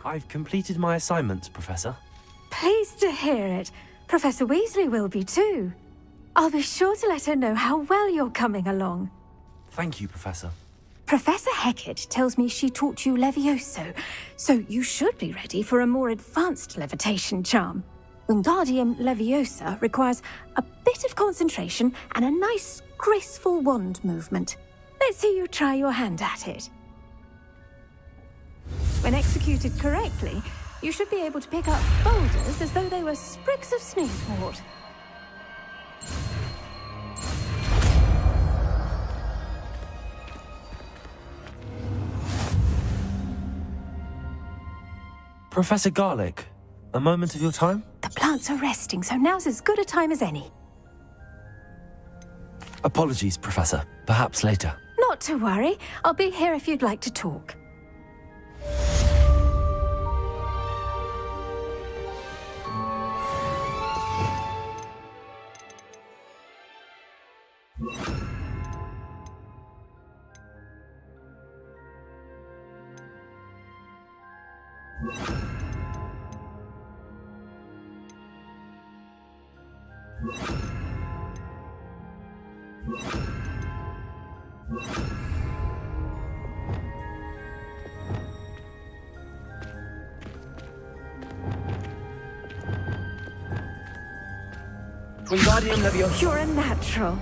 I've completed my assignments, Professor. Pleased to hear it. Professor Weasley will be too. I'll be sure to let her know how well you're coming along. Thank you, Professor. Professor Hecat tells me she taught you Levioso, so you should be ready for a more advanced levitation charm. Wingardium Leviosa requires a bit of concentration and a nice, graceful wand movement. Let's see you try your hand at it. When executed correctly, you should be able to pick up boulders as though they were sprigs of sneezewort. Professor Garlick, a moment of your time? The plants are resting, so now's as good a time as any. Apologies, Professor. Perhaps later. Not to worry. I'll be here if you'd like to talk. Wingardium Leviosa. You're a natural.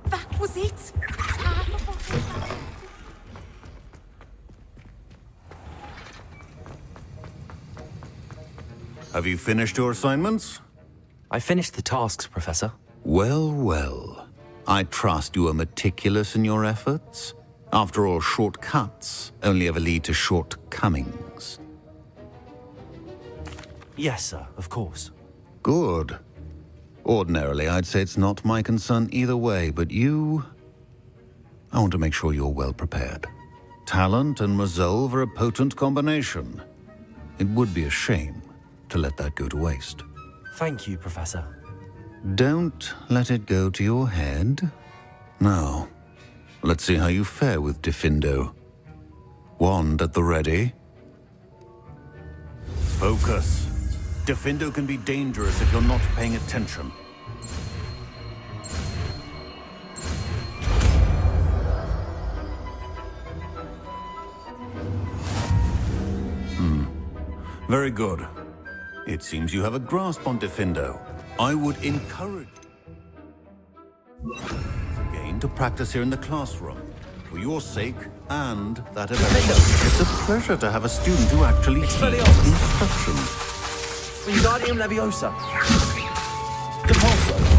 That was it. Have you finished your assignments? I finished the tasks, Professor. Well, well. I trust you are meticulous in your efforts. After all, shortcuts only ever lead to shortcomings. Yes, sir, of course. Good. Ordinarily, I'd say it's not my concern either way, but you... I want to make sure you're well prepared. Talent and resolve are a potent combination. It would be a shame to let that go to waste. Thank you, Professor. Don't let it go to your head. Now, let's see how you fare with Diffindo. Wand at the ready. Focus. Diffindo can be dangerous if you're not paying attention. Very good. It seems you have a grasp on Diffindo. I would encourage again to practice here in the classroom, for your sake and that of everyone. It's a pleasure to have a student who actually heeds instructions. Wingardium Leviosa. Compulso.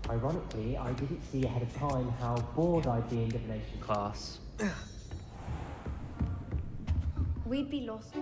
Ironically, I didn't see ahead of time how bored I'd be in divination class. We'd be lost.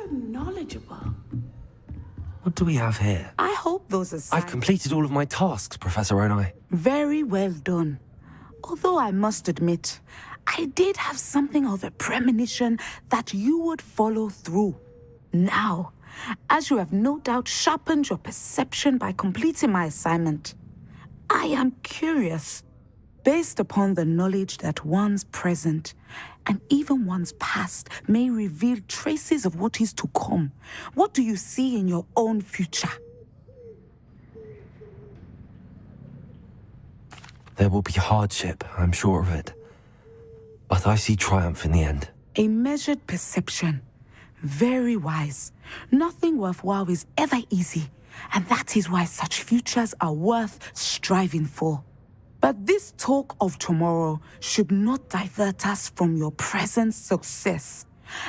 Knowledgeable. What do we have here? I hope those are signs. I've completed all of my tasks, Professor Onai. Very well done. Although I must admit, I did have something of a premonition that you would follow through. Now, as you have no doubt sharpened your perception by completing my assignment, I am curious, based upon the knowledge that one's present and even one's past may reveal traces of what is to come. What do you see in your own future? There will be hardship, I'm sure of it. But I see triumph in the end. A measured perception. Very wise. Nothing worthwhile is ever easy, and that is why such futures are worth striving for. But this talk of tomorrow should not divert us from your present success.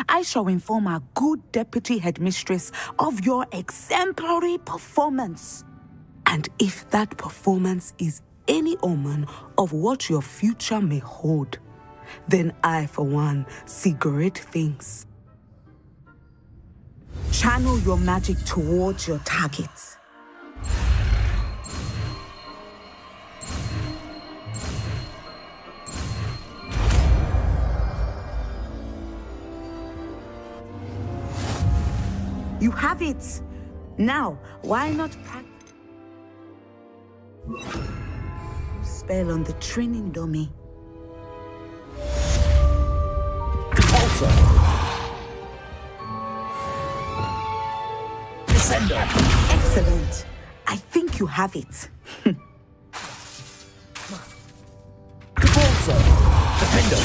I shall inform our good deputy headmistress of your exemplary performance. And if that performance is any omen of what your future may hold, then I, for one, see great things. Channel your magic towards your targets. You have it. Now, why not practice? Spell on the training dummy. Also, Descender. Excellent. I think you have it. Also, Defender.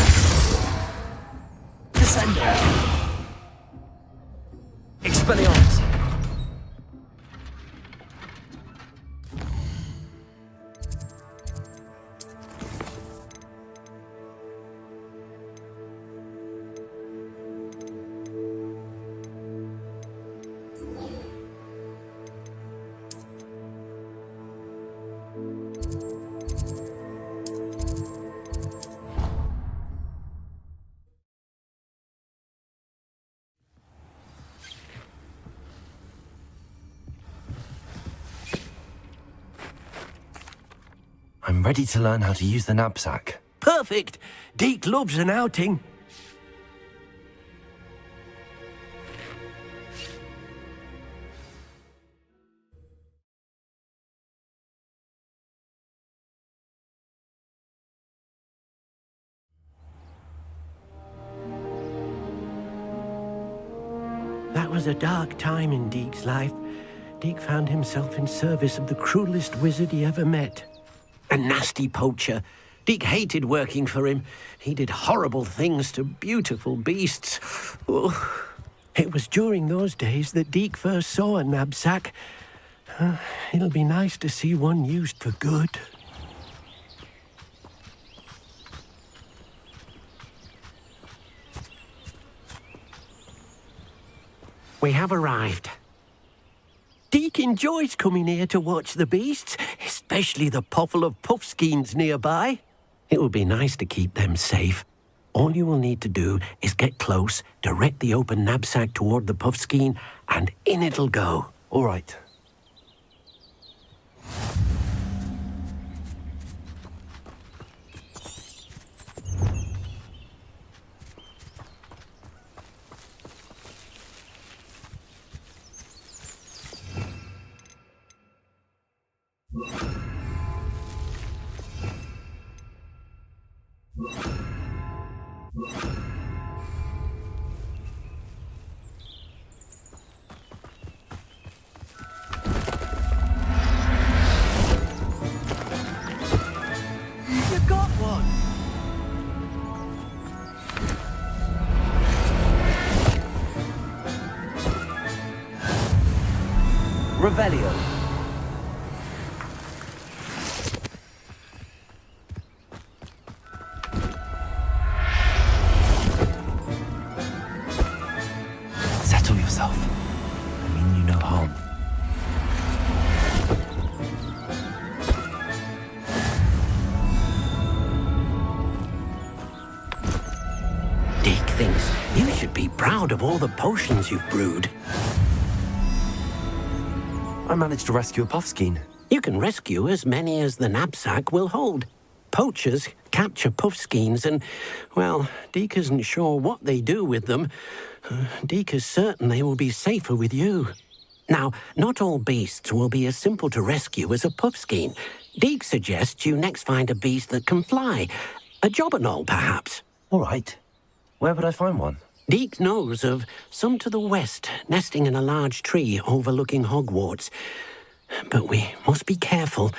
Descender. Expelliarmus. I'm ready to learn how to use the knapsack. Perfect! Deke loves an outing. That was a dark time in Deke's life. Deke found himself in service of the cruelest wizard he ever met. A nasty poacher. Deke hated working for him. He did horrible things to beautiful beasts. Oh. It was during those days that Deke first saw a knapsack. It'll be nice to see one used for good. We have arrived. Deke enjoys coming here to watch the beasts, especially the potful of puffskeins nearby. It will be nice to keep them safe. All you will need to do is get close, direct the open knapsack toward the puffskein, and in it'll go. All right. Revelio. Settle yourself. I mean you no harm. Deek thinks you should be proud of all the potions you've brewed. I managed to rescue a puffskein. You can rescue as many as the knapsack will hold. Poachers capture puffskeins and, well, Deek isn't sure what they do with them. Deek is certain they will be safer with you. Now, not all beasts will be as simple to rescue as a puffskein. Deek suggests you next find a beast that can fly. A jobberknoll, perhaps. All right. Where would I find one? Deek knows of some to the west, nesting in a large tree overlooking Hogwarts. But we must be careful.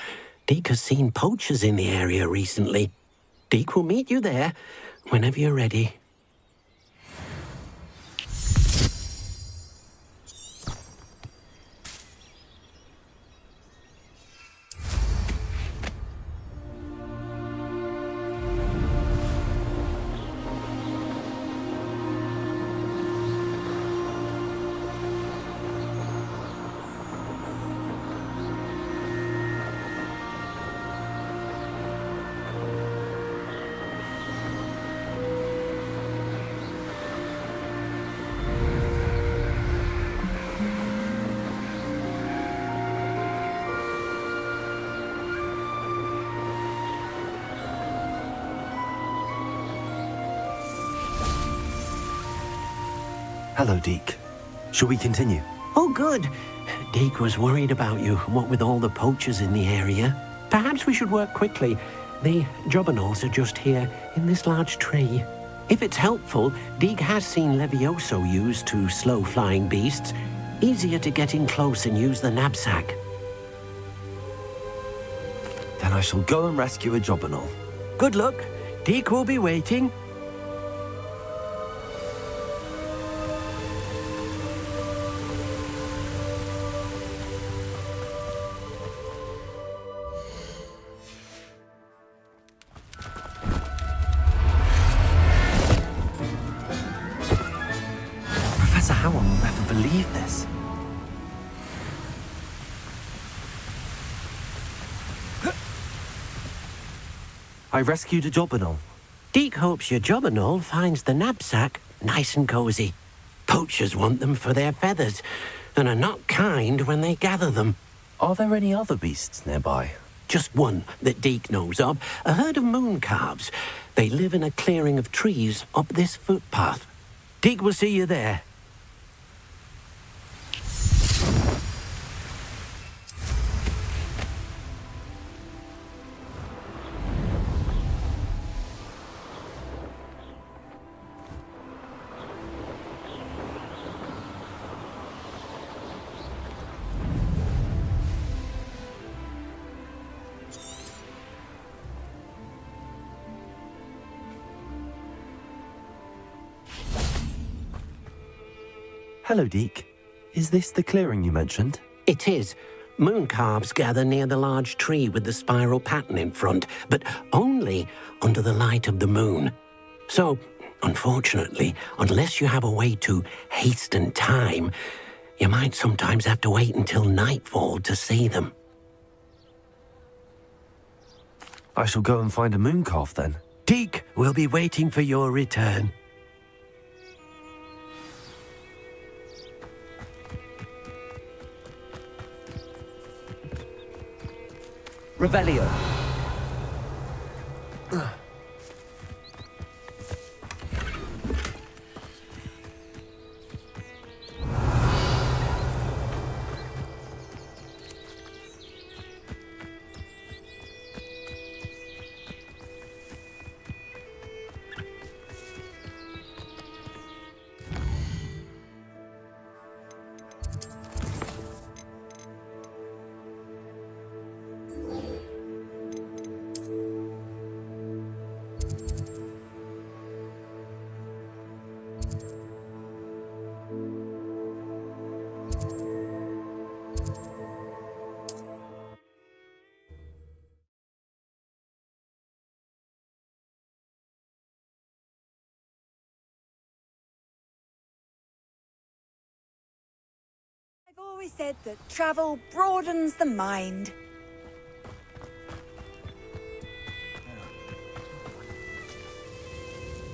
Deek has seen poachers in the area recently. Deek will meet you there whenever you're ready. Hello, Deek. Shall we continue? Oh, good. Deek was worried about you, what with all the poachers in the area. Perhaps we should work quickly. The jobberknolls are just here, in this large tree. If it's helpful, Deek has seen Levioso used to slow flying beasts. Easier to get in close and use the knapsack. Then I shall go and rescue a jobberknoll. Good luck. Deek will be waiting. Professor Howell will never believe this. I rescued a jobberknoll. Deek hopes your jobberknoll finds the knapsack nice and cozy. Poachers want them for their feathers and are not kind when they gather them. Are there any other beasts nearby? Just one that Deek knows of, a herd of moon calves. They live in a clearing of trees up this footpath. Deek will see you there. Hello, Deek. Is this the clearing you mentioned? It is. Moon calves gather near the large tree with the spiral pattern in front, but only under the light of the moon. So, unfortunately, unless you have a way to hasten time, you might sometimes have to wait until nightfall to see them. I shall go and find a moon calf then. Deek will be waiting for your return. Revelio. I've always said that travel broadens the mind.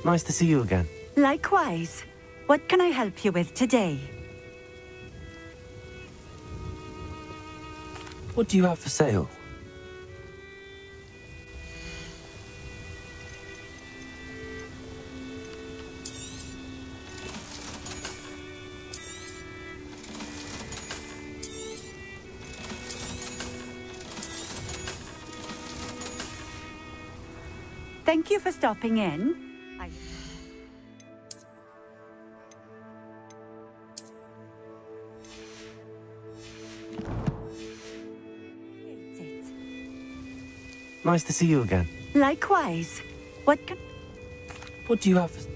Nice to see you again. Likewise. What can I help you with today? What do you have for sale? Thank you for stopping in. Nice to see you again. Likewise. What do you have for...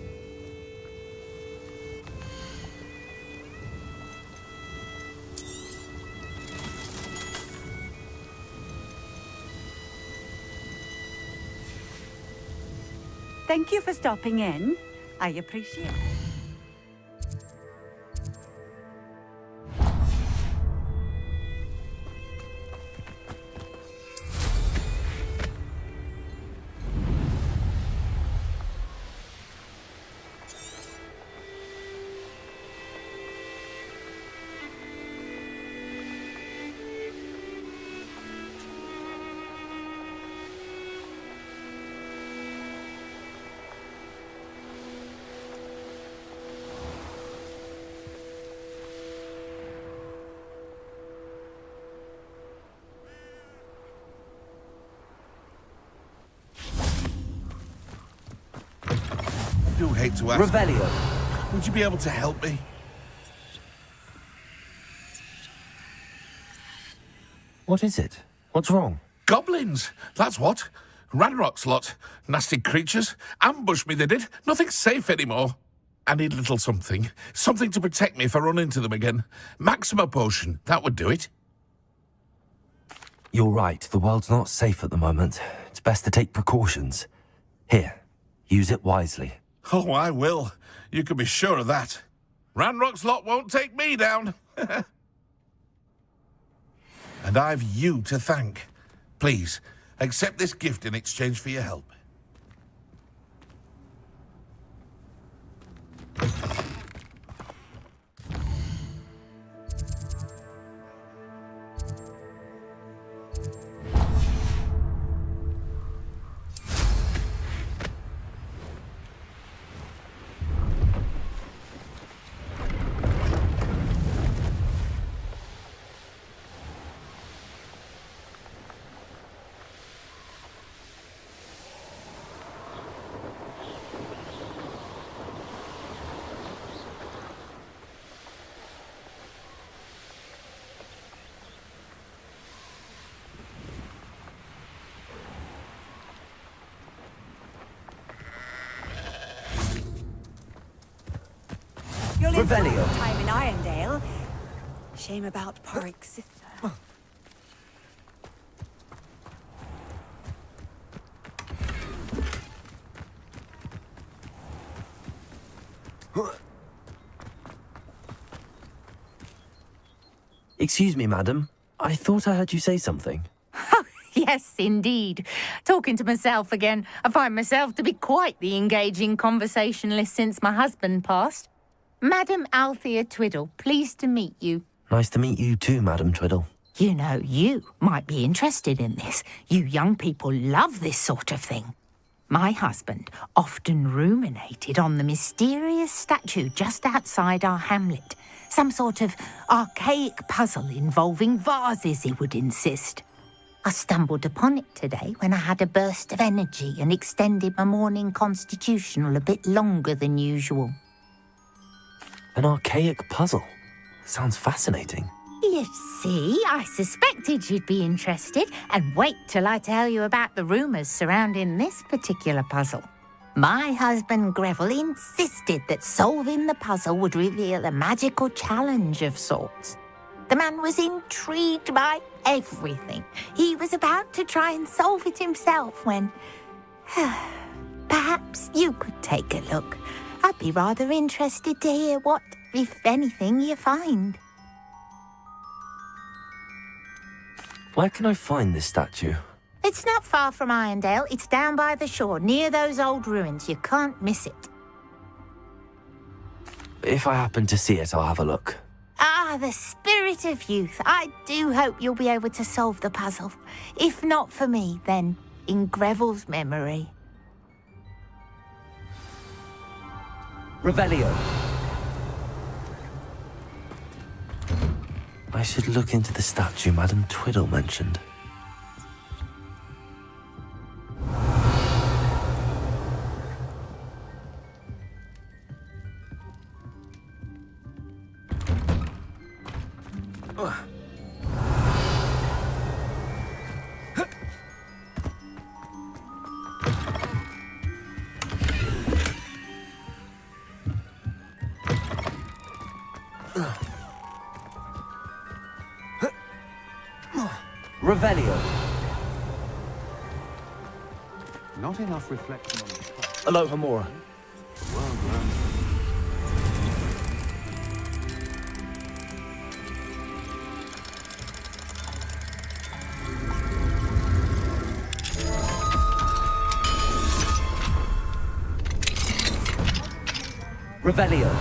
Thank you for stopping in. I appreciate it. I do hate to ask. Revelio. Would you be able to help me? What is it? What's wrong? Goblins! That's what. Ranrock's lot. Nasty creatures. Ambushed me, they did. Nothing's safe anymore. I need a little something. Something to protect me if I run into them again. Maxima potion. That would do it. You're right. The world's not safe at the moment. It's best to take precautions. Here, use it wisely. Oh, I will. You can be sure of that. Ranrock's lot won't take me down. And I've you to thank. Please, accept this gift in exchange for your help. You'll enjoy Revelio. your time in Irondale. Shame about Porrick's sister. Excuse me, madam. I thought I heard you say something. Yes, indeed. Talking to myself again. I find myself to be quite the engaging conversationalist since my husband passed. Madam Althea Twiddle, pleased to meet you. Nice to meet you too, Madam Twiddle. You know, you might be interested in this. You young people love this sort of thing. My husband often ruminated on the mysterious statue just outside our hamlet. Some sort of archaic puzzle involving vases, he would insist. I stumbled upon it today when I had a burst of energy and extended my morning constitutional a bit longer than usual. An archaic puzzle. Sounds fascinating. You see, I suspected you'd be interested, and wait till I tell you about the rumours surrounding this particular puzzle. My husband Greville insisted that solving the puzzle would reveal a magical challenge of sorts. The man was intrigued by everything. He was about to try and solve it himself when... Perhaps you could take a look. I'd be rather interested to hear what, if anything, you find. Where can I find this statue? It's not far from Irondale. It's down by the shore, near those old ruins. You can't miss it. If I happen to see it, I'll have a look. Ah, the spirit of youth. I do hope you'll be able to solve the puzzle. If not for me, then in Greville's memory. Revelio. I should look into the statue Madame Twiddle mentioned. Revelio. Not enough reflection on the past. Aloha Mora. Well done. Revelio.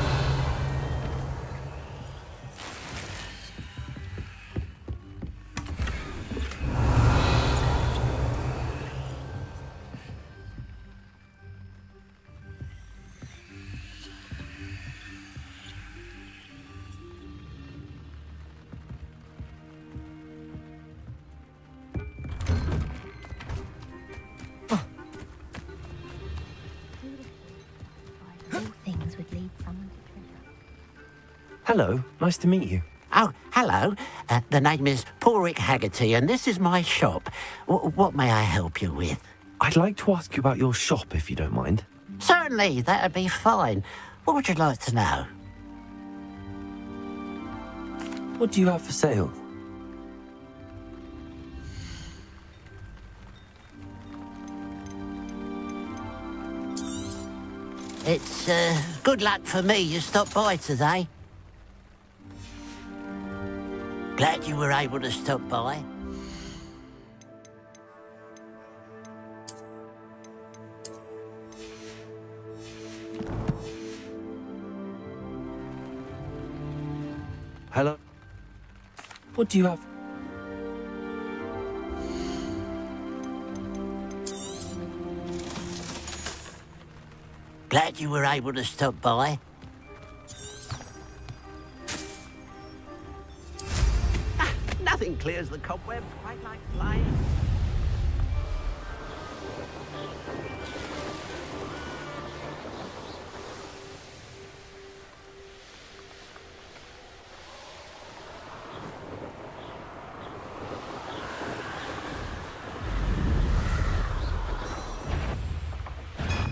Hello, nice to meet you. Oh, hello. The name is Porrick Haggerty, and this is my shop. What may I help you with? I'd like to ask you about your shop, if you don't mind. Certainly, that'd be fine. What would you like to know? What do you have for sale? It's good luck for me you stopped by today. Glad you were able to stop by. Hello? What do you have? Glad you were able to stop by. Nothing clears the cobwebs quite like flying.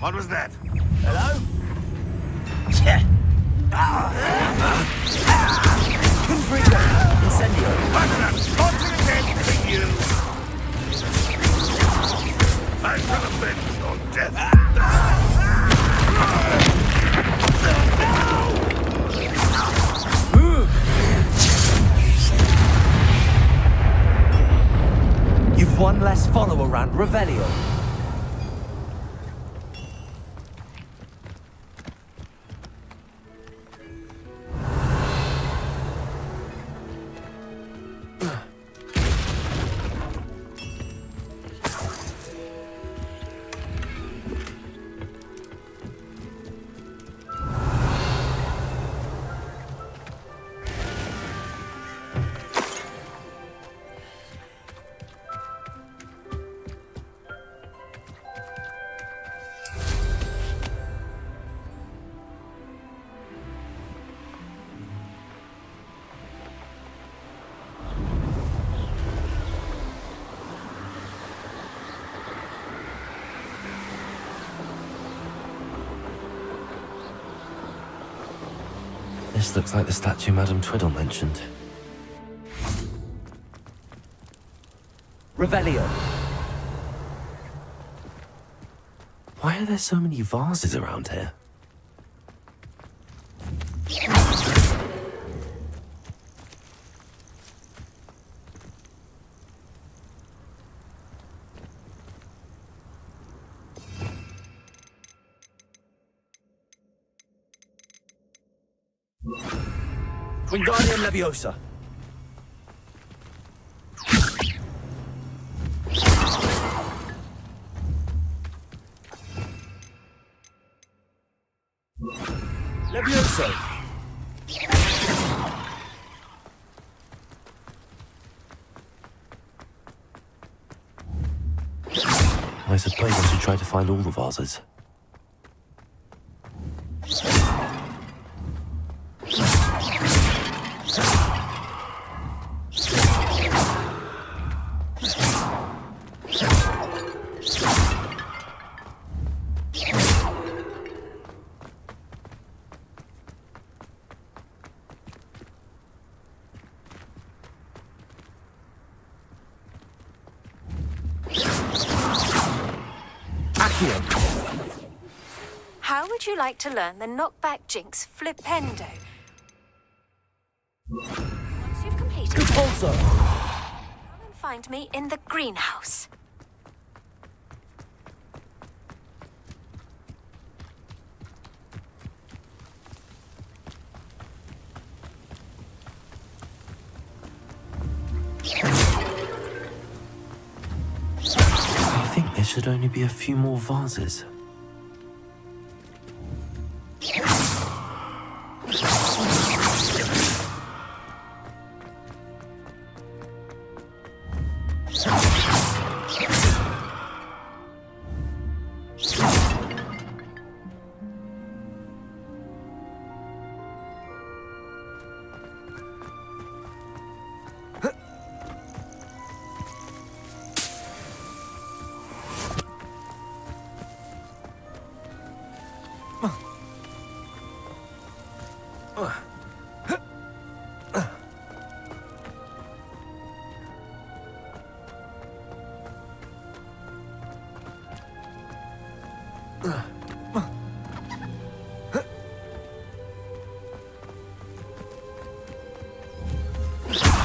What was that? Hello? Confringo! Incendio! Background! Launching again for you! I shall avenge your death! You've one less follower around Revelio. This looks like the statue Madame Twiddle mentioned. Revelio. Why are there so many vases around here? Wingardium Leviosa. Leviosa. I suppose I should try to find all the vases. How would you like to learn the knockback jinx flipendo? Once you've completed it, come and find me in the greenhouse. I think there should only be a few more vases.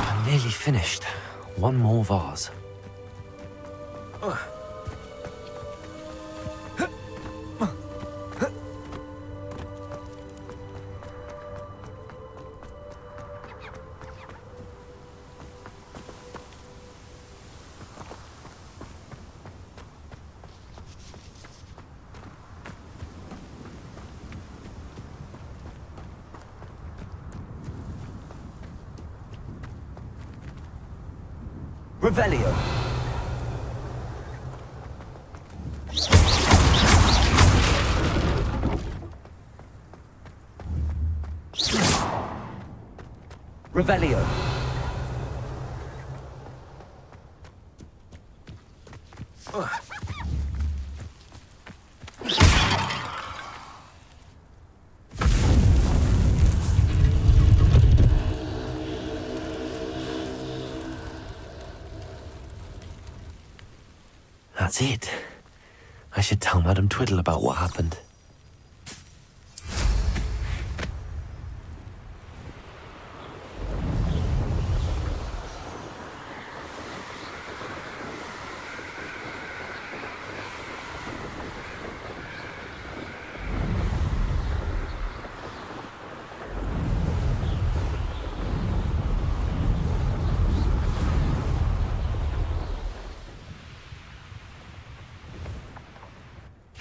I'm nearly finished. One more vase. Revelio. Revelio. That's it. I should tell Madame Twiddle about what happened.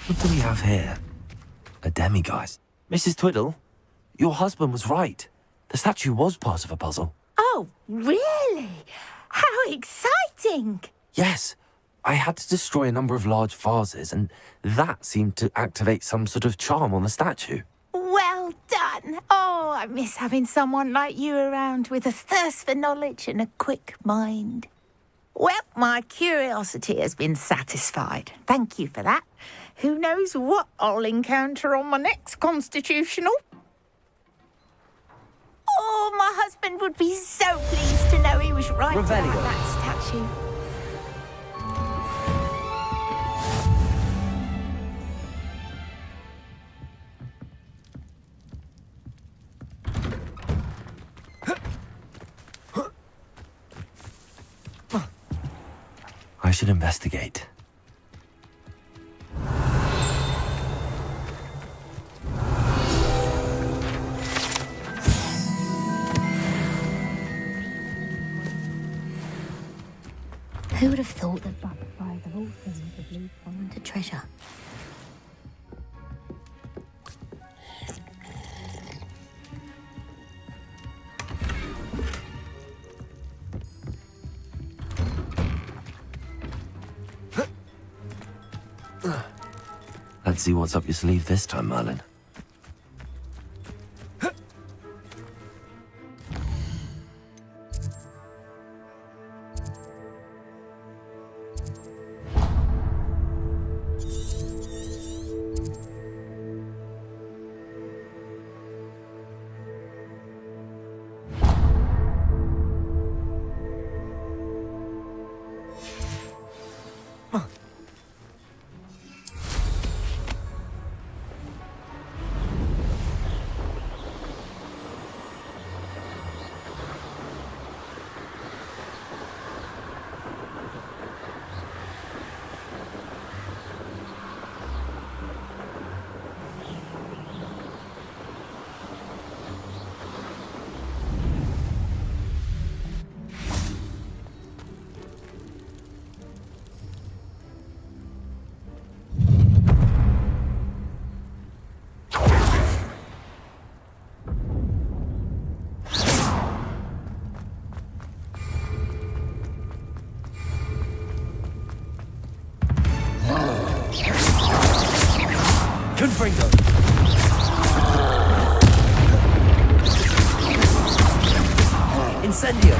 What do we have here? A demiguise. Mrs. Twiddle, your husband was right. The statue was part of a puzzle. Oh, really? How exciting! Yes, I had to destroy a number of large vases, and that seemed to activate some sort of charm on the statue. Well done. Oh, I miss having someone like you around with a thirst for knowledge and a quick mind. Well, my curiosity has been satisfied. Thank you for that. Who knows what I'll encounter on my next constitutional? Oh, my husband would be so pleased to know he was right about that statue. I should investigate. Who would have thought that butterflies of all things would lead someone to treasure? Let's see what's up your sleeve this time, Merlin. Confringo. Incendio.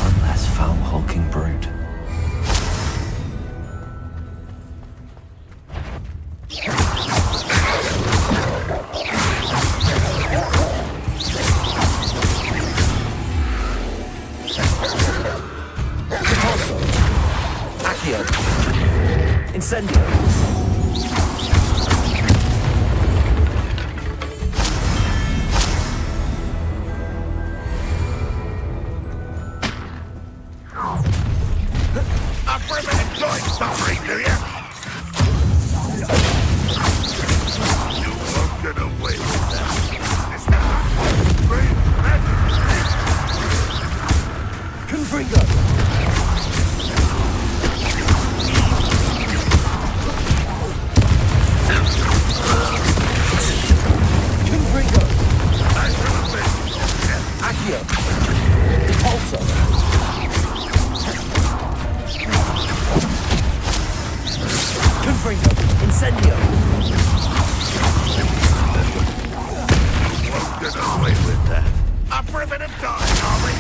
One less foul hulking brute. Incendio. Up for a minute, joint suffering, do you? You won't get away with that. Confringo. Confringo. Incendio. Won't get away with that. Up for a bit of time, are we?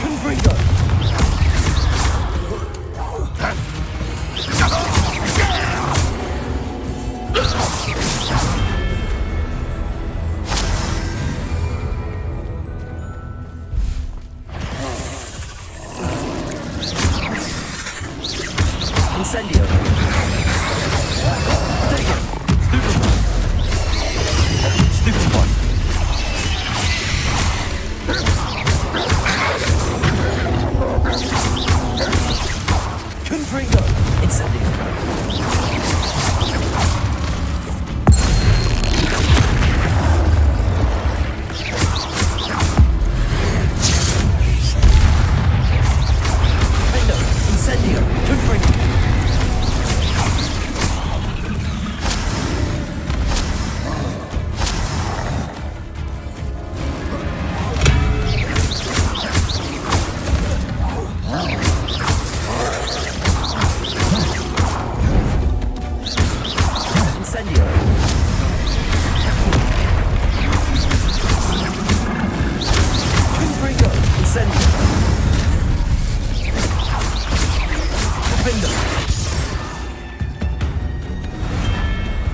Confringo. Incendio. Take it. Stupid one. Confringo. Incendio. Incendio. Confringo.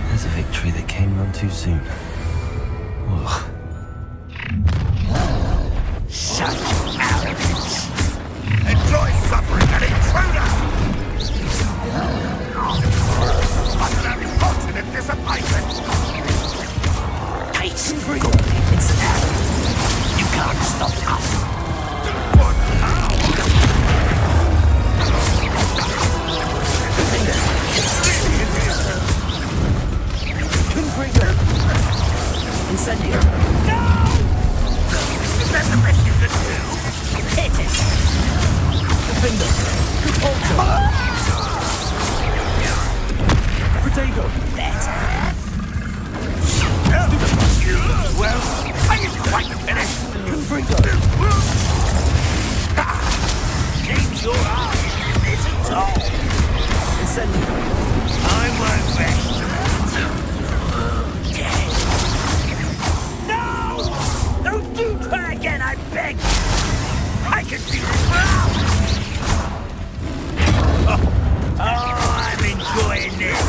There's a victory that came none too soon. Ugh. Such arrogance! Enjoy suffering an intruder! What an unfortunate disappointment! Pace! It's an arrow! You can't stop us! What now? Confringo! Incendio! No! Is that the best you can do? Hit it! Defender! Repulsor! Protego! Better! Well, I didn't quite finish! Confringo! Keep your eye! Isn't all! Incendio! I'm my best! No! Don't do try again, I beg! I can feel it now! Oh, I'm enjoying this!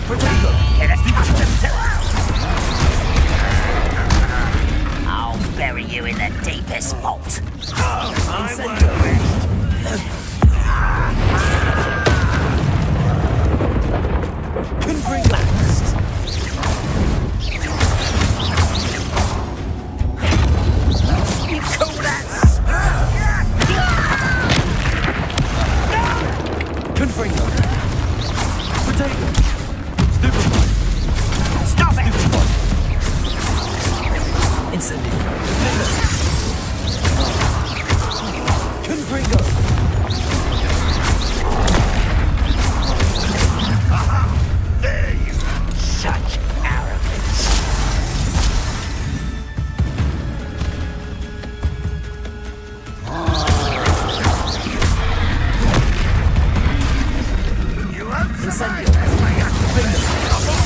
Potato! Get accustomed to it! I'll bury you in the deepest vault! I'm my best! Confring last! You call that Confringo! Potato! Stupefy! Stop it! Stupefy! Incendio! Confringo! There you are! Such arrogance! You won't survive!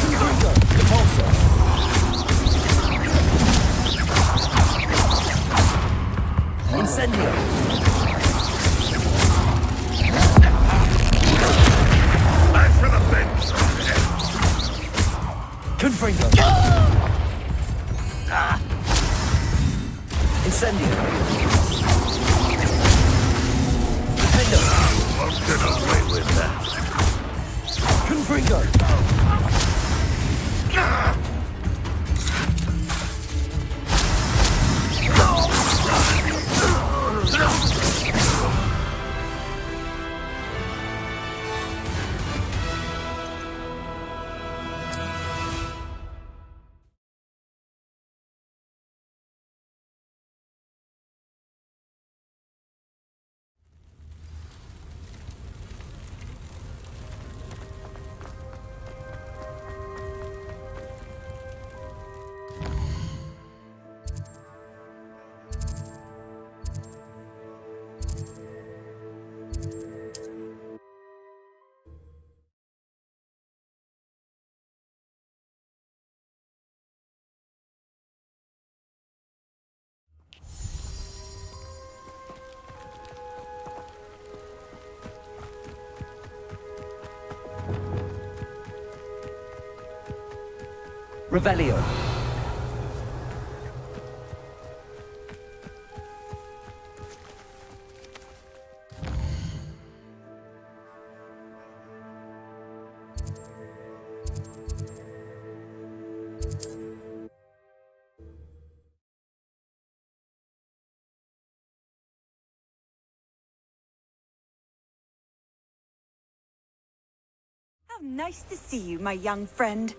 Confringo! Repulsor! Incendio! Back for the bench! Confringo! Incendio! Defender! Won't get away with that! Confringo! Revelio. How nice to see you, my young friend.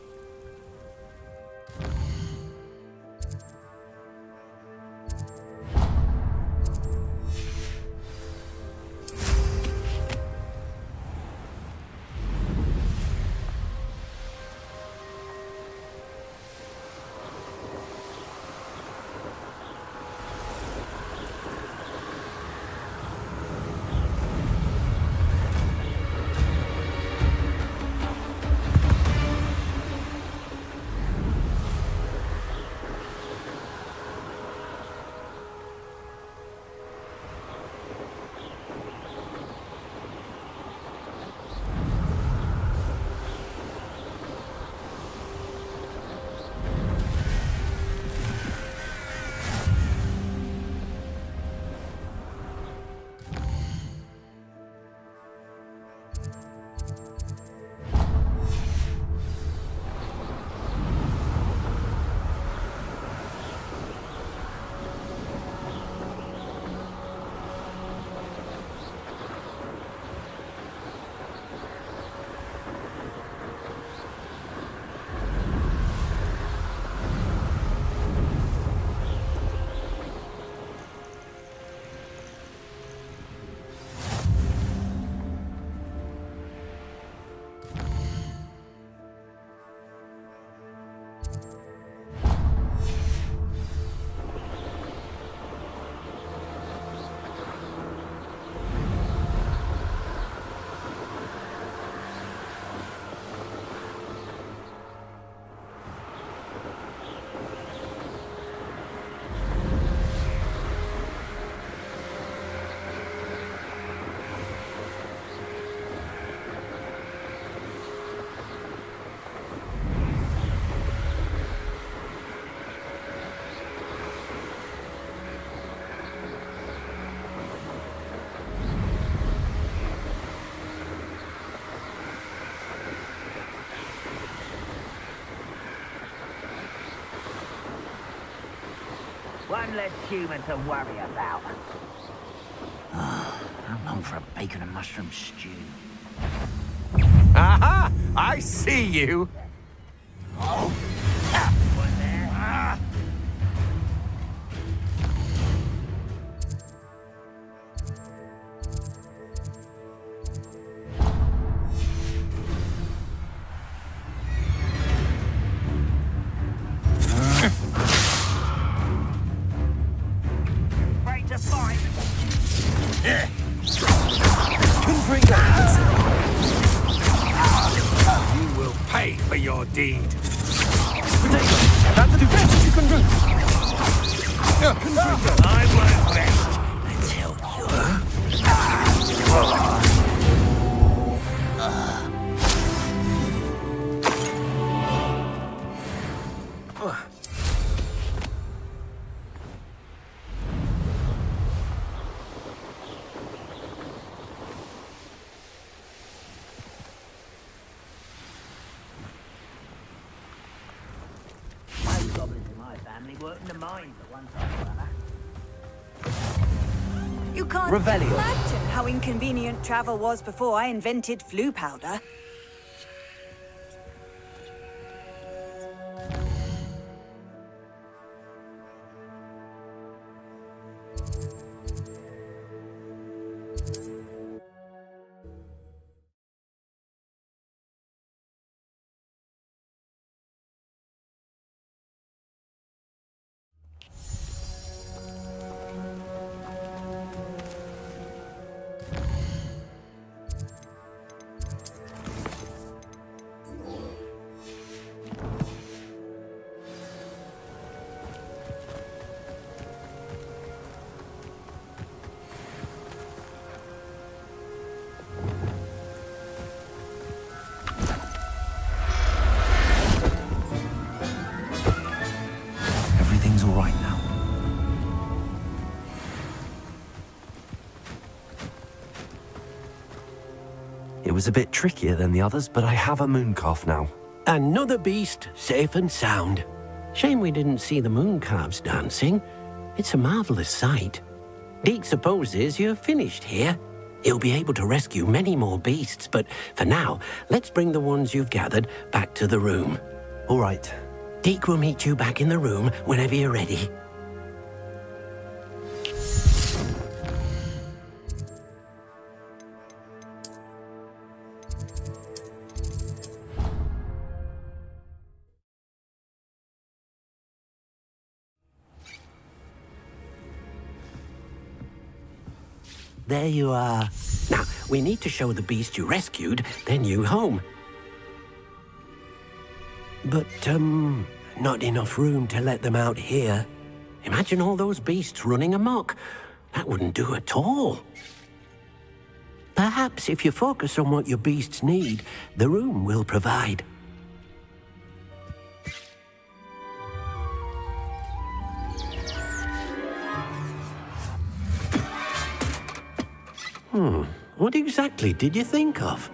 one less human to worry about. I long for a bacon and mushroom stew. Aha! I see you! Oh! Ready to fight! You will pay for your deed. That's the best you can do. I won't rest until goblins in my family worked in the mines at one time or other. You can't Revelio. imagine how inconvenient travel was before I invented flu powder. Everything's all right now. It was a bit trickier than the others, but I have a moon calf now. Another beast, safe and sound. Shame we didn't see the moon calves dancing. It's a marvelous sight. Deke supposes you're finished here. He'll be able to rescue many more beasts, but for now, let's bring the ones you've gathered back to the room. All right. Deke will meet you back in the room whenever you're ready. There you are. Now, we need to show the beast you rescued their new home. But, not enough room to let them out here. Imagine all those beasts running amok. That wouldn't do at all. Perhaps if you focus on what your beasts need, the room will provide. What exactly did you think of?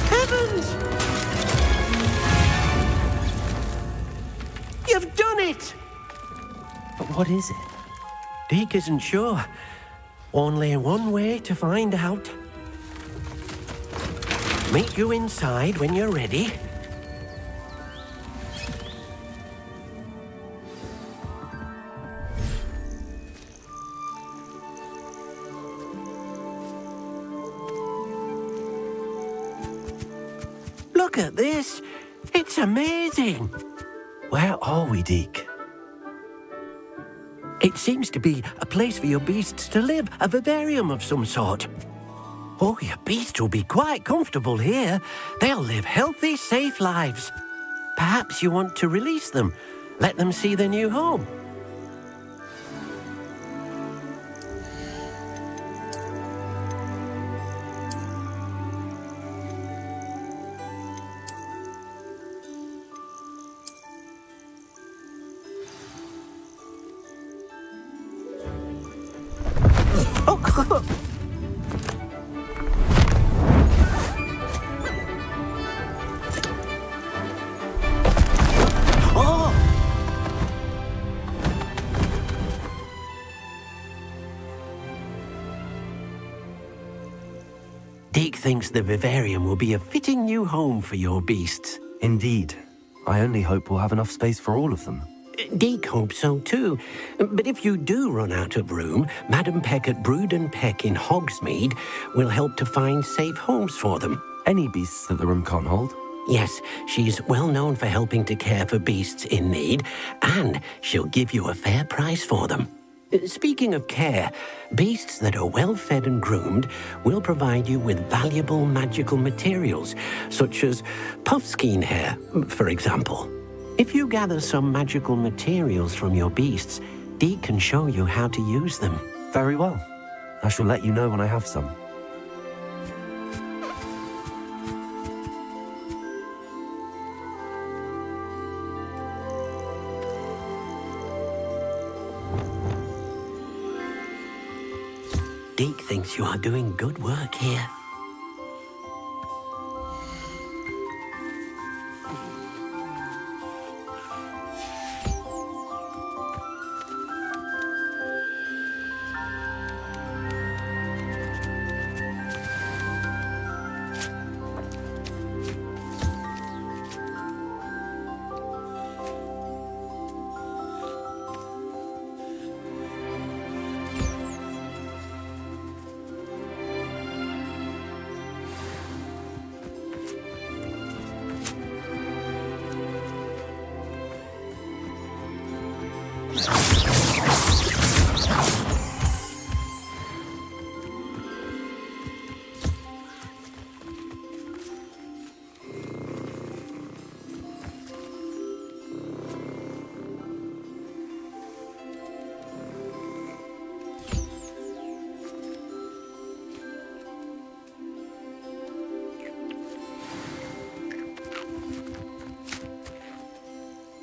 Heavens! You've done it! But what is it? Deke isn't sure. Only one way to find out. Meet you inside when you're ready. Look at this. It's amazing. Where are we, Deke? It seems to be a place for your beasts to live, a vivarium of some sort. Oh, your beasts will be quite comfortable here. They'll live healthy, safe lives. Perhaps you want to release them, let them see their new home. thinks the vivarium will be a fitting new home for your beasts. Indeed. I only hope we'll have enough space for all of them. Deek hopes so too. But if you do run out of room, Madam Peck at Brood and Peck in Hogsmeade will help to find safe homes for them. Any beasts that the room can't hold? Yes, she's well known for helping to care for beasts in need, and she'll give you a fair price for them. Speaking of care, beasts that are well fed and groomed will provide you with valuable magical materials, such as puffskein hair, for example. If you gather some magical materials from your beasts, Dee can show you how to use them. Very well. I shall let you know when I have some. Deke thinks you are doing good work here.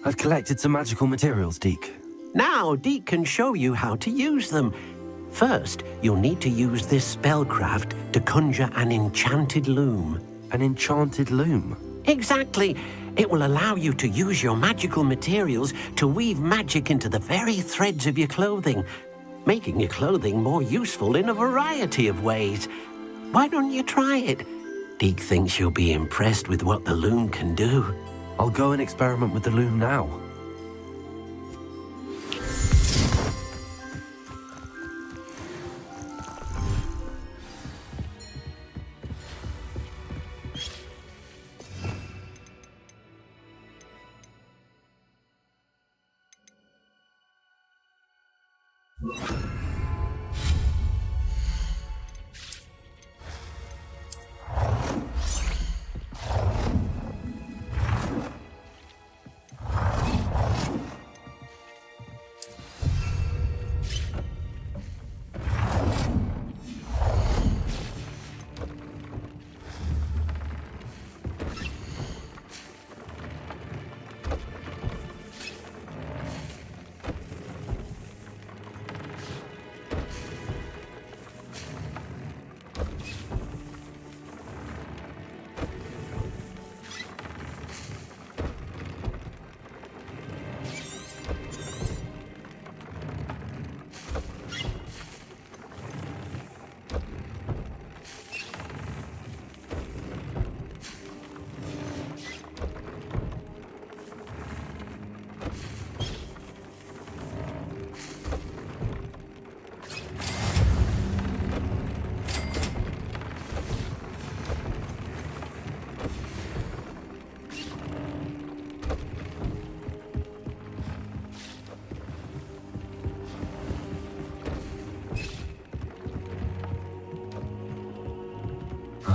I've collected some magical materials, Deke. Now, Deke can show you how to use them. First, you'll need to use this spellcraft to conjure an enchanted loom. An enchanted loom? Exactly. It will allow you to use your magical materials to weave magic into the very threads of your clothing, making your clothing more useful in a variety of ways. Why don't you try it? Deke thinks you'll be impressed with what the loom can do. I'll go and experiment with the loom now.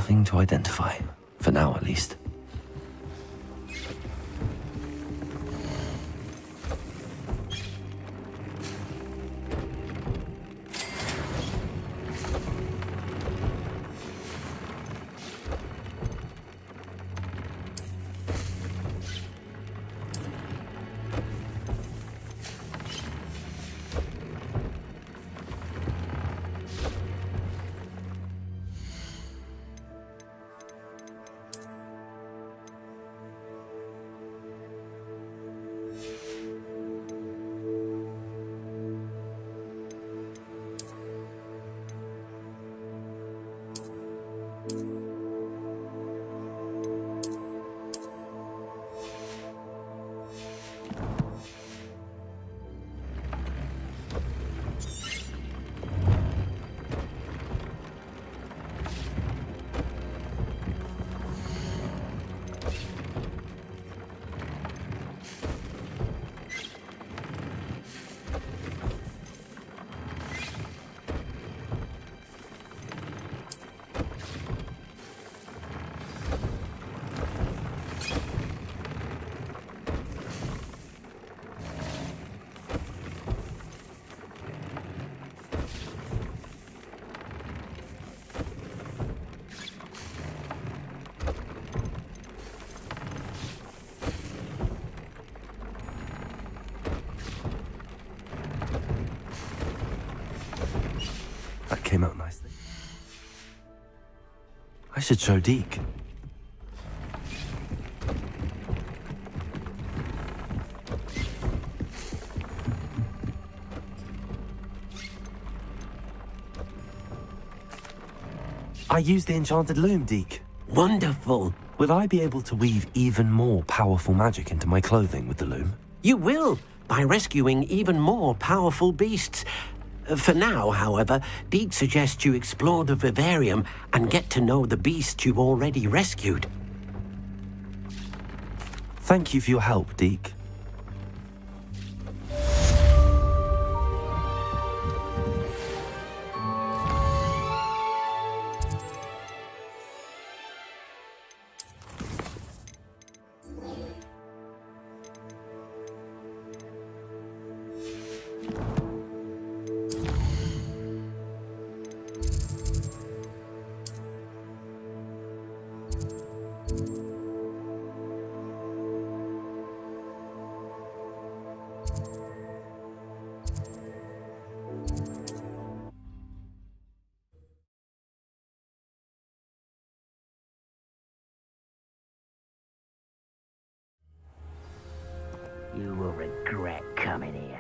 Nothing to identify, for now at least. came out nicely. I should show Deke. I used the enchanted loom, Deke. Wonderful. Will I be able to weave even more powerful magic into my clothing with the loom? You will, by rescuing even more powerful beasts. For now, however, Deke suggests you explore the vivarium and get to know the beasts you've already rescued. Thank you for your help, Deke. You will regret coming here.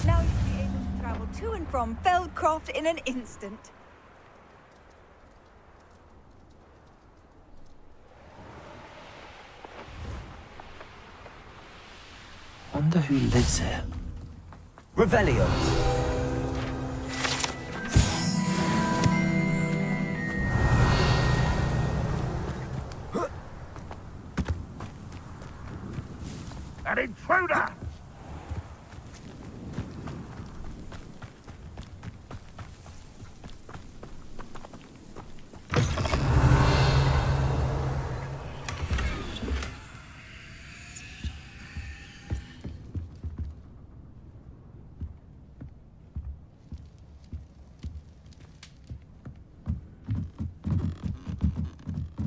Now you'll be able to travel to and from Feldcroft in an instant. Wonder who lives here. Revelio. An intruder!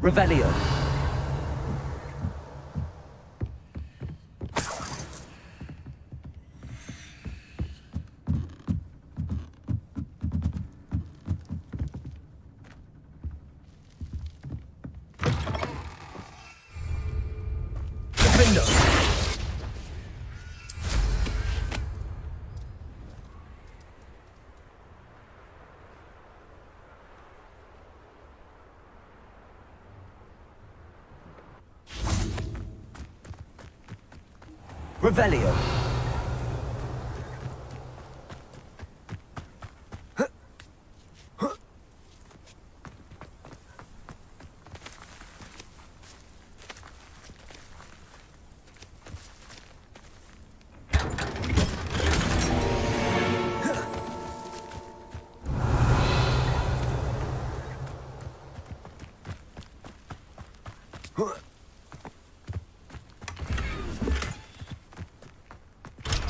Revelio. Defender. Revelio.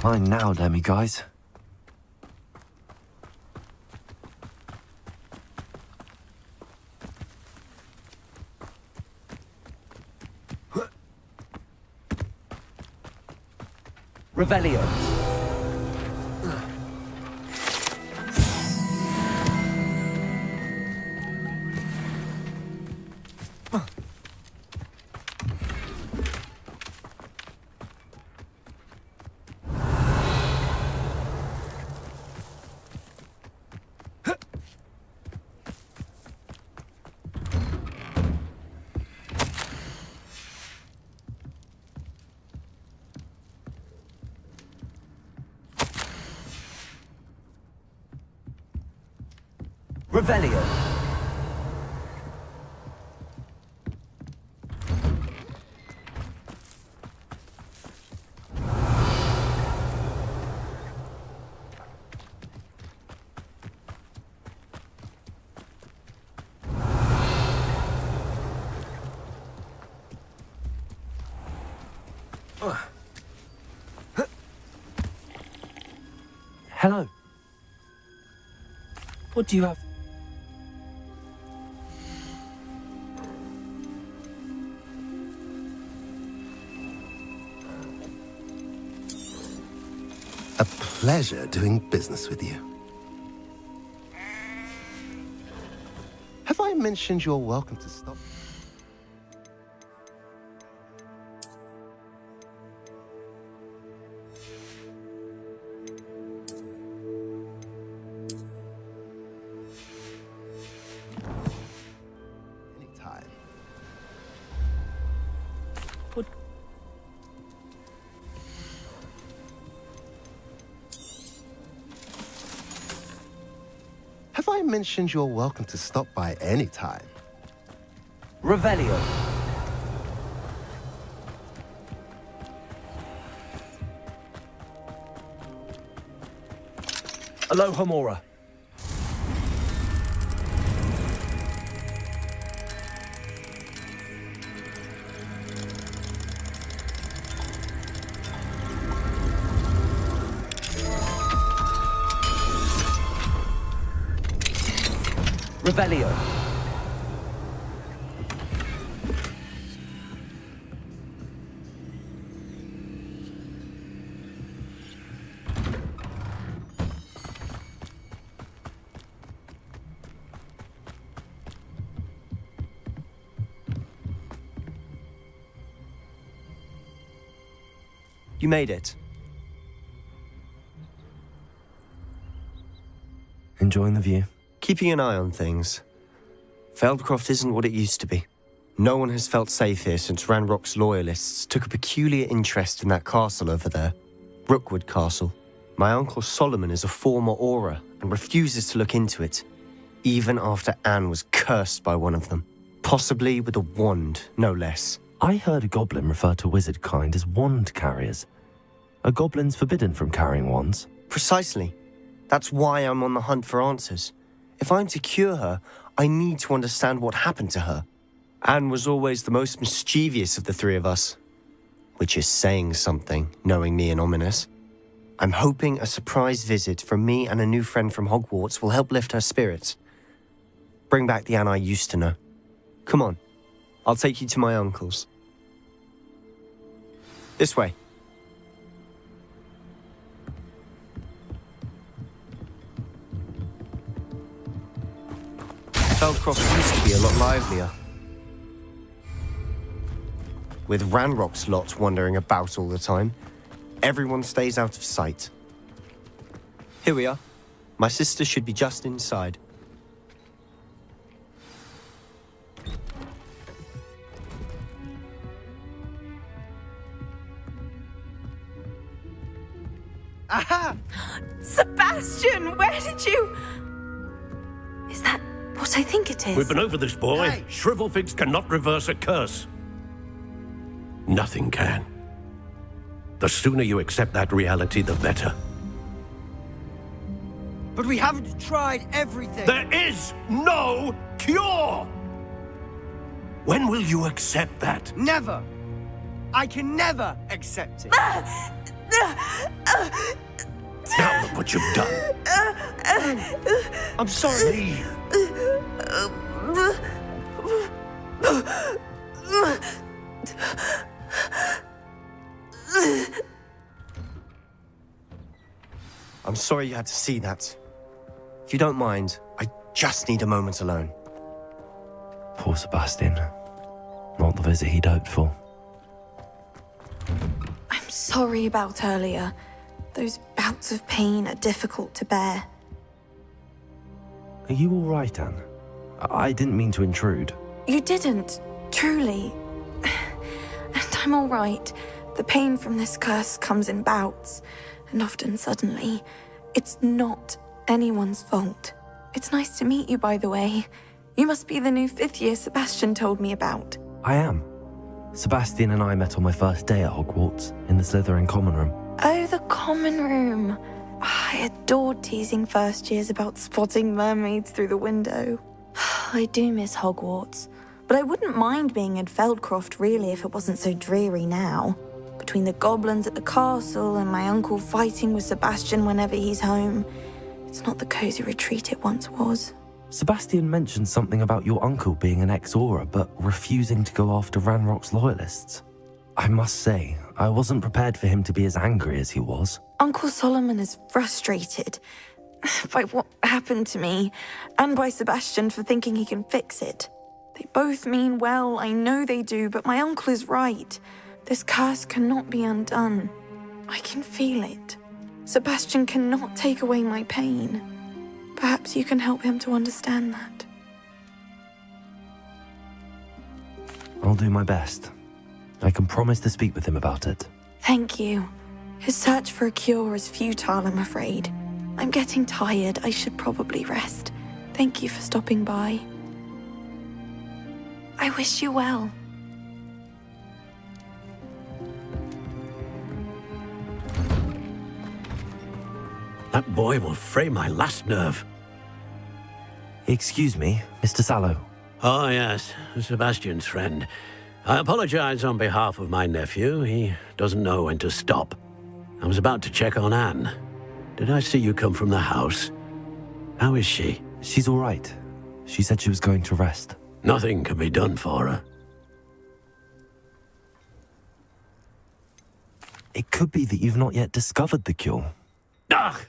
Mine now, demiguise. Revelio. Revelio. Hello. What do you have? A pleasure doing business with you. Have I mentioned you're welcome to stop? Anytime. Have I mentioned you're welcome to stop by any time? Revelio. Aloha Mora. Revelio. You made it. Enjoying the view? Keeping an eye on things. Feldcroft isn't what it used to be. No one has felt safe here since Ranrock's loyalists took a peculiar interest in that castle over there. Rookwood Castle. My uncle Solomon is a former Auror and refuses to look into it, even after Anne was cursed by one of them. Possibly with a wand, no less. I heard a goblin refer to wizard kind as wand carriers. Are goblins forbidden from carrying wands? Precisely. That's why I'm on the hunt for answers. If I'm to cure her, I need to understand what happened to her. Anne was always the most mischievous of the three of us. Which is saying something, knowing me and ominous. I'm hoping a surprise visit from me and a new friend from Hogwarts will help lift her spirits. Bring back the Anne I used to know. Come on, I'll take you to my uncle's. This way. Feldcroft used to be a lot livelier. With Ranrock's lot wandering about all the time, everyone stays out of sight. Here we are. My sister should be just inside. Aha! Sebastian, where did you... Is that what I think it is? We've been over this, boy. Hey. Shrivelfigs cannot reverse a curse. Nothing can. The sooner you accept that reality, the better. But we haven't tried everything. There is no cure! When will you accept that? Never. I can never accept it. Now look what you've done. I'm sorry. Leave. I'm sorry you had to see that. If you don't mind, I just need a moment alone. Poor Sebastian. Not the visit he'd hoped for. I'm sorry about earlier. Those bouts of pain are difficult to bear. Are you all right, Anne? I didn't mean to intrude. You didn't, truly. And I'm all right. The pain from this curse comes in bouts, and often suddenly. It's not anyone's fault. It's nice to meet you, by the way. You must be the new 5th year Sebastian told me about. I am. Sebastian and I met on my first day at Hogwarts, in the Slytherin common room. Oh, the common room. I adored teasing first years about spotting mermaids through the window. I do miss Hogwarts, but I wouldn't mind being in Feldcroft really if it wasn't so dreary now. between the goblins at the castle and my uncle fighting with Sebastian whenever he's home. It's not the cozy retreat it once was. Sebastian mentioned something about your uncle being an ex-Aura, but refusing to go after Ranrock's loyalists. I must say, I wasn't prepared for him to be as angry as he was. Uncle Solomon is frustrated by what happened to me, and by Sebastian for thinking he can fix it. They both mean well, I know they do, but my uncle is right. This curse cannot be undone. I can feel it. Sebastian cannot take away my pain. Perhaps you can help him to understand that. I'll do my best. I can promise to speak with him about it. Thank you. His search for a cure is futile, I'm afraid. I'm getting tired. I should probably rest. Thank you for stopping by. I wish you well. That boy will fray my last nerve. Excuse me, Mr. Sallow. Oh, yes, Sebastian's friend. I apologize on behalf of my nephew. He doesn't know when to stop. I was about to check on Anne. Did I see you come from the house? How is she? She's all right. She said she was going to rest. Nothing can be done for her. It could be that you've not yet discovered the cure. Ah,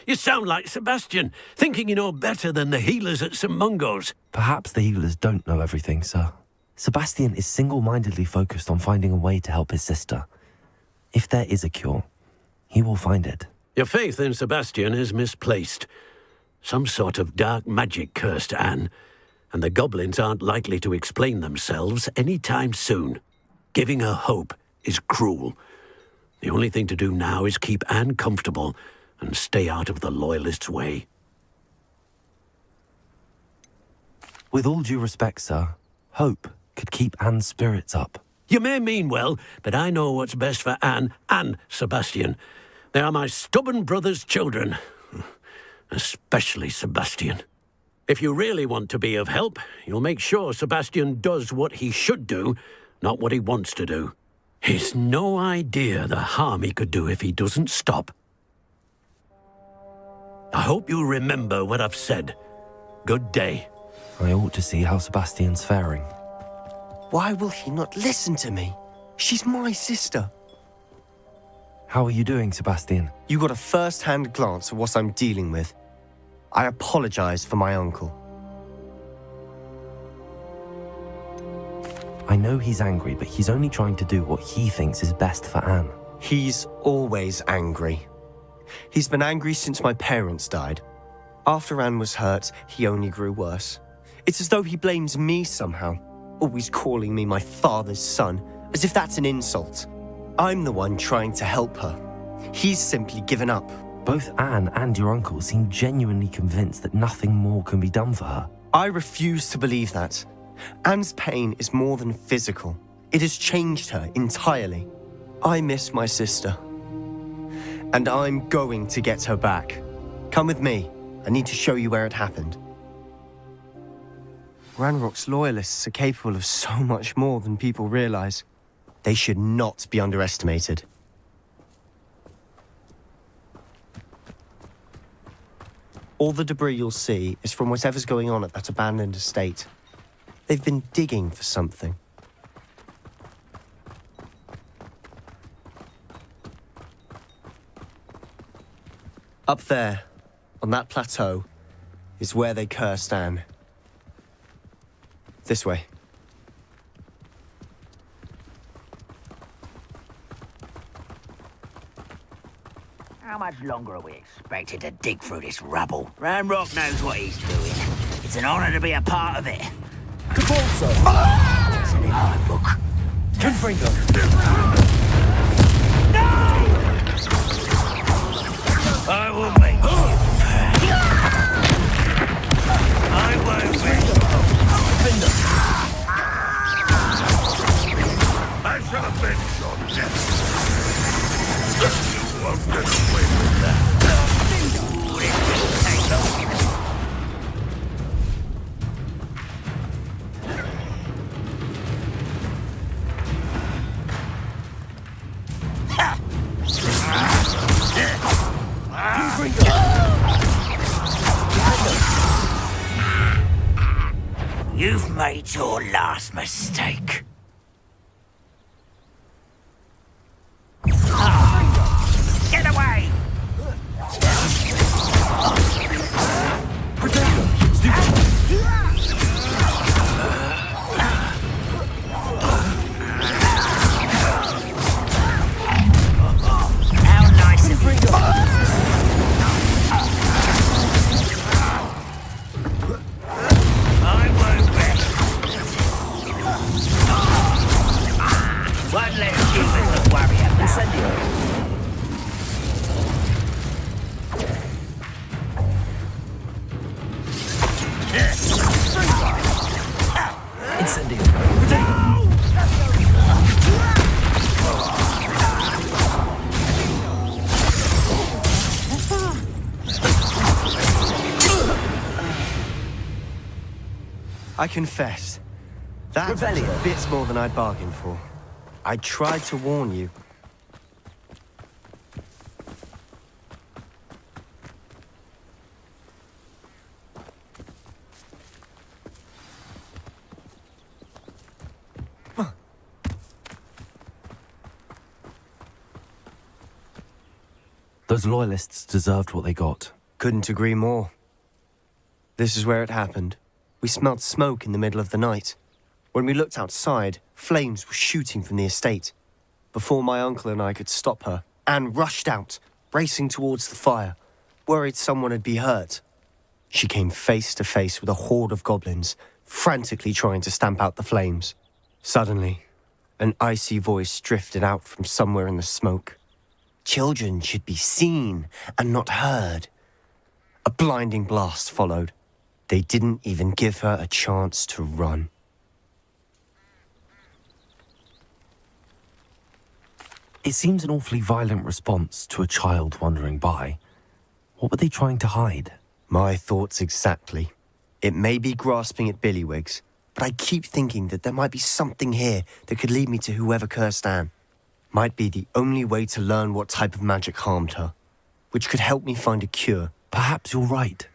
you sound like Sebastian, thinking you know better than the healers at St. Mungo's. Perhaps the healers don't know everything, sir. Sebastian is single-mindedly focused on finding a way to help his sister. If there is a cure, he will find it. Your faith in Sebastian is misplaced. Some sort of dark magic cursed Anne, and the goblins aren't likely to explain themselves any time soon. Giving her hope is cruel. The only thing to do now is keep Anne comfortable and stay out of the Loyalists' way. With all due respect, sir, hope could keep Anne's spirits up. You may mean well, but I know what's best for Anne and Sebastian. They are my stubborn brother's children. Especially Sebastian. If you really want to be of help, you'll make sure Sebastian does what he should do, not what he wants to do. He's no idea the harm he could do if he doesn't stop. I hope you'll remember what I've said. Good day. I ought to see how Sebastian's faring. Why will he not listen to me? She's my sister. How are you doing, Sebastian? You got a first-hand glance at what I'm dealing with. I apologize for my uncle. I know he's angry, but he's only trying to do what he thinks is best for Anne. He's always angry. He's been angry since my parents died. After Anne was hurt, he only grew worse. It's as though he blames me somehow, always calling me my father's son, as if that's an insult. I'm the one trying to help her. He's simply given up. Both Anne and your uncle seem genuinely convinced that nothing more can be done for her. I refuse to believe that. Anne's pain is more than physical. It has changed her entirely. I miss my sister. And I'm going to get her back. Come with me. I need to show you where it happened. Ranrock's loyalists are capable of so much more than people realize. They should not be underestimated. All the debris you'll see is from whatever's going on at that abandoned estate. They've been digging for something. Up there, on that plateau, is where they cursed Anne. This way. How much longer are we expected to dig through this rubble? Ranrock knows what he's doing. It's an honor to be a part of it. Capulso! What's in my book? Confringo! I will make you pay. I won't win. I shall avenge your death. You won't get away with that. made your last mistake. Get away! How nice of you. I won't rest. One less human to worry about. Incendio. I confess, that was a bit more than I'd bargained for. I tried to warn you. Those loyalists deserved what they got. Couldn't agree more. This is where it happened. We smelled smoke in the middle of the night. When we looked outside, flames were shooting from the estate. Before my uncle and I could stop her, Anne rushed out, racing towards the fire, worried someone had been hurt. She came face to face with a horde of goblins, frantically trying to stamp out the flames. Suddenly, an icy voice drifted out from somewhere in the smoke. Children should be seen and not heard. A blinding blast followed. They didn't even give her a chance to run. It seems an awfully violent response to a child wandering by. What were they trying to hide? My thoughts exactly. It may be grasping at billywhigs, but I keep thinking that there might be something here that could lead me to whoever cursed Anne. Might be the only way to learn what type of magic harmed her, which could help me find a cure. Perhaps you're right.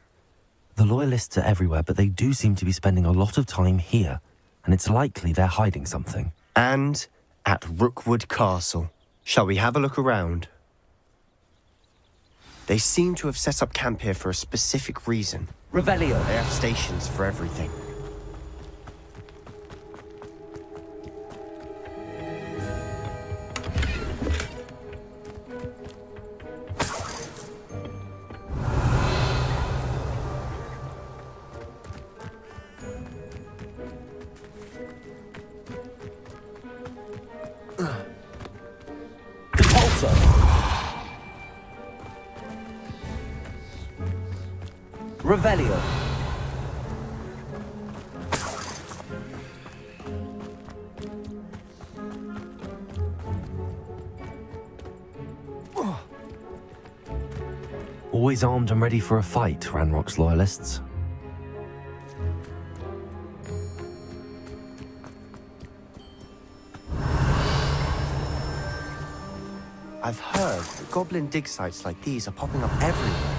The Loyalists are everywhere, but they do seem to be spending a lot of time here, and it's likely they're hiding something. And at Rookwood Castle. Shall we have a look around? They seem to have set up camp here for a specific reason. Revelio. They have stations for everything. Revelio. Always armed and ready for a fight, Ranrock's Loyalists. I've heard that goblin dig sites like these are popping up everywhere.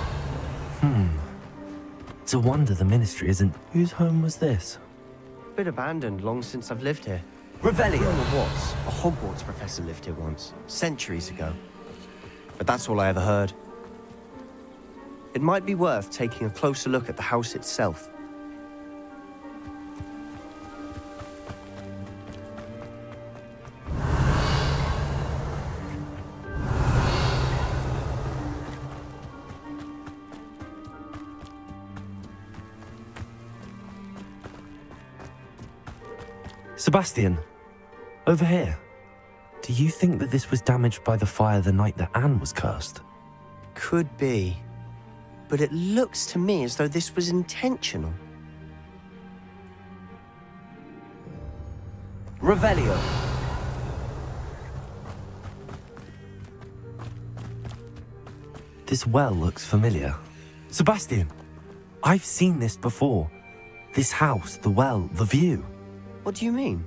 It's a wonder the Ministry isn't... Whose home was this? Been abandoned long since I've lived here. Revelio. Rumor was a Hogwarts professor lived here once, centuries ago. But that's all I ever heard. It might be worth taking a closer look at the house itself. Sebastian, over here. Do you think that this was damaged by the fire the night that Anne was cursed? Could be. But it looks to me as though this was intentional. Revelio. This well looks familiar. Sebastian, I've seen this before. This house, the well, the view. What do you mean?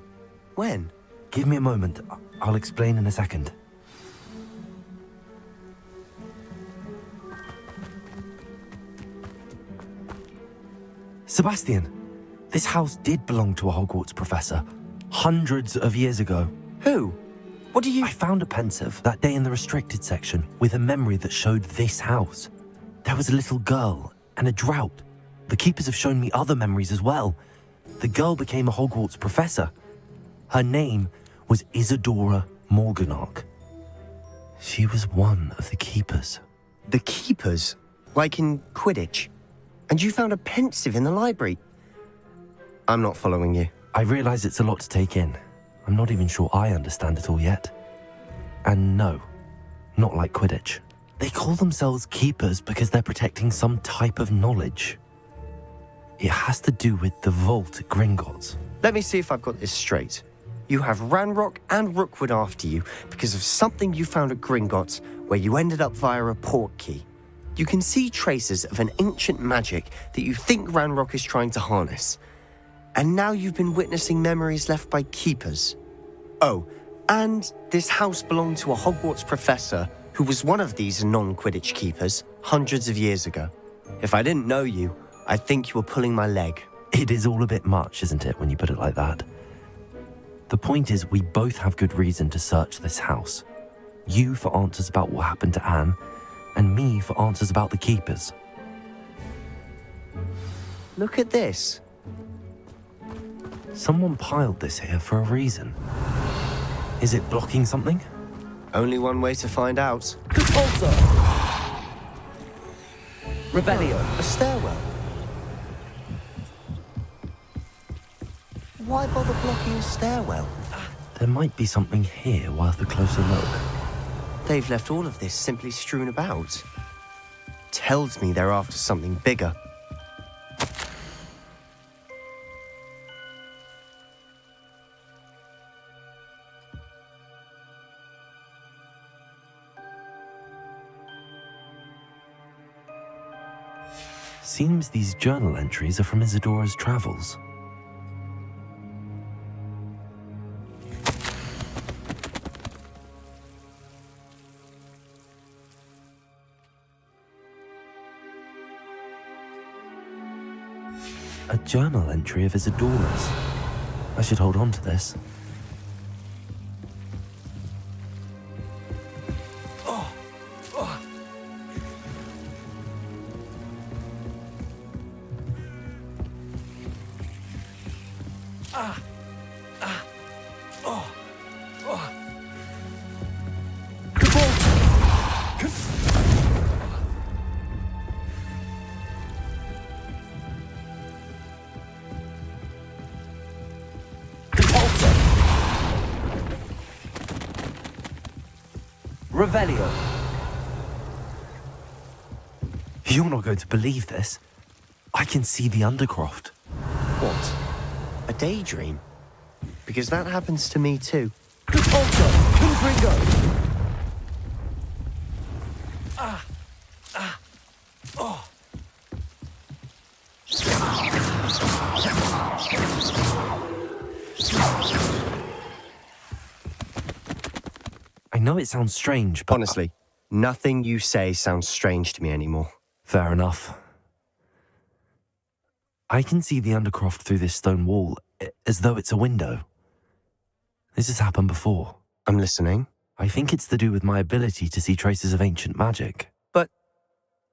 When? Give me a moment. I'll explain in a second. Sebastian, This house did belong to a Hogwarts professor, hundreds of years ago. Who? What do you... I found a pensive that day in the restricted section with a memory that showed this house. There was a little girl and a drought. The keepers have shown me other memories as well. The girl became a Hogwarts professor. Her name was Isadora Morganach. She was one of the keepers. The keepers? Like in Quidditch? And you found a pensive in the library? I'm not following you. I realize it's a lot to take in. I'm not even sure I understand it all yet. And no, not like Quidditch. They call themselves keepers because they're protecting some type of knowledge. It has to do with the vault at Gringotts. Let me see if I've got this straight. You have Ranrock and Rookwood after you because of something you found at Gringotts where you ended up via a port key. You can see traces of an ancient magic that you think Ranrock is trying to harness. And now you've been witnessing memories left by keepers. Oh, and this house belonged to a Hogwarts professor who was one of these non-Quidditch keepers hundreds of years ago. If I didn't know you, I'd think you were pulling my leg. It is all a bit much, isn't it, when you put it like that? The point is, we both have good reason to search this house. You for answers about what happened to Anne, and me for answers about the keepers. Look at this. Someone piled this here for a reason. Is it blocking something? Only one way to find out. Compulsor! Revelio. A stairwell. Why bother blocking a stairwell? There might be something here worth a closer look. They've left all of this simply strewn about. Tells me they're after something bigger. Seems these journal entries are from Isadora's travels. A journal entry of Isadora's. I should hold on to this. Revelio. You're not going to believe this. I can see the Undercroft. What? A daydream? Because that happens to me too. Compulsor. Confringo. I know it sounds strange, but... Honestly, nothing you say sounds strange to me anymore. Fair enough. I can see the Undercroft through this stone wall, as though it's a window. This has happened before. I'm listening. I think it's to do with my ability to see traces of ancient magic. But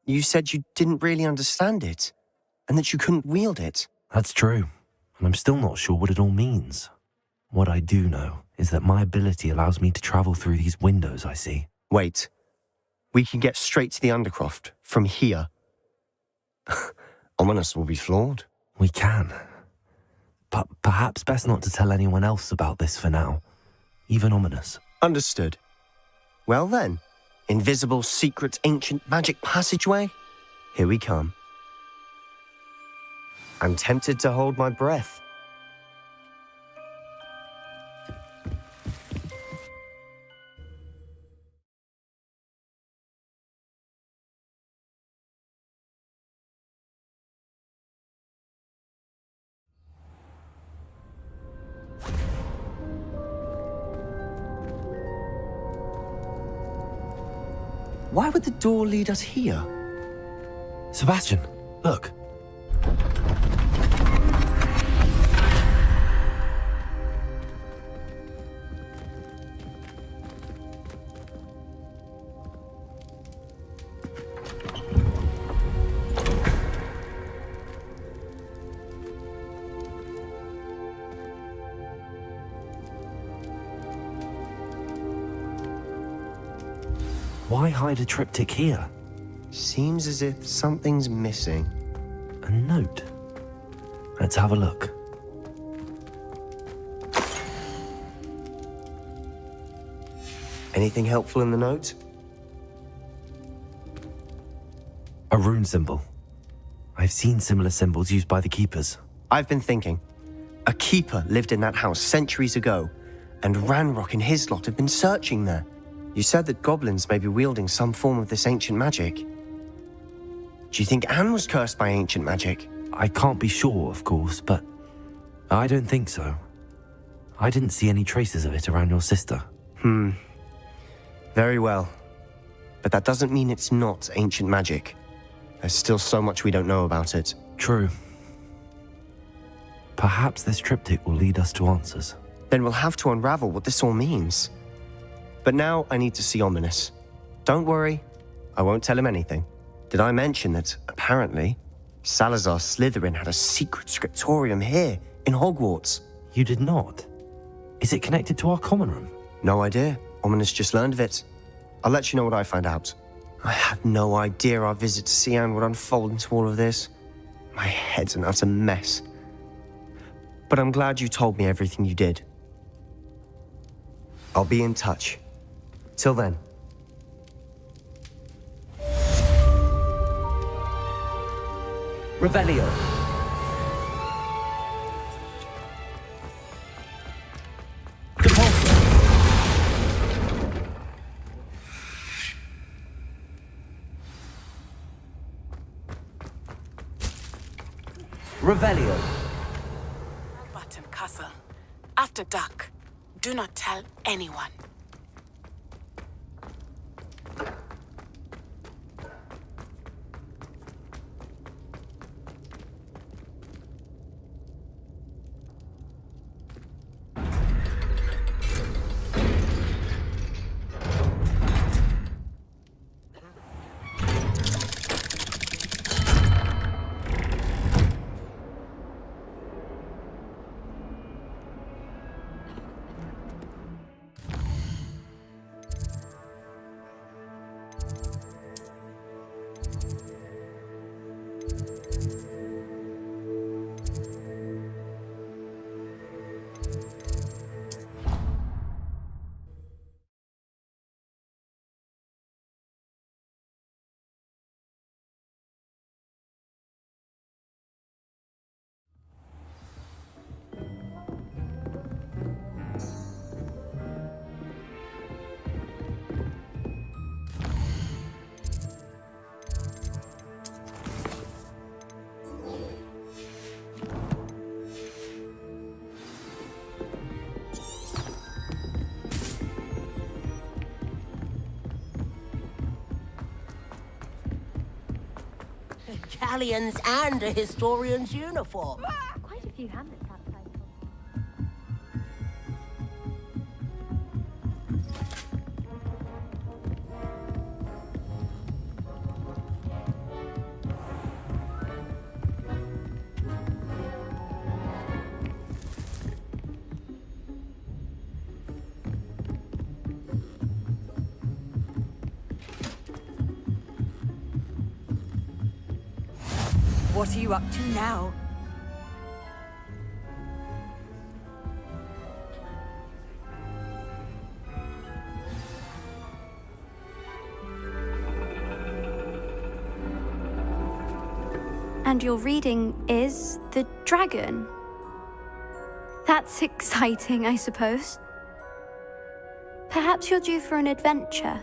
you said you didn't really understand it, and that you couldn't wield it. That's true, and I'm still not sure what it all means. What I do know is that my ability allows me to travel through these windows I see. Wait. We can get straight to the Undercroft from here. Ominous will be flawed. We can. But perhaps best not to tell anyone else about this for now. Even Ominous. Understood. Well then, invisible, secret, ancient magic passageway? Here we come. I'm tempted to hold my breath. Why would the door lead us here? Sebastian, look. Why hide a triptych here? Seems as if something's missing. A note. Let's have a look. Anything helpful in the note? A rune symbol. I've seen similar symbols used by the keepers. I've been thinking. A keeper lived in that house centuries ago, and Ranrock and his lot have been searching there. You said that goblins may be wielding some form of this ancient magic. Do you think Anne was cursed by ancient magic? I can't be sure, of course, but I don't think so. I didn't see any traces of it around your sister. Very well. But that doesn't mean it's not ancient magic. There's still so much we don't know about it. True. Perhaps this triptych will lead us to answers. Then we'll have to unravel what this all means. But now I need to see Ominous. Don't worry, I won't tell him anything. Did I mention that, apparently, Salazar Slytherin had a secret scriptorium here, in Hogwarts? You did not? Is it connected to our common room? No idea. Ominous just learned of it. I'll let you know what I find out. I had no idea our visit to see Anne would unfold into all of this. My head's an utter mess. But I'm glad you told me everything you did. I'll be in touch. Till then. Revelio. Compulsor. Revelio. Button Castle. After dark. Do not tell anyone. Galleons and a historian's uniform. Quite a few hamlets outside. What are you up to now? And your reading is The Dragon. That's exciting, I suppose. Perhaps you're due for an adventure.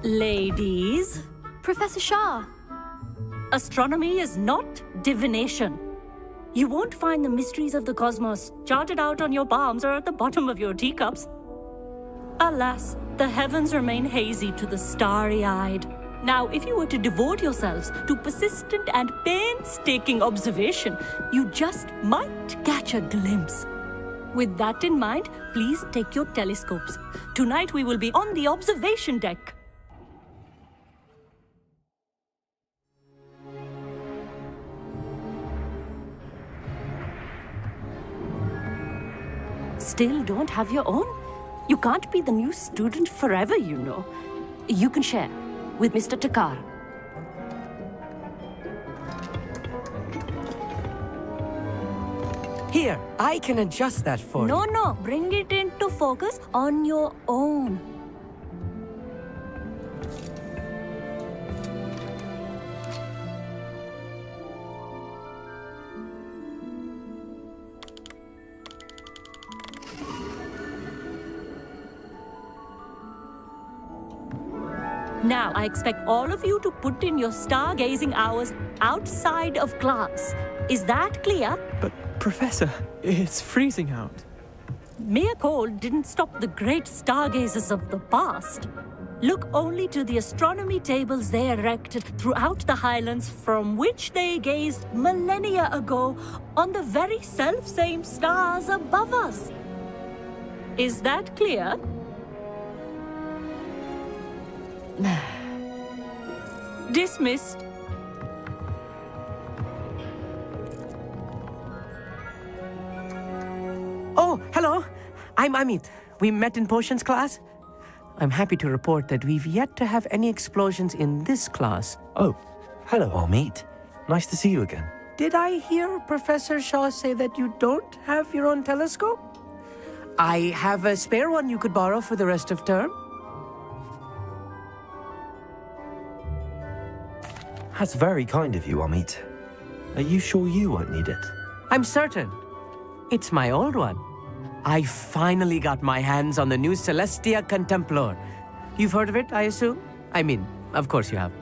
Ladies, Professor Shah. astronomy is not divination. You won't find the mysteries of the cosmos charted out on your palms or at the bottom of your teacups. Alas, the heavens remain hazy to the starry-eyed. Now, if you were to devote yourselves to persistent and painstaking observation, you just might catch a glimpse. With that in mind, please take your telescopes. Tonight we will be on the observation deck. still don't have your own? You can't be the new student forever, you know. You can share with Mr. Takar. Here, I can adjust that for you. No, bring it into focus on your own. Now, I expect all of you to put in your stargazing hours outside of class. Is that clear? But, Professor, it's freezing out. Mere cold didn't stop the great stargazers of the past. Look only to the astronomy tables they erected throughout the highlands from which they gazed millennia ago on the very self-same stars above us. Is that clear? Dismissed. Oh, hello. I'm Amit. We met in potions class. I'm happy to report that we've yet to have any explosions in this class. Oh, hello, Amit. Nice to see you again. Did I hear Professor Shaw say that you don't have your own telescope? I have a spare one you could borrow for the rest of term. That's very kind of you, Amit. Are you sure you won't need it? I'm certain. It's my old one. I finally got my hands on the new Celestia Contemplar. You've heard of it, I assume? I mean, of course you have.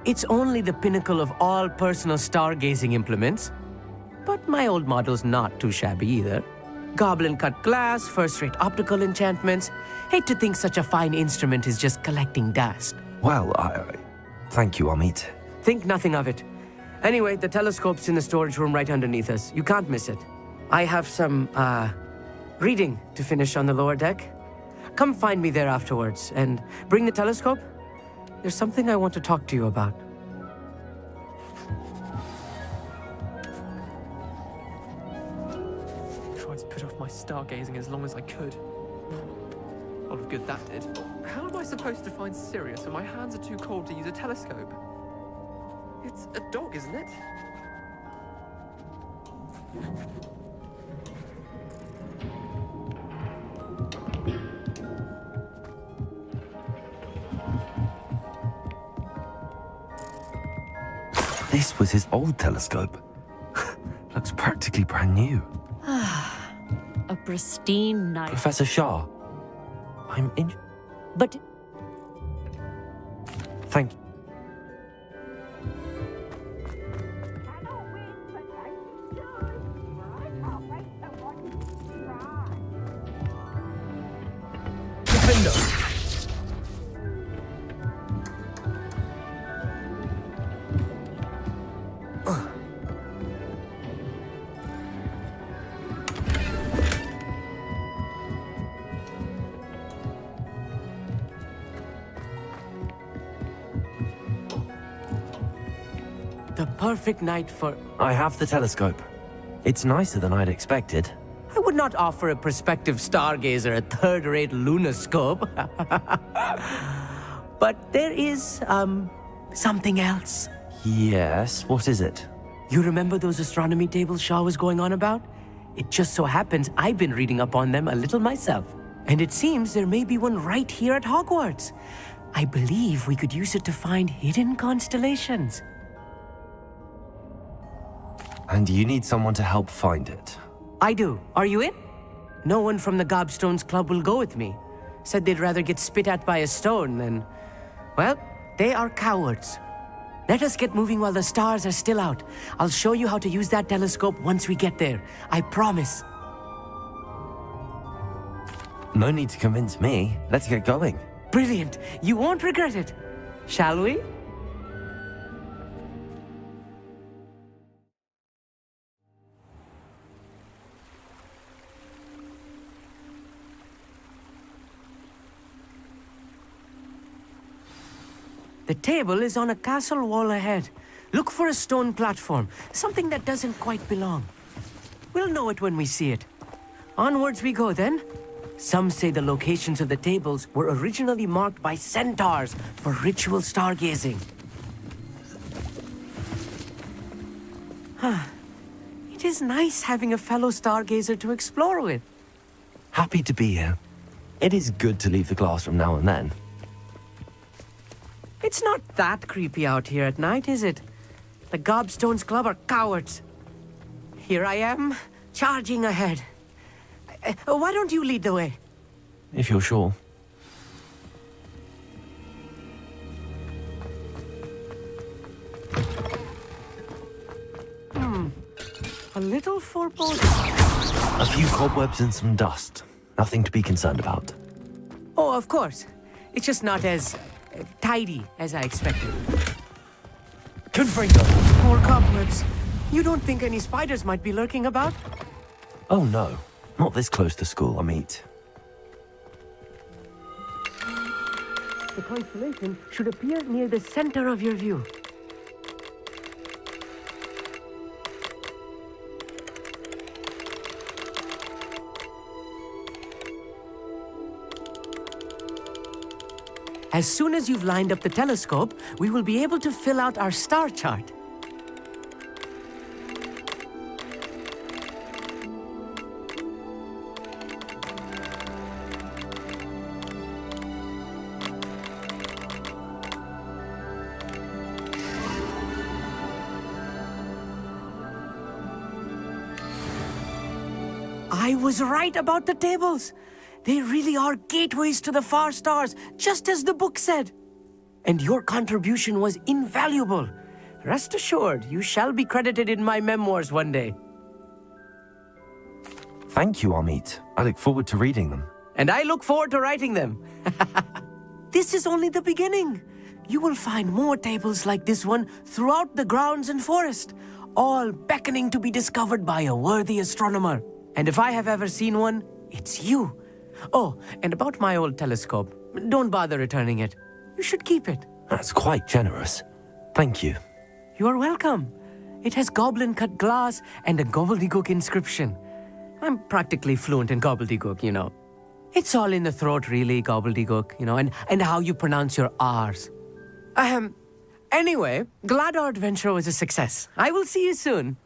It's only the pinnacle of all personal stargazing implements. But my old model's not too shabby either. Goblin-cut glass, first-rate optical enchantments. Hate to think such a fine instrument is just collecting dust. Well, thank you, Amit. Think nothing of it. Anyway, the telescope's in the storage room right underneath us. You can't miss it. I have some, reading to finish on the lower deck. Come find me there afterwards, and bring the telescope. There's something I want to talk to you about. Tried to put off my stargazing as long as I could. A lot of good that did. How am I supposed to find Sirius when my hands are too cold to use a telescope? It's a dog, isn't it? This was his old telescope. Looks practically brand new. A pristine night. Professor Shah, I'm in... But... Thank you. The perfect night for... I have the telescope. It's nicer than I'd expected. I would not offer a prospective stargazer a third-rate lunoscope. But there is, something else. Yes, what is it? You remember those astronomy tables Shaw was going on about? It just so happens I've been reading up on them a little myself. And it seems there may be one right here at Hogwarts. I believe we could use it to find hidden constellations. And you need someone to help find it. I do. Are you in? No one from the Gobstones Club will go with me. Said they'd rather get spit at by a stone than... Well, they are cowards. Let us get moving while the stars are still out. I'll show you how to use that telescope once we get there. I promise. No need to convince me. Let's get going. Brilliant. You won't regret it. Shall we? The table is on a castle wall ahead. Look for a stone platform, something that doesn't quite belong. We'll know it when we see it. Onwards we go then. Some say the locations of the tables were originally marked by centaurs for ritual stargazing. It is nice having a fellow stargazer to explore with. Happy to be here. It is good to leave the classroom now and then. It's not that creepy out here at night, is it? The Gobstones Club are cowards. Here I am, charging ahead. Why don't you lead the way? If you're sure. A little foreboding. A few cobwebs and some dust. Nothing to be concerned about. Oh, of course. It's just not as tidy as I expected. Confringo! More cobwebs. You don't think any spiders might be lurking about? Oh no, not this close to school, Amit. The constellation should appear near the center of your view. As soon as you've lined up the telescope, we will be able to fill out our star chart. I was right about the tables. They really are gateways to the far stars, just as the book said. And your contribution was invaluable. Rest assured, you shall be credited in my memoirs one day. Thank you, Amit. I look forward to reading them. And I look forward to writing them. This is only the beginning. You will find more tables like this one throughout the grounds and forest, all beckoning to be discovered by a worthy astronomer. And if I have ever seen one, it's you. Oh, and about my old telescope, don't bother returning it. You should keep it. That's quite generous. Thank you. You are welcome. It has goblin-cut glass and a gobbledygook inscription. I'm practically fluent in gobbledygook, you know. It's all in the throat, really, gobbledygook, you know, and how you pronounce your R's. Anyway, glad our adventure was a success. I will see you soon.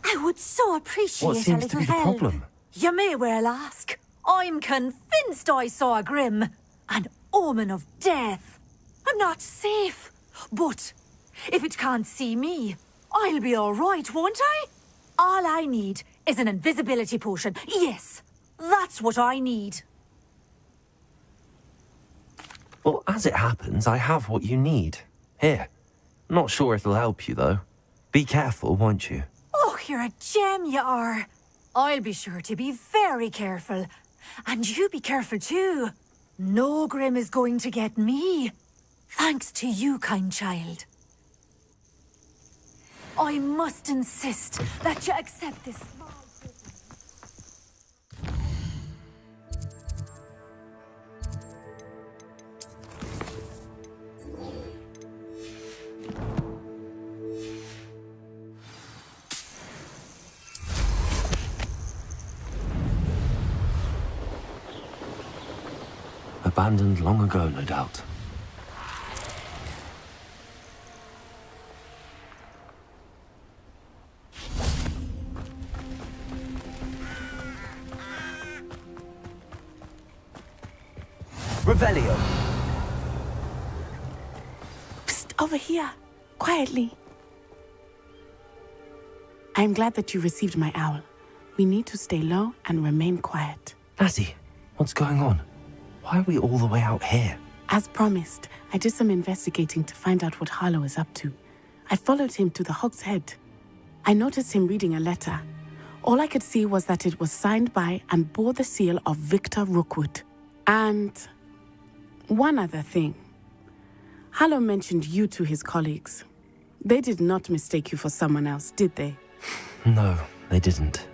I would so appreciate What seems a to little be the help. problem? You may well ask. I'm convinced I saw a grim, an omen of death. I'm not safe, but if it can't see me, I'll be all right, won't I? All I need is an invisibility potion. Yes, that's what I need. Well, as it happens, I have what you need. Here. Not sure it'll help you, though. Be careful, won't you? Oh, you're a gem, you are. I'll be sure to be very careful. And you be careful too. No grim is going to get me. Thanks to you, kind child. I must insist that you accept this small Abandoned long ago, no doubt. Revelio. Psst, over here. Quietly. I'm glad that you received my owl. We need to stay low and remain quiet. Natty, what's going on? Why are we all the way out here? As promised, I did some investigating to find out what Harlow is up to. I followed him to the Hog's Head. I noticed him reading a letter. All I could see was that it was signed by and bore the seal of Victor Rookwood. And one other thing. Harlow mentioned you to his colleagues. They did not mistake you for someone else, did they? No, they didn't.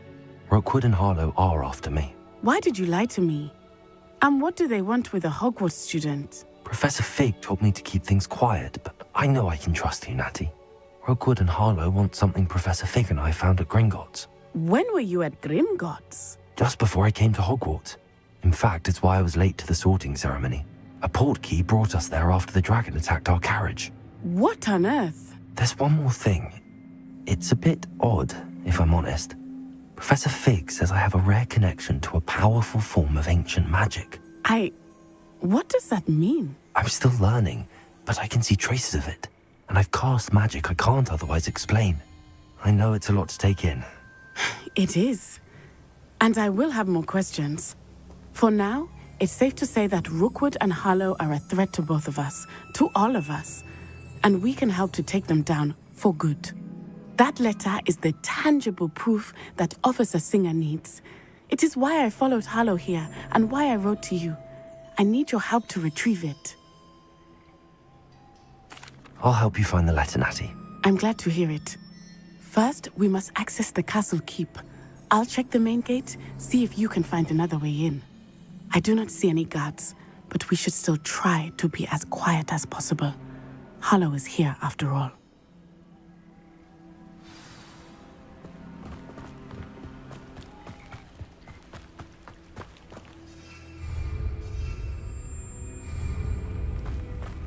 Rookwood and Harlow are after me. Why did you lie to me? And what do they want with a Hogwarts student? Professor Fig told me to keep things quiet, but I know I can trust you, Natty. Rookwood and Harlow want something Professor Fig and I found at Gringotts. When were you at Gringotts? Just before I came to Hogwarts. In fact, it's why I was late to the sorting ceremony. A portkey brought us there after the dragon attacked our carriage. What on earth? There's one more thing. It's a bit odd, if I'm honest. Professor Fig says I have a rare connection to a powerful form of ancient magic. What does that mean? I'm still learning, but I can see traces of it. And I've cast magic I can't otherwise explain. I know it's a lot to take in. It is. And I will have more questions. For now, it's safe to say that Rookwood and Harlow are a threat to both of us, to all of us. And we can help to take them down for good. That letter is the tangible proof that Officer Singer needs. It is why I followed Harlow here and why I wrote to you. I need your help to retrieve it. I'll help you find the letter, Natty. I'm glad to hear it. First, we must access the castle keep. I'll check the main gate, see if you can find another way in. I do not see any guards, but we should still try to be as quiet as possible. Harlow is here after all.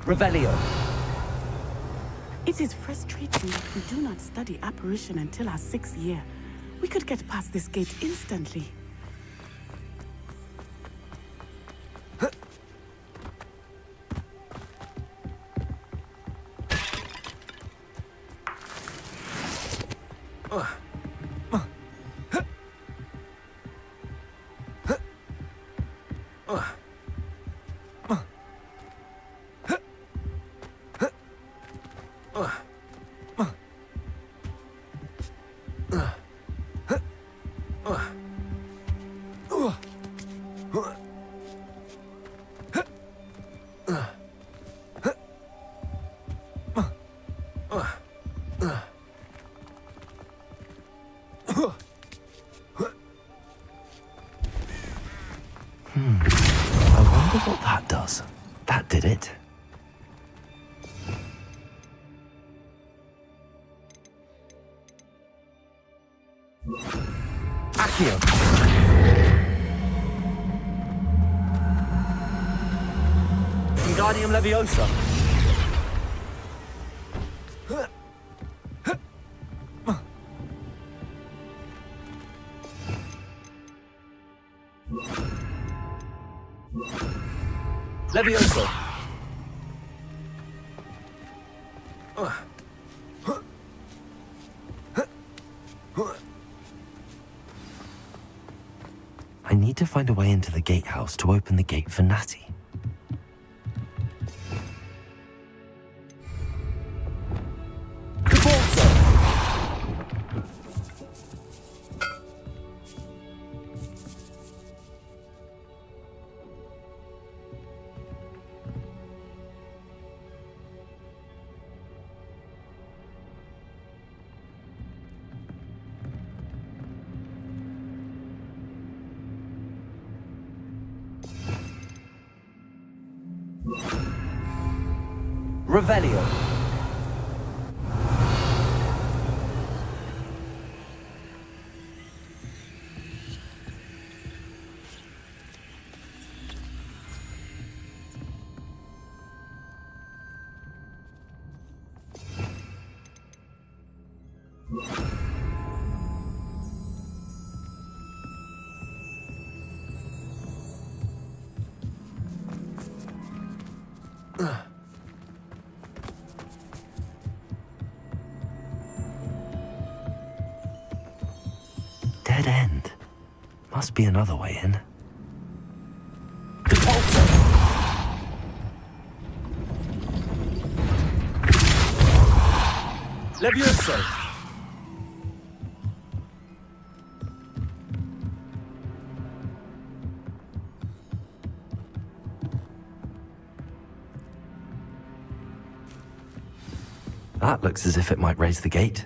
Revelio. It is frustrating that we do not study apparition until our 6th year. We could get past this gate instantly. I wonder what that does. That did it. Accio. Wingardium Leviosa. Leviosa. I need to find a way into the gatehouse to open the gate for Natty. Revelio. dead end. Must be another way in. Levioso! That looks as if it might raise the gate.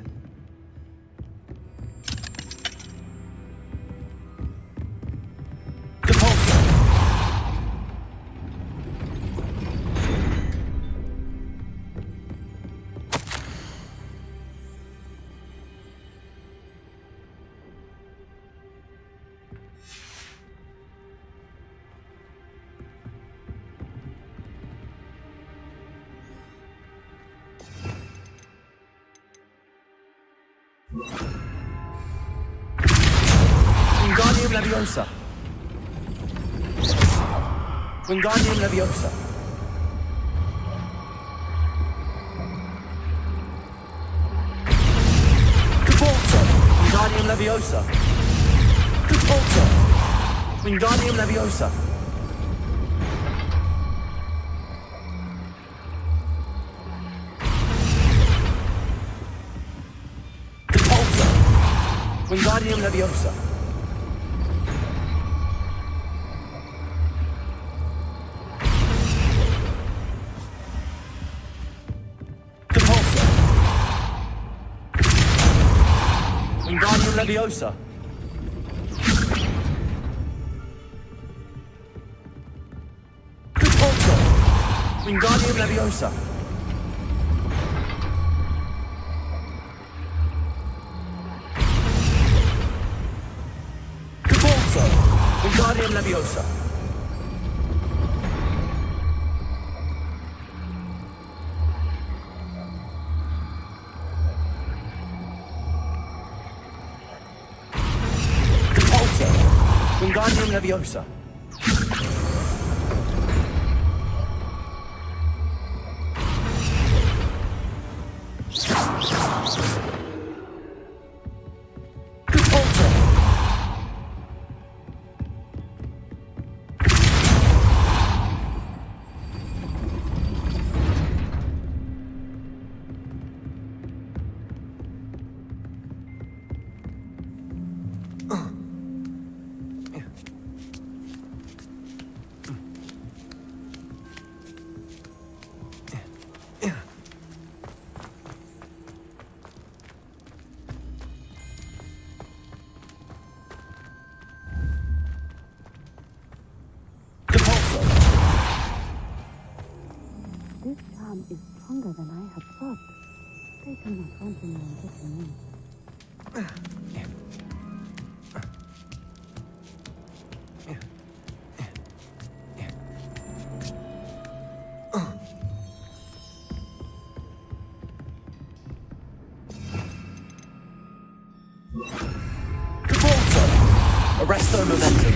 Wingardium Leviosa. Wingardium Leviosa. Depulso. Wingardium Leviosa. Depulso. Wingardium Leviosa. Depulso. Wingardium Leviosa. Wingardium Leviosa. Depulso. Wingardium Leviosa. Depulso. Wingardium Leviosa. Wingardium Leviosa. Depulso. This charm is stronger than I had thought. They cannot continue on getting me. Depulso. Arrest their momentum.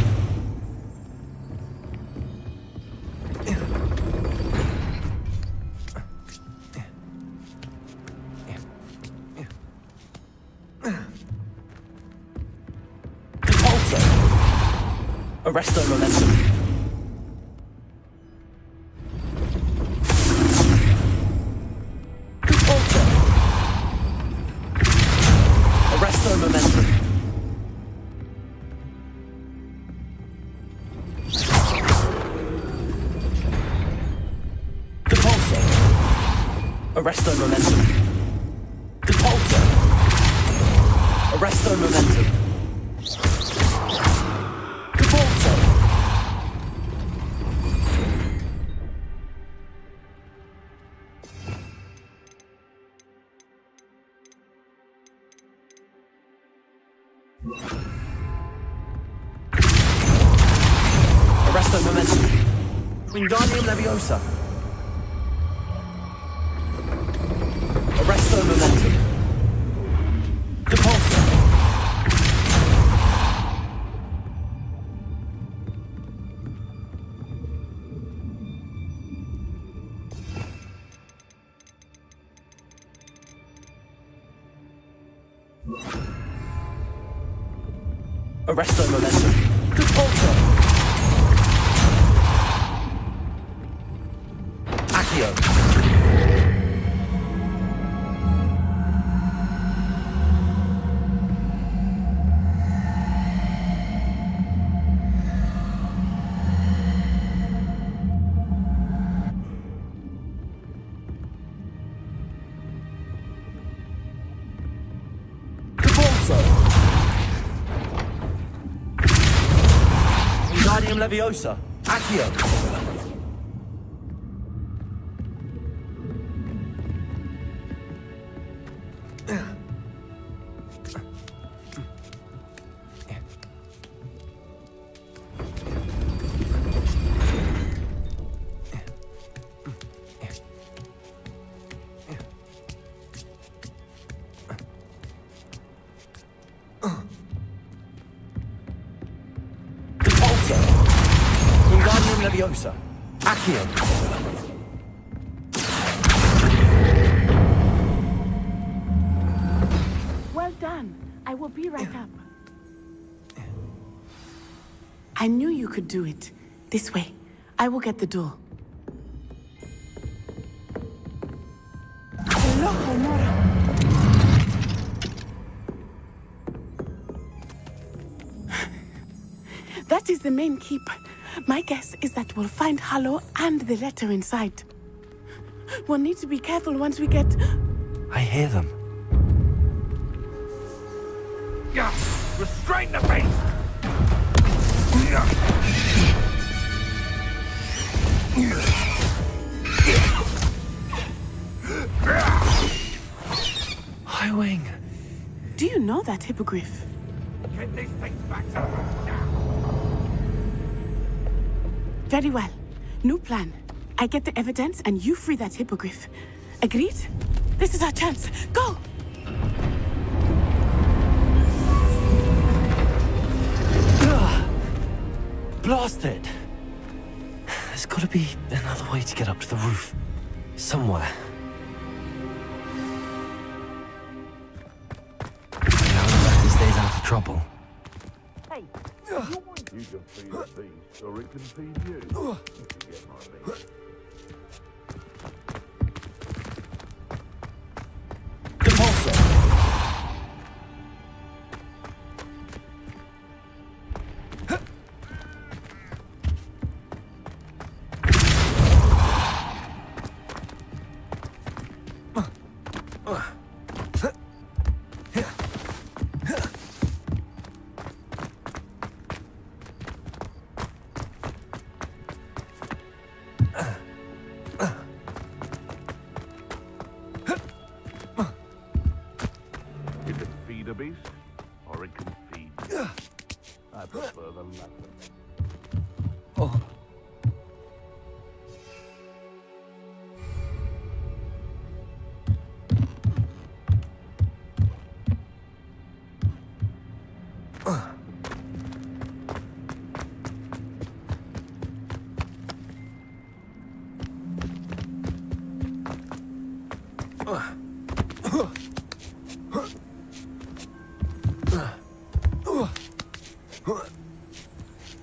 Arrest their momentum. Depulso. Arrest their momentum. Depulso. Arrest their momentum. Depulso. Arrest their momentum. Arrest their momentum. Wingardium Leviosa. Arrest their momentum. Depulso. Arresto momentum. Propulsor. Accio. Wingardium Leviosa. Accio. Wingardium Leviosa. Accio. Well done. I will be right up. I knew you could do it. This way. I will get the door. Loco, Mora. That is the main keep. My guess is that we'll find Hallow and the letter inside. We'll need to be careful once we get... I hear them. Yeah, restrain the beast! Highwing. Do you know that hippogriff? Get these things back to now! Very well. New plan. I get the evidence and you free that hippogriff. Agreed? This is our chance. Go! Blasted! There's gotta be another way to get up to the roof. Somewhere. Now that he stays out of trouble. Hey! You can feed the beast, or it can feed you. If you get my meaning.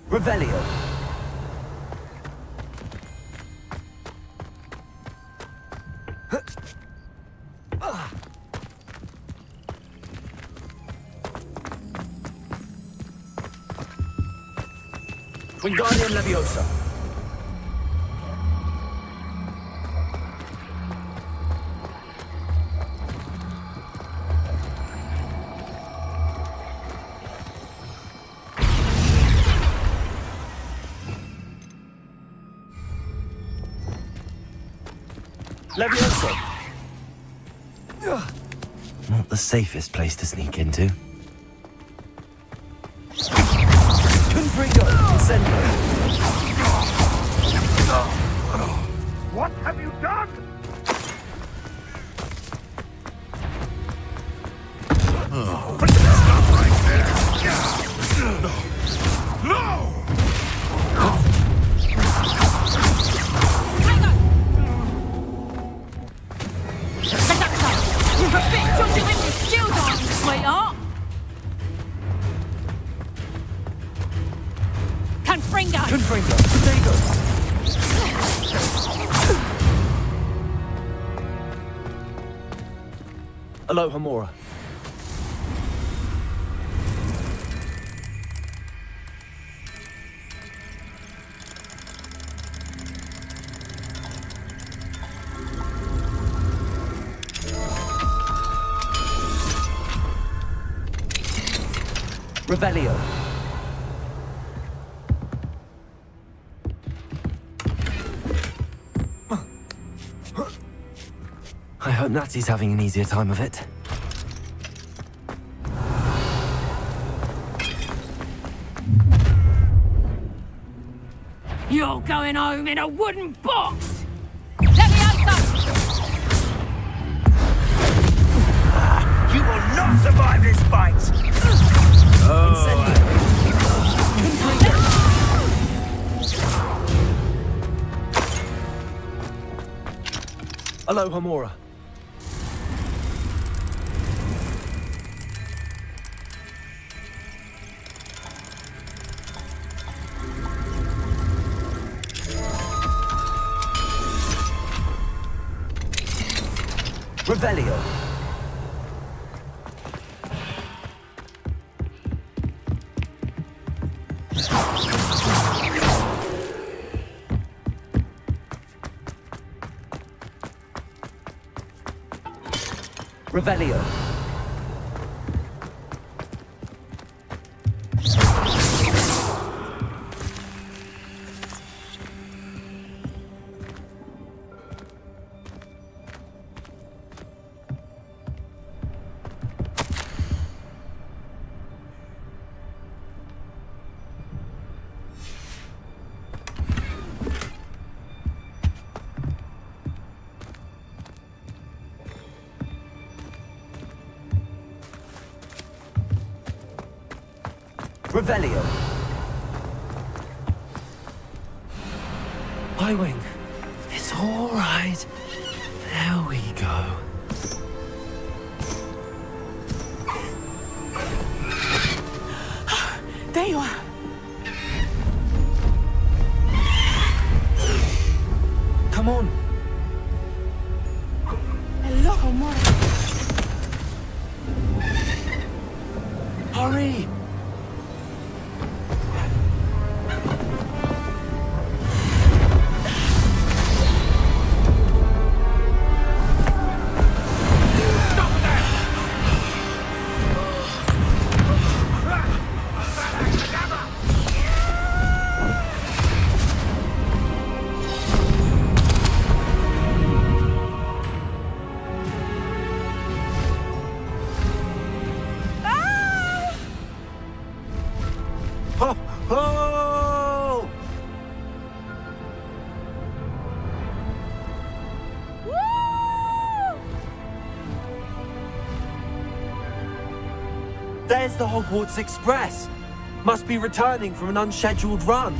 Revelio. Wingardium Leviosa. Leviosa. Not the safest place to sneak into. Confringo, incendio. What have you done? Stop right there! No! You've a bit too many skills on, sweetheart! Confringo! Confringo! Potato! Aloha Mora. Revelio. I hope Natty's having an easier time of it. You're going home in a wooden box! Let me answer! You will not survive this fight! Aloha Mora. Revelio. Revelio. Revelio. Y-Wing, it's all right. There we go. There you are. Come on. Aloha Mora. Hurry. There's the Hogwarts Express. Must be returning from an unscheduled run.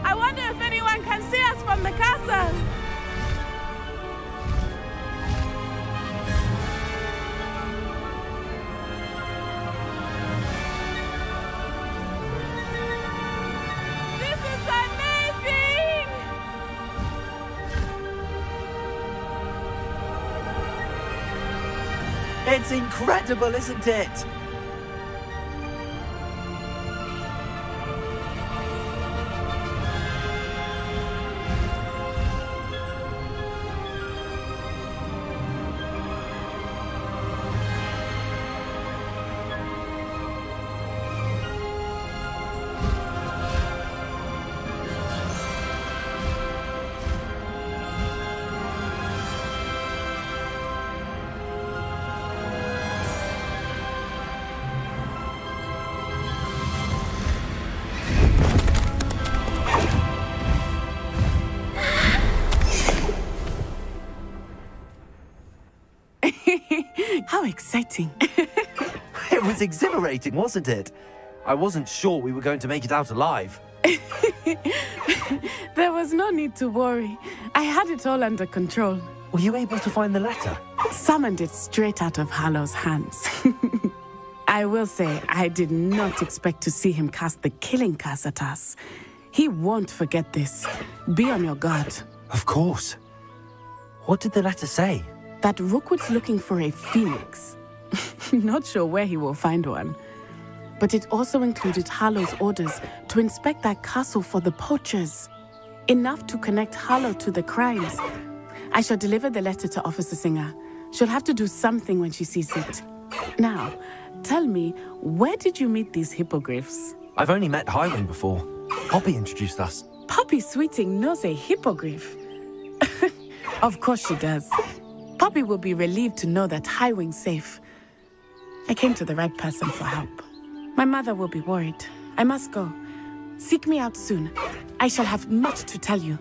I wonder if anyone can see us from the castle. This is amazing! It's incredible, isn't it? How exciting. It was exhilarating, wasn't it? I wasn't sure we were going to make it out alive. There was no need to worry. I had it all under control. Were you able to find the letter? Summoned it straight out of Hallow's hands. I will say, I did not expect to see him cast the killing curse at us. He won't forget this. Be on your guard. Of course. What did the letter say? That Rookwood's looking for a phoenix. Not sure where he will find one. But it also included Hallow's orders to inspect that castle for the poachers. Enough to connect Hallow to the crimes. I shall deliver the letter to Officer Singer. She'll have to do something when she sees it. Now, tell me, where did you meet these hippogriffs? I've only met Highwing before. Poppy introduced us. Poppy Sweeting knows a hippogriff. Of course she does. Poppy will be relieved to know that Highwing's safe. I came to the right person for help. My mother will be worried. I must go. Seek me out soon. I shall have much to tell you.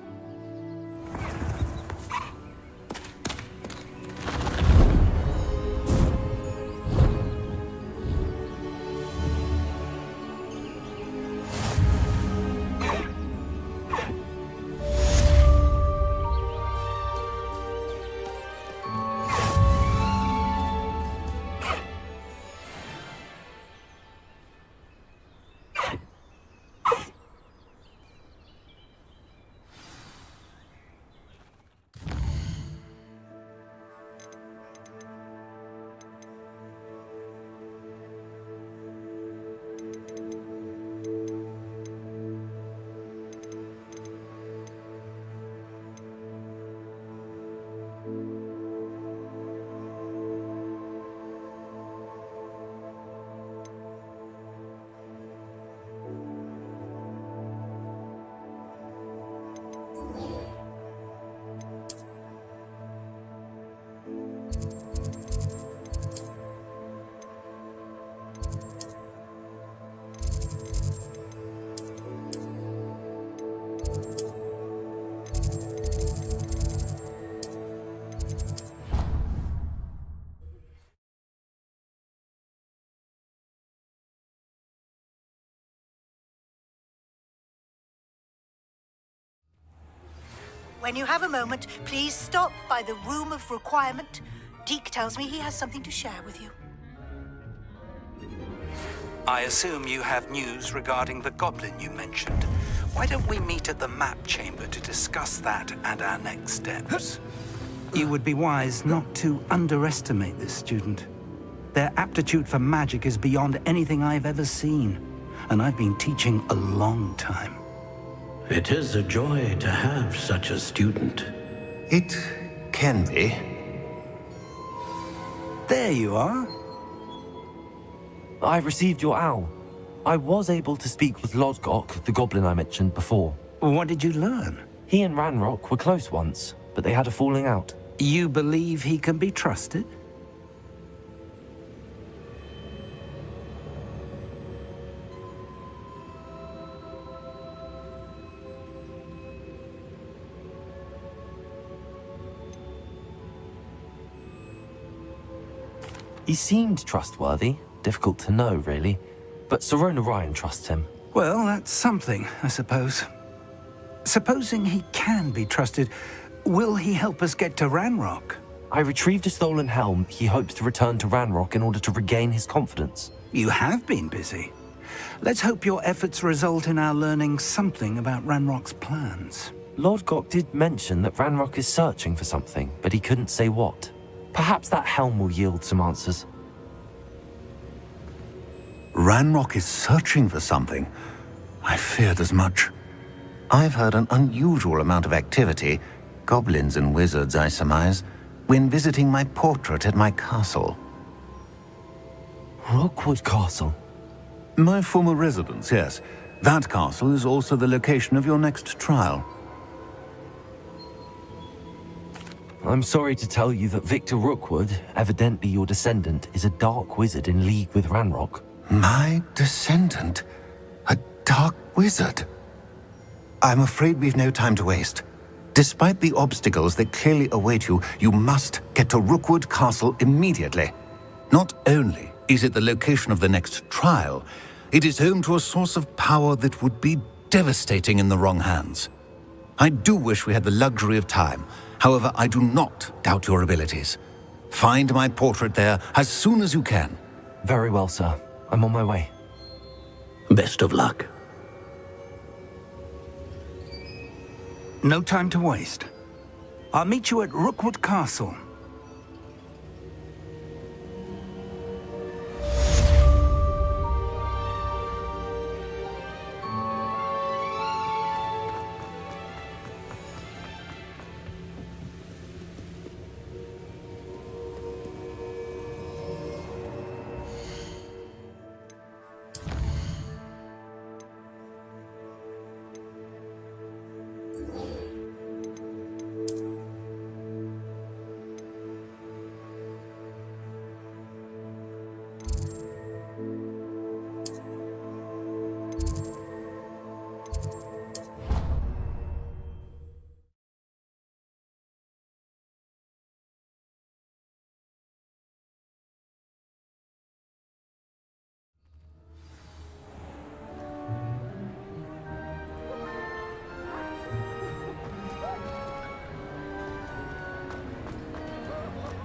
When you have a moment, please stop by the Room of Requirement. Deke tells me he has something to share with you. I assume you have news regarding the goblin you mentioned. Why don't we meet at the map chamber to discuss that and our next steps? You would be wise not to underestimate this student. Their aptitude for magic is beyond anything I've ever seen, and I've been teaching a long time. It is a joy to have such a student. It can be. There you are. I received your owl. I was able to speak with Lodgok, the goblin I mentioned before. What did you learn? He and Ranrock were close once, but they had a falling out. You believe he can be trusted? He seemed trustworthy. Difficult to know, really. But Sirona Ryan trusts him. Well, that's something, I suppose. Supposing he can be trusted, will he help us get to Ranrock? I retrieved a stolen helm. He hopes to return to Ranrock in order to regain his confidence. You have been busy. Let's hope your efforts result in our learning something about Ranrock's plans. Lord Gok did mention that Ranrock is searching for something, but he couldn't say what. Perhaps that helm will yield some answers. Ranrock is searching for something. I feared as much. I've heard an unusual amount of activity, goblins and wizards, I surmise, when visiting my portrait at my castle. Rookwood Castle? My former residence, yes. That castle is also the location of your next trial. I'm sorry to tell you that Victor Rookwood, evidently your descendant, is a dark wizard in league with Ranrock. My descendant? A dark wizard? I'm afraid we've no time to waste. Despite the obstacles that clearly await you, you must get to Rookwood Castle immediately. Not only is it the location of the next trial, it is home to a source of power that would be devastating in the wrong hands. I do wish we had the luxury of time. However, I do not doubt your abilities. Find my portrait there as soon as you can. Very well, sir. I'm on my way. Best of luck. No time to waste. I'll meet you at Rookwood Castle.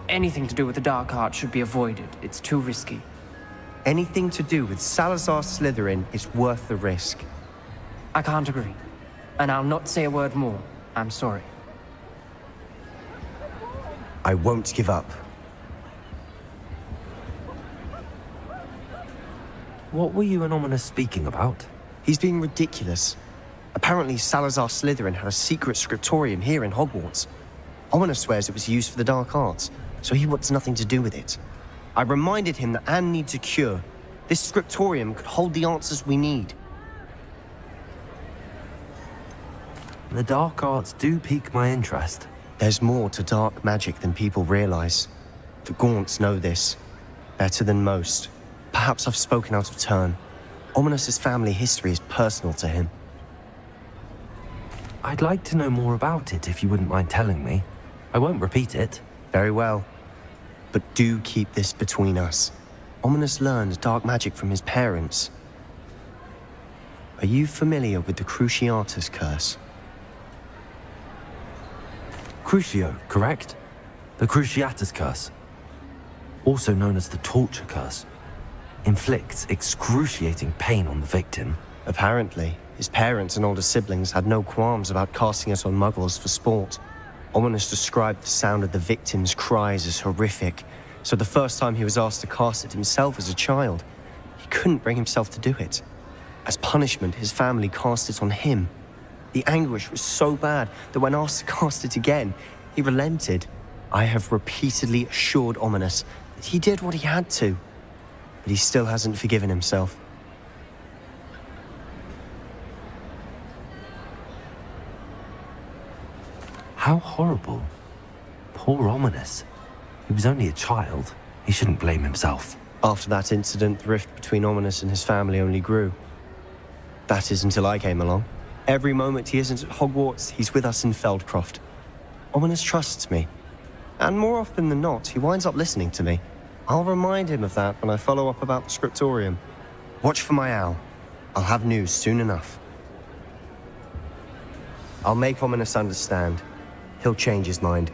Anything to do with the dark art should be avoided. It's too risky. Anything to do with Salazar Slytherin is worth the risk. I can't agree. And I'll not say a word more. I'm sorry. I won't give up. What were you and Ominous speaking about? He's being ridiculous. Apparently Salazar Slytherin had a secret scriptorium here in Hogwarts. Ominous swears it was used for the dark arts, so he wants nothing to do with it. I reminded him that Anne needs a cure. This scriptorium could hold the answers we need. The dark arts do pique my interest. There's more to dark magic than people realize. The Gaunts know this. Better than most. Perhaps I've spoken out of turn. Ominous's family history is personal to him. I'd like to know more about it if you wouldn't mind telling me. I won't repeat it. Very well. But do keep this between us. Ominous learned dark magic from his parents. Are you familiar with the Cruciatus curse? Crucio, correct? The Cruciatus curse. Also known as the torture curse. Inflicts excruciating pain on the victim. Apparently, his parents and older siblings had no qualms about casting it on muggles for sport. Ominous described the sound of the victim's cries as horrific, so the first time he was asked to cast it himself as a child, he couldn't bring himself to do it. As punishment, his family cast it on him. The anguish was so bad that when asked to cast it again, he relented. I have repeatedly assured Ominous that he did what he had to, but he still hasn't forgiven himself. How horrible. Poor Ominous. He was only a child. He shouldn't blame himself. After that incident, the rift between Ominous and his family only grew. That is until I came along. Every moment he isn't at Hogwarts, he's with us in Feldcroft. Ominous trusts me. And more often than not, he winds up listening to me. I'll remind him of that when I follow up about the scriptorium. Watch for my owl. I'll have news soon enough. I'll make Ominous understand. He'll change his mind.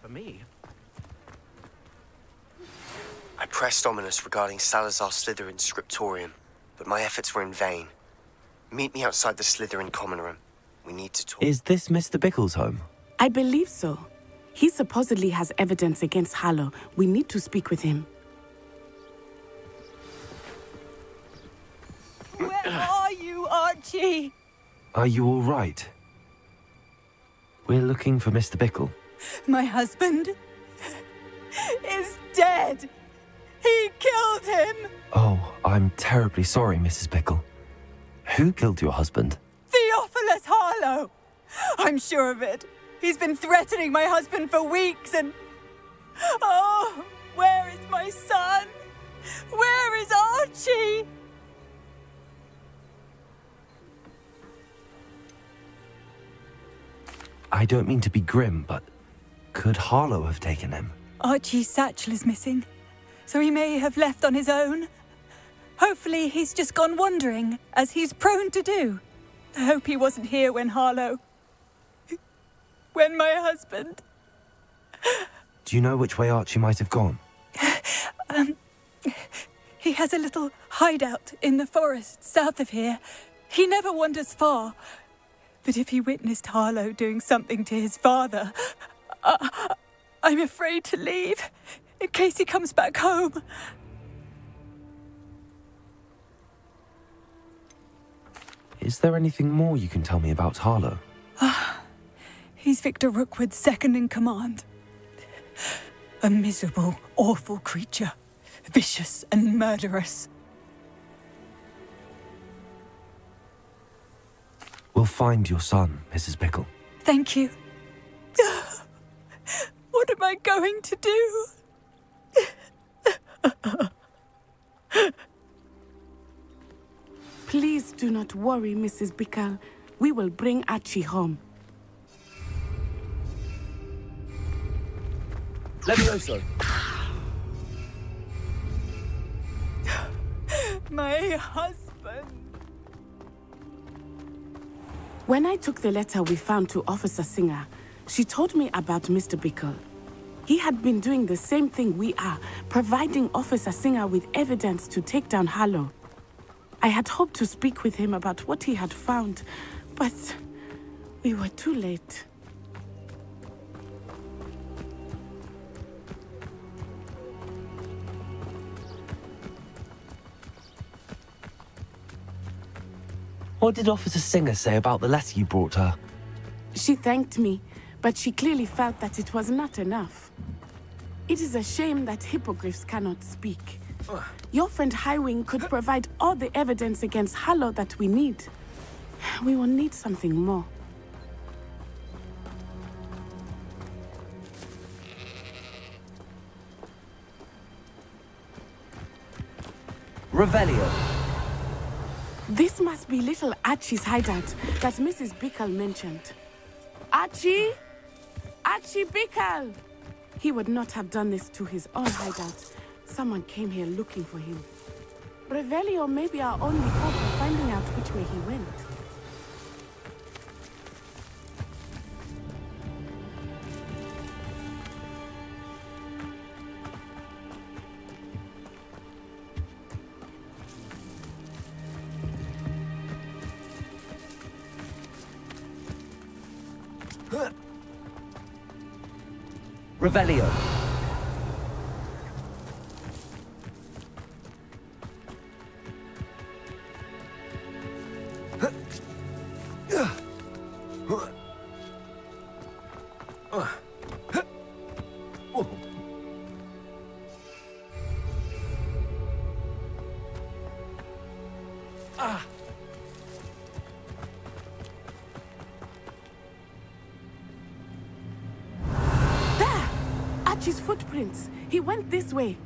Me? I pressed Ominous regarding Salazar Slytherin's scriptorium, but my efforts were in vain. Meet me outside the Slytherin common room. We need to talk. Is this Mr. Bickle's home? I believe so. He supposedly has evidence against Harlow. We need to speak with him. Where are you, Archie? Are you all right? We're looking for Mr. Bickle. My husband is dead. He killed him. Oh, I'm terribly sorry, Mrs. Bickle. Who killed your husband? Theophilus Harlow. I'm sure of it. He's been threatening my husband for weeks and... Oh, where is my son? Where is Archie? I don't mean to be grim, but could Harlow have taken him? Archie's satchel is missing, so he may have left on his own. Hopefully he's just gone wandering, as he's prone to do. I hope he wasn't here when my husband... Do you know which way Archie might have gone? He has a little hideout in the forest south of here. He never wanders far. But if he witnessed Harlow doing something to his father, I'm afraid to leave, in case he comes back home. Is there anything more you can tell me about Harlow? He's Victor Rookwood's second in command. A miserable, awful creature. Vicious and murderous. We'll find your son, Mrs. Bickle. Thank you. What am I going to do? Please do not worry, Mrs. Bickle. We will bring Archie home. Levioso. My husband. When I took the letter we found to Officer Singer, she told me about Mr. Bickle. He had been doing the same thing we are, providing Officer Singer with evidence to take down Harlow. I had hoped to speak with him about what he had found, but we were too late. What did Officer Singer say about the letter you brought her? She thanked me, but she clearly felt that it was not enough. It is a shame that hippogriffs cannot speak. Your friend Highwing could provide all the evidence against Harlow that we need. We will need something more. Revelio. This must be little Archie's hideout that Mrs. Bickle mentioned. Archie? Archie Bickle! He would not have done this to his own hideout. Someone came here looking for him. Revelio may be our only hope of finding out which way he went. Revelio. Archie's footprints. He went this way.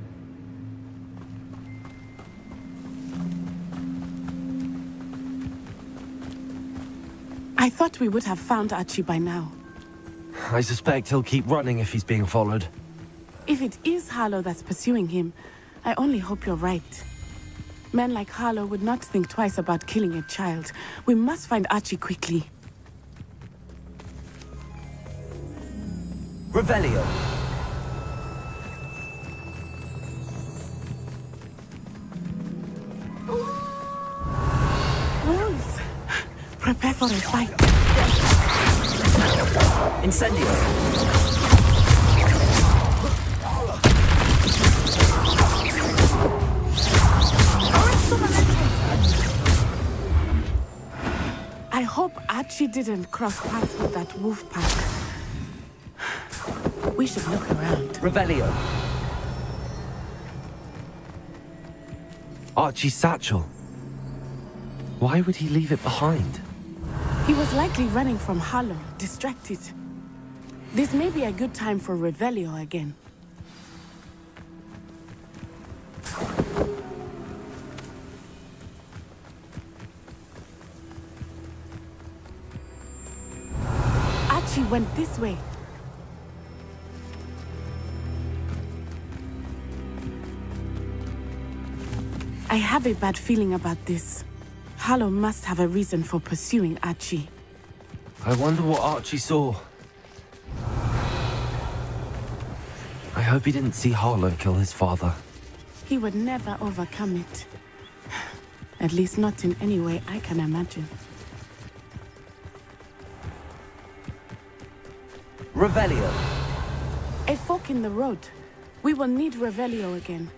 I thought we would have found Archie by now. I suspect he'll keep running if he's being followed. If it is Harlow that's pursuing him, I only hope you're right. Men like Harlow would not think twice about killing a child. We must find Archie quickly. Revelio. Wolves! Prepare for a fight. Incendio. I hope Archie didn't cross paths with that wolf pack. We should look around. Revelio. Archie's satchel. Why would he leave it behind? He was likely running from Harlow, distracted. This may be a good time for Revelio again. Archie went this way. I have a bad feeling about this. Harlow must have a reason for pursuing Archie. I wonder what Archie saw. I hope he didn't see Harlow kill his father. He would never overcome it. At least not in any way I can imagine. Revelio. A fork in the road. We will need Revelio again.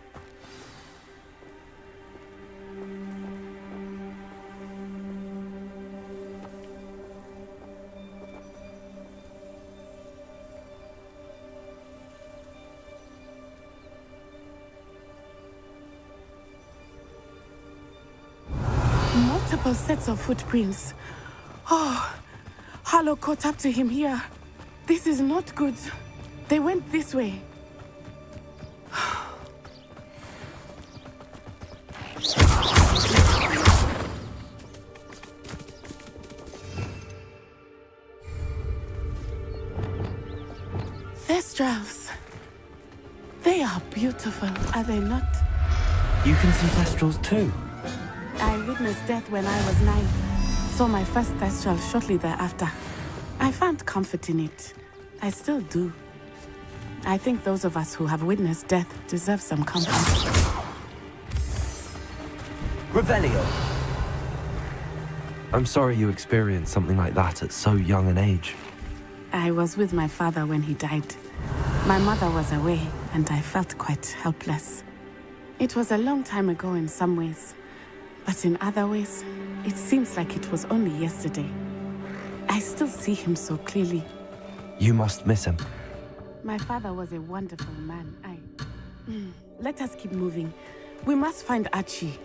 Multiple sets of footprints. Oh, Harlow caught up to him here. This is not good. They went this way. Thestrals. They are beautiful, are they not? You can see Thestrals too. I witnessed death when I was 9. Saw my first Thestral shortly thereafter. I found comfort in it. I still do. I think those of us who have witnessed death deserve some comfort. Revelio. I'm sorry you experienced something like that at so young an age. I was with my father when he died. My mother was away, and I felt quite helpless. It was a long time ago in some ways, but in other ways, it seems like it was only yesterday. I still see him so clearly. You must miss him. My father was a wonderful man. Let us keep moving. We must find Archie.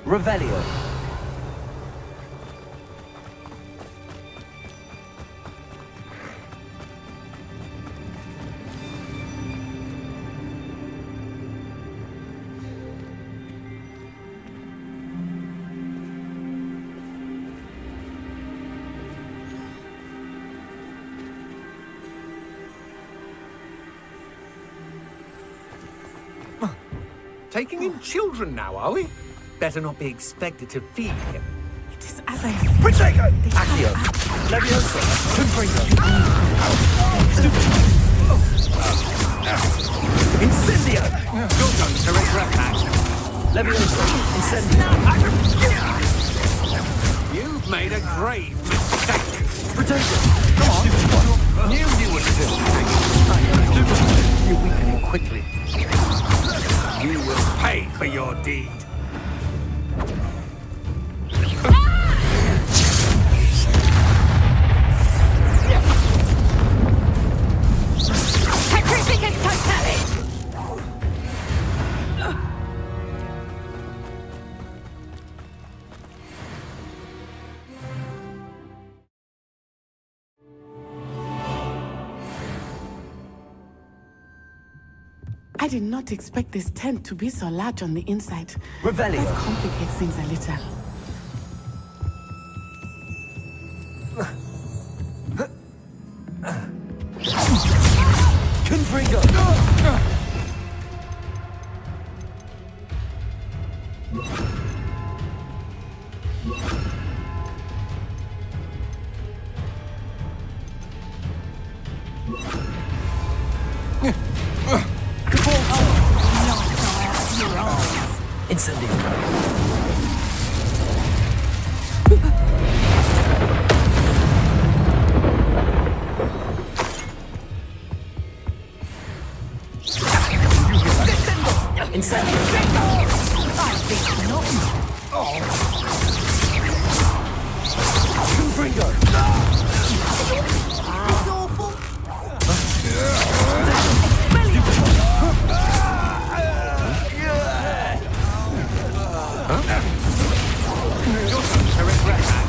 Revelio. Taking in children now, are we? Better not be expected to feed him. It is as I Protego! Accio! Leviosa! Confringo! Incendio! You're going to regret that. Leviosa! Incendio! You've made a grave mistake. Protego! Come on! You would do. You're weakening quickly. You will pay for your deed. I did not expect this tent to be so large on the inside. Revelio. That complicates things a little. Confringo! Incendio. Incendio. It's not. Oh. Confringo! It's awful. I regret that.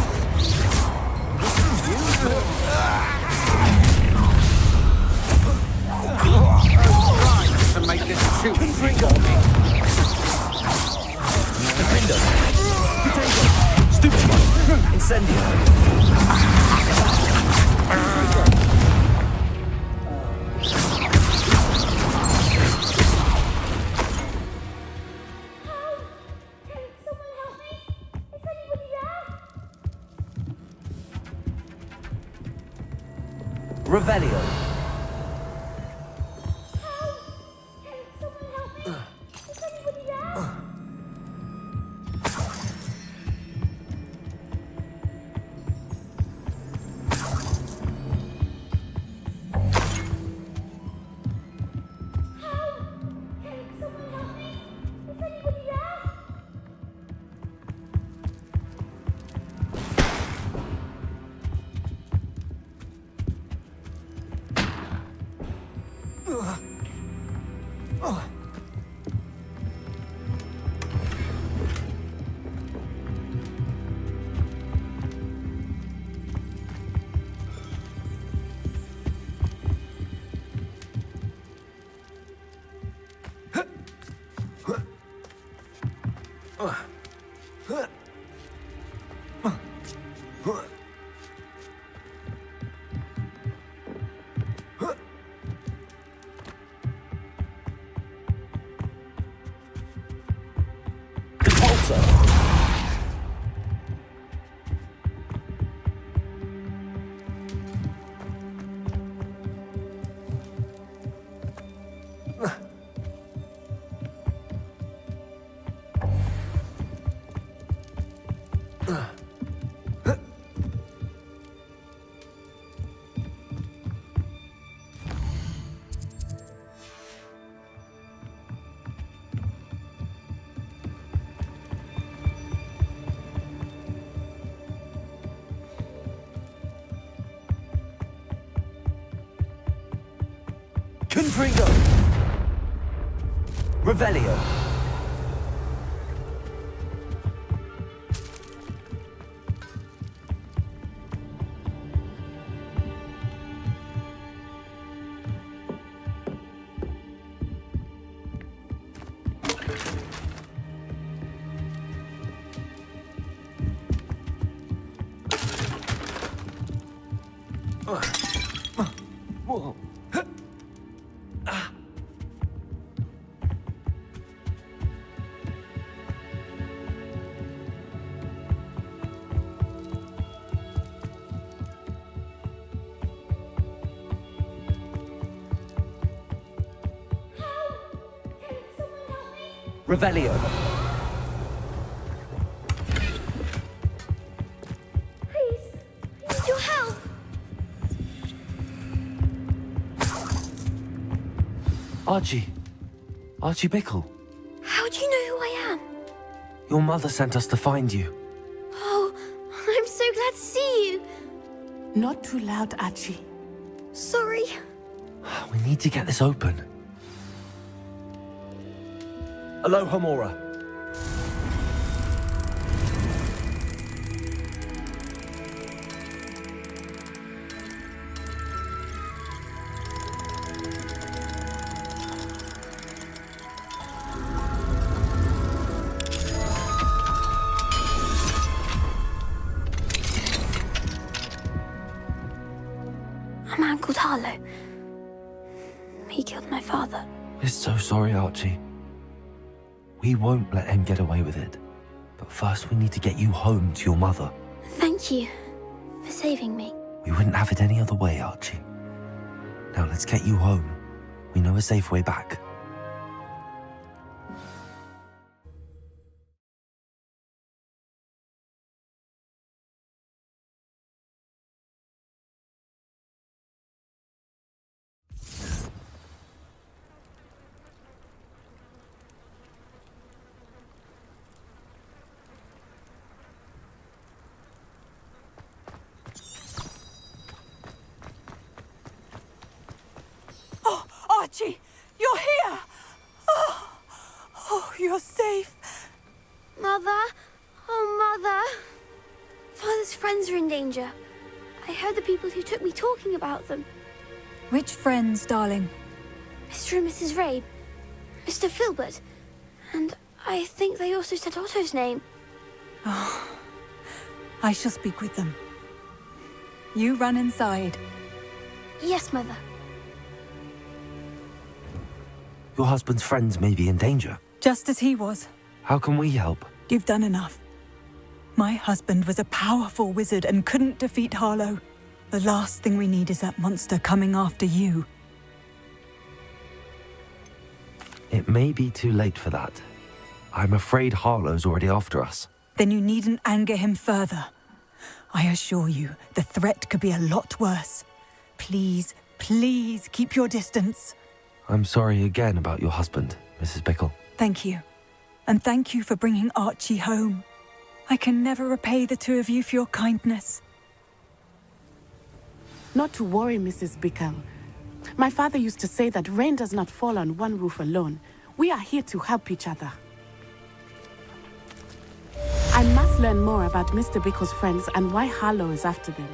To make this shoot. Confringo! Defender! Potato! Stupid! Incendio! Revelio. Confringo! Revelio! Revelio. Please, need your help. Archie. Archie Bickle. How do you know who I am? Your mother sent us to find you. Oh, I'm so glad to see you. Not too loud, Archie. Sorry. We need to get this open. Aloha Mora. I'm Uncle Tarlo. He killed my father. We're so sorry, Archie. We won't let him get away with it. But first we need to get you home to your mother. Thank you for saving me. We wouldn't have it any other way, Archie. Now let's get you home. We know a safe way back. Archie, you're here! Oh, you're safe. Mother? Oh, Mother. Father's friends are in danger. I heard the people who took me talking about them. Which friends, darling? Mr. and Mrs. Rabe. Mr. Filbert. And I think they also said Otto's name. Oh, I shall speak with them. You run inside. Yes, Mother. Your husband's friends may be in danger. Just as he was. How can we help? You've done enough. My husband was a powerful wizard and couldn't defeat Harlow. The last thing we need is that monster coming after you. It may be too late for that. I'm afraid Harlow's already after us. Then you needn't anger him further. I assure you, the threat could be a lot worse. Please, please keep your distance. I'm sorry again about your husband, Mrs. Bickle. Thank you. And thank you for bringing Archie home. I can never repay the two of you for your kindness. Not to worry, Mrs. Bickle. My father used to say that rain does not fall on one roof alone. We are here to help each other. I must learn more about Mr. Bickle's friends and why Harlow is after them.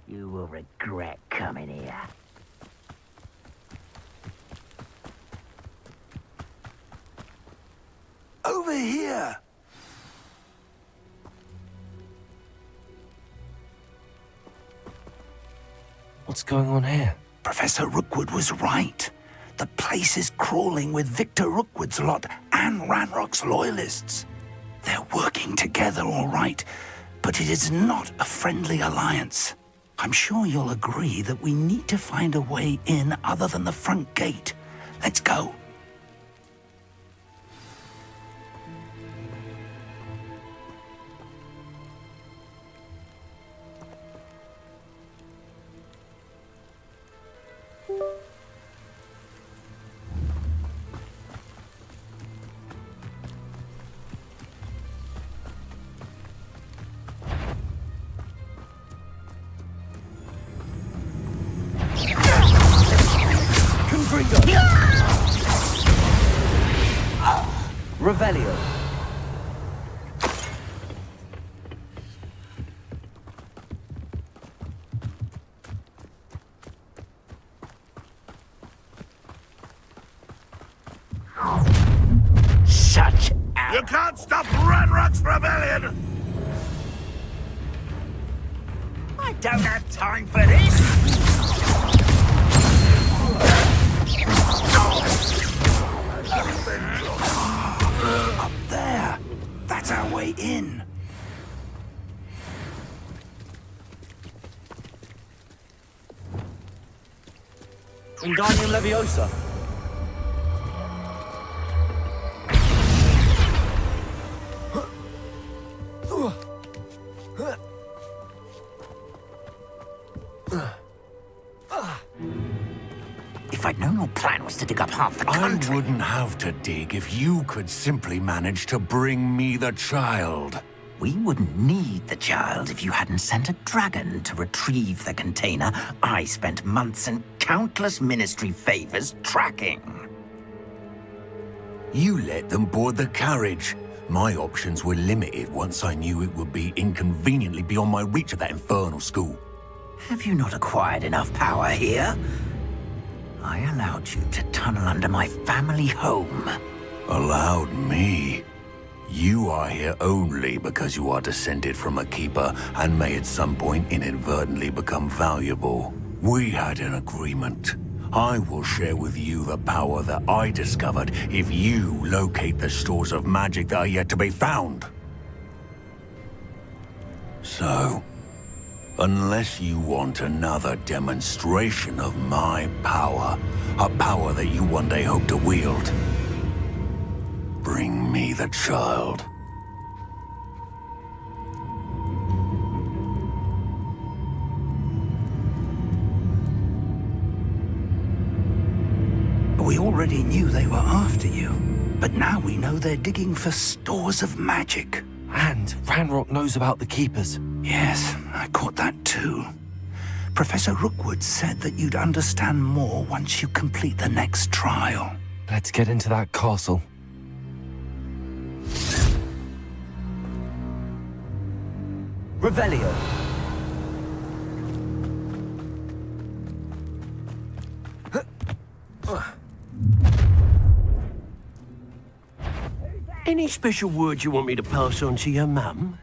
You will regret coming here. Over here! What's going on here? Professor Rookwood was right. The place is crawling with Victor Rookwood's lot and Ranrock's loyalists. They're working together, all right, but it is not a friendly alliance. I'm sure you'll agree that we need to find a way in other than the front gate. Let's go. Revelio. Such a... You can't stop Ranrock's rebellion! I don't have time for this! Up there. That's our way in. Wingardium Leviosa. If I'd known your plan was to dig up half the country... I wouldn't have to dig if you could simply manage to bring me the child. We wouldn't need the child if you hadn't sent a dragon to retrieve the container I spent months and countless ministry favors tracking. You let them board the carriage. My options were limited once I knew it would be inconveniently beyond my reach at that infernal school. Have you not acquired enough power here? I allowed you to tunnel under my family home. Allowed me? You are here only because you are descended from a keeper and may at some point inadvertently become valuable. We had an agreement. I will share with you the power that I discovered if you locate the stores of magic that are yet to be found. So, unless you want another demonstration of my power, a power that you one day hope to wield, bring me the child. We already knew they were after you, but now we know they're digging for stores of magic. And Ranrock knows about the keepers. Yes, I caught that too. Professor Rookwood said that you'd understand more once you complete the next trial. Let's get into that castle. Revelio. Any special words you want me to pass on to your mum?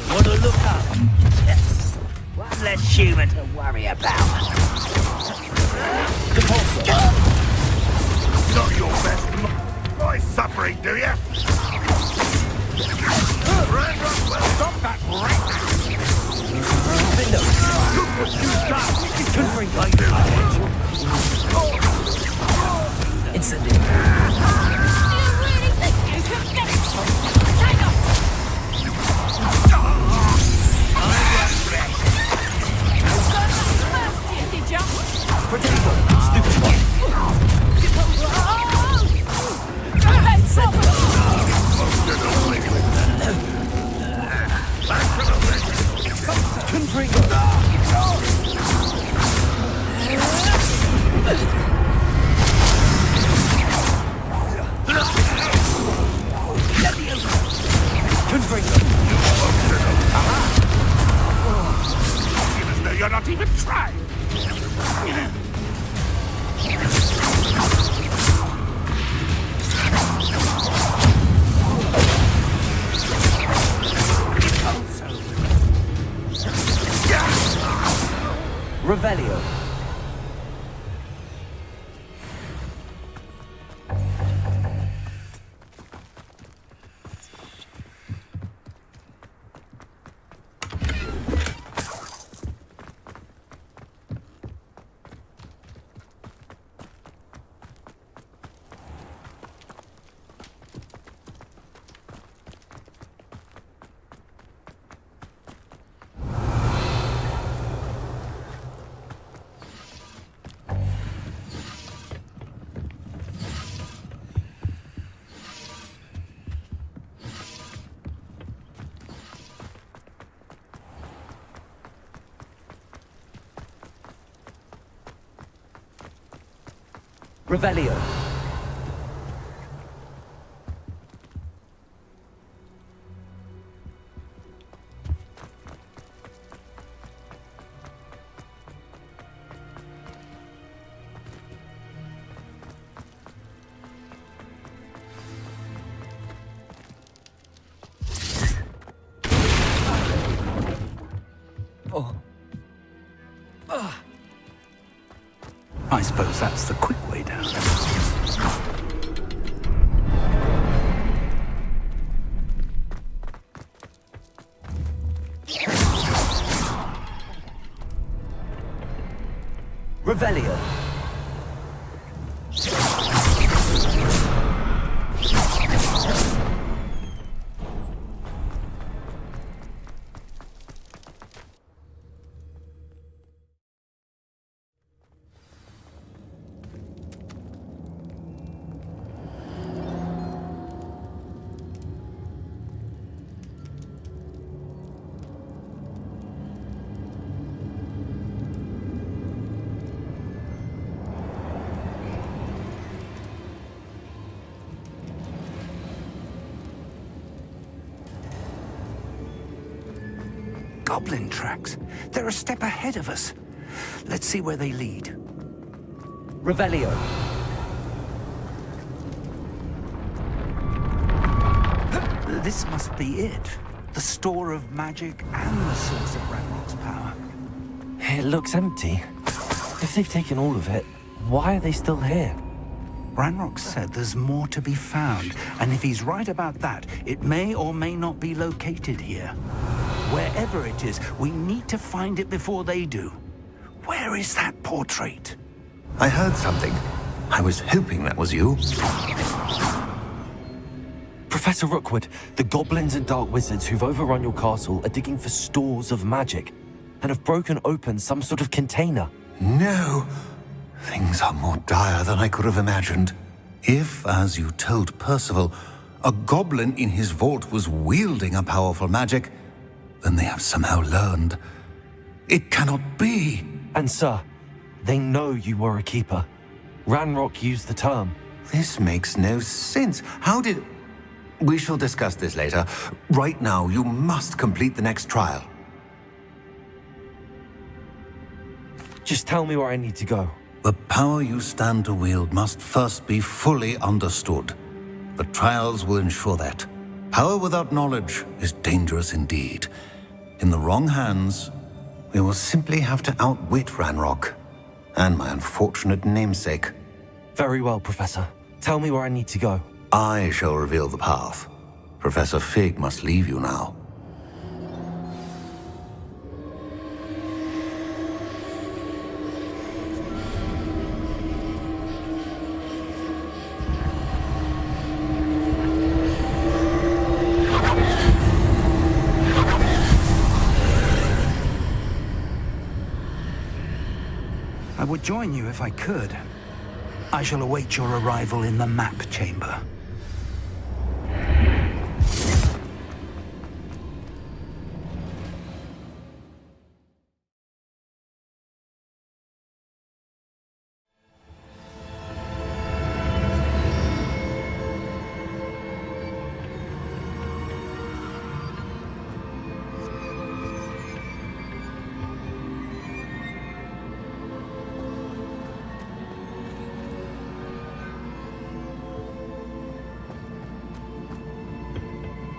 What to look up. One less human to worry about. Not your best by suffering, do you? Stop that right now! Look what you've done! Incendiary. Potato! Stupid one! Confringo! You're not even trying! Revelio. Revelio. I suppose that's the quick way down. Revelio. Goblin tracks. They're a step ahead of us. Let's see where they lead. Revelio. This must be it. The store of magic and the source of Ranrock's power. It looks empty. If they've taken all of it, why are they still here? Ranrock said there's more to be found, and if he's right about that, it may or may not be located here. Wherever it is, we need to find it before they do. Where is that portrait? I heard something. I was hoping that was you. Professor Rookwood, the goblins and dark wizards who've overrun your castle are digging for stores of magic and have broken open some sort of container. No. Things are more dire than I could have imagined. If, as you told Percival, a goblin in his vault was wielding a powerful magic, then they have somehow learned. It cannot be. And sir, they know you were a keeper. Ranrock used the term. This makes no sense. How did... We shall discuss this later. Right now, you must complete the next trial. Just tell me where I need to go. The power you stand to wield must first be fully understood. The trials will ensure that. Power without knowledge is dangerous indeed. In the wrong hands, we will simply have to outwit Ranrock and my unfortunate namesake. Very well, Professor. Tell me where I need to go. I shall reveal the path. Professor Fig must leave you now. I would join you if I could. I shall await your arrival in the map chamber.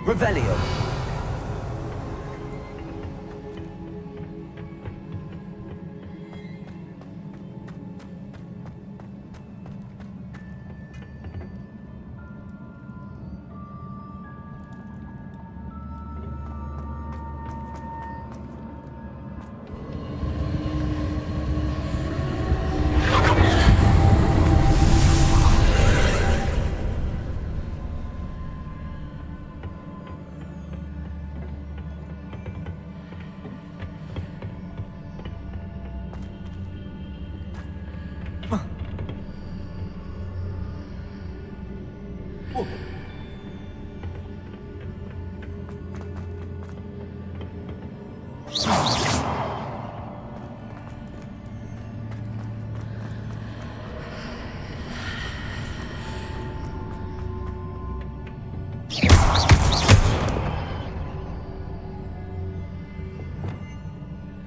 Revelio.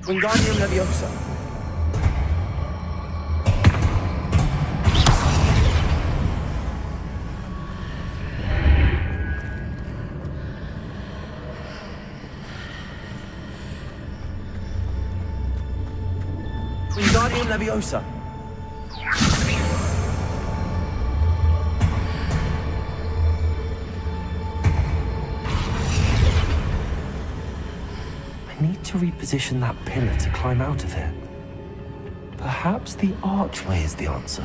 Wingardium Leviosa. Wingardium Leviosa. I need to reposition that pillar to climb out of here. Perhaps the archway is the answer.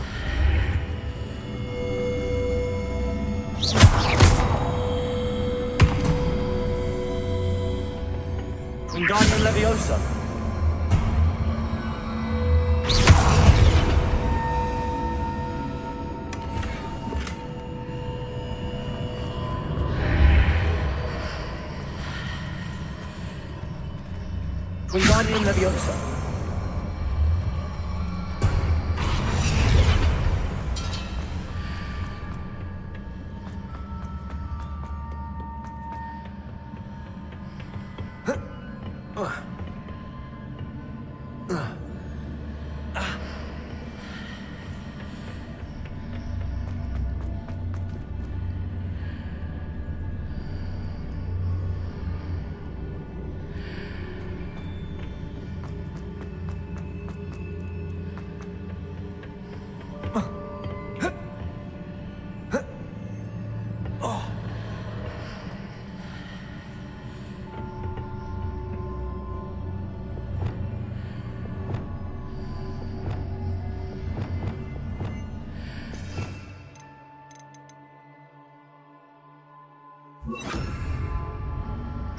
Wingardium Leviosa. Wingardium Leviosa.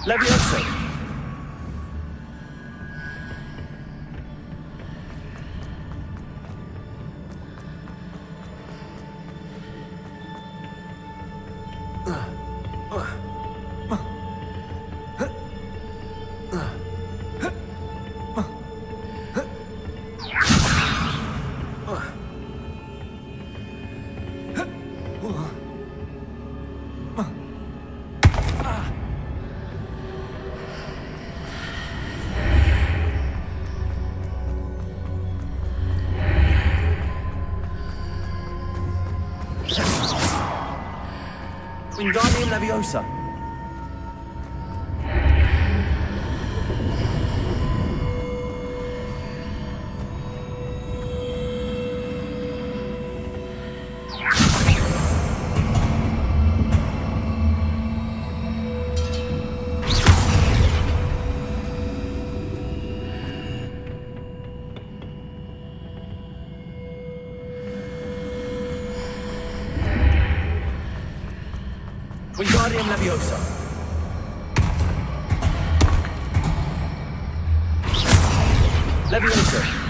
Levioso! Wingardium Leviosa. Wingardium Leviosa. Leviosa.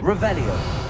Revelio.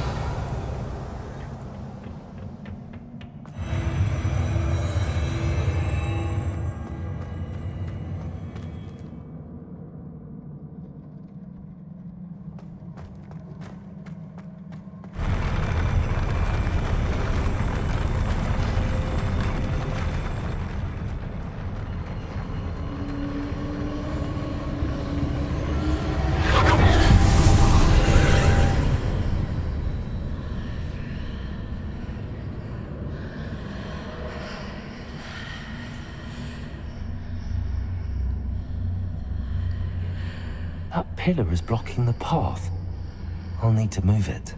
That pillar is blocking the path. I'll need to move it.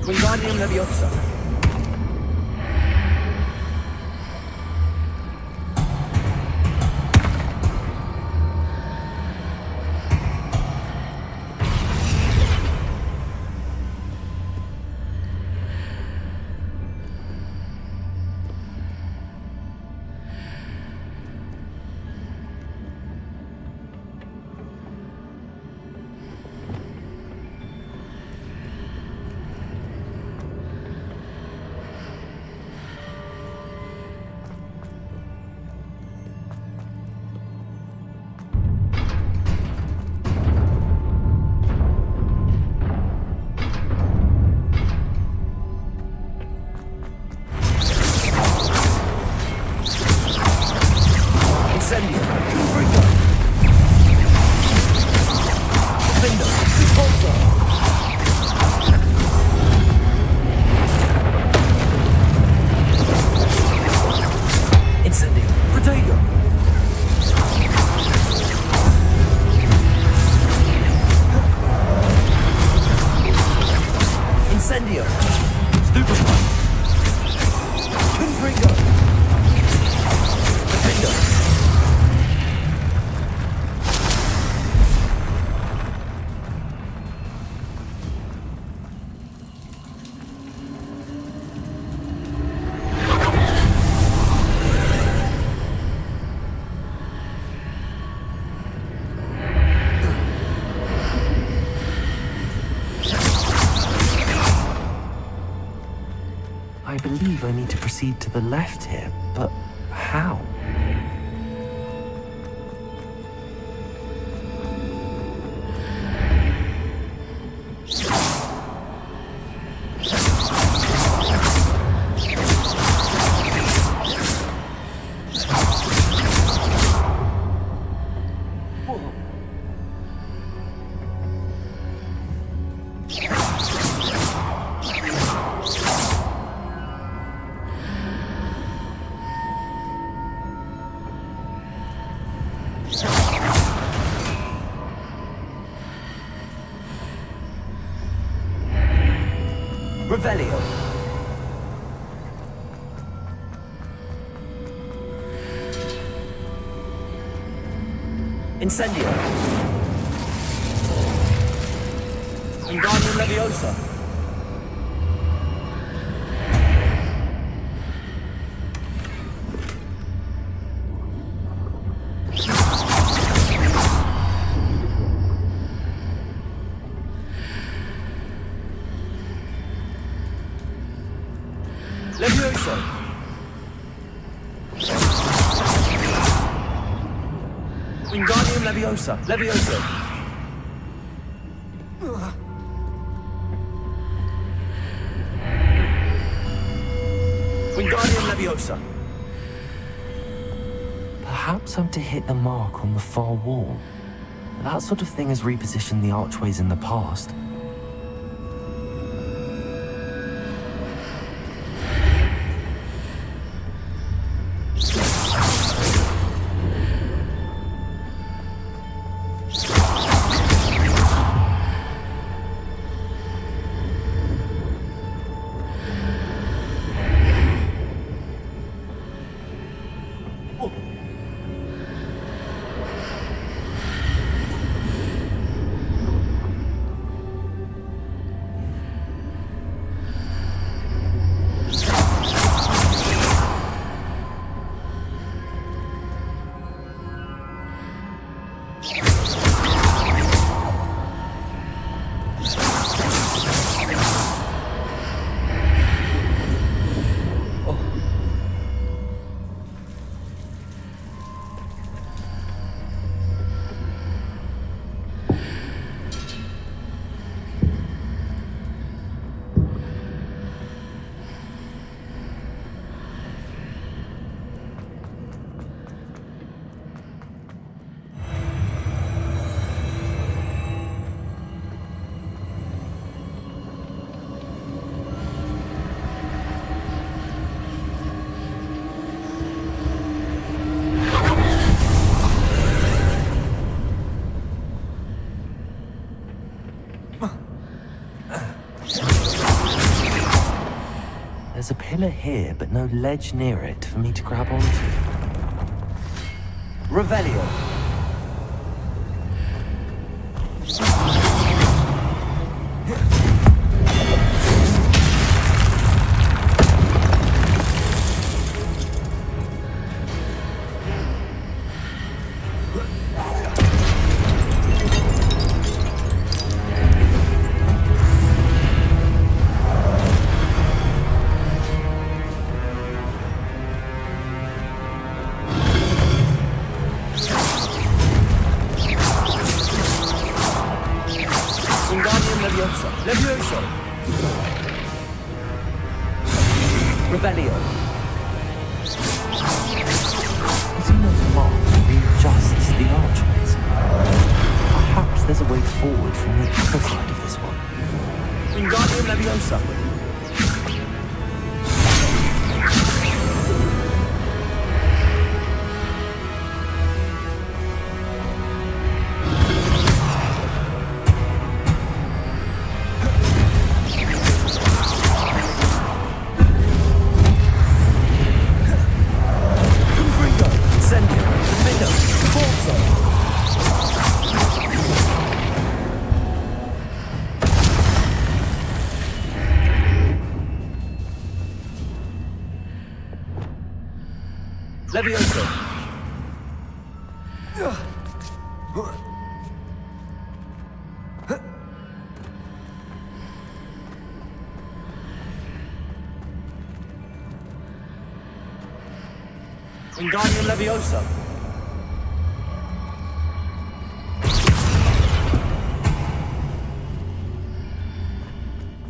Wingardium Leviosa. I believe I need to proceed to the left here, but how? Revelio. Incendio. Wingardium Leviosa. Leviosa. Wingardium Leviosa. Leviosa. Wingardium Leviosa. Perhaps I'm to hit the mark on the far wall. That sort of thing has repositioned the archways in the past. There's a pillar here, but no ledge near it for me to grab onto. Revelio. Leviosa. Revelio. Zeno's mark readjusts the archways. Perhaps there's a way forward from the other side of this one. Wingardium Leviosa. Leviosa. Wingardium Leviosa.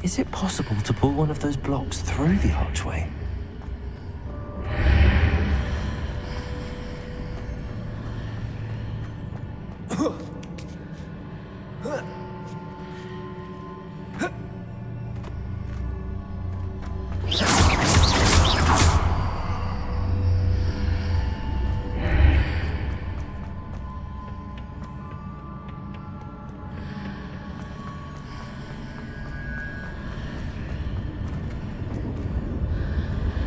Is it possible to pull one of those blocks through the archway?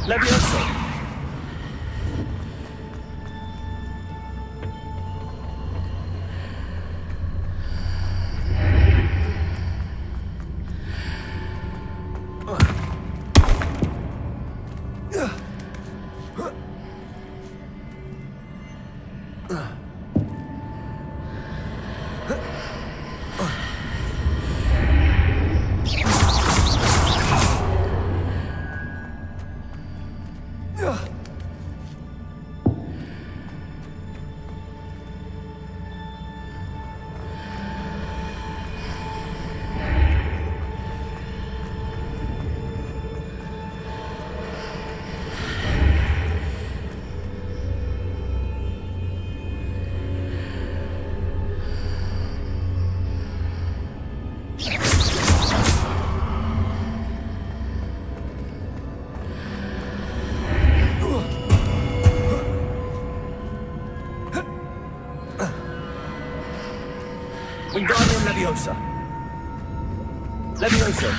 Levioso! Wingardium Leviosa. Levioso.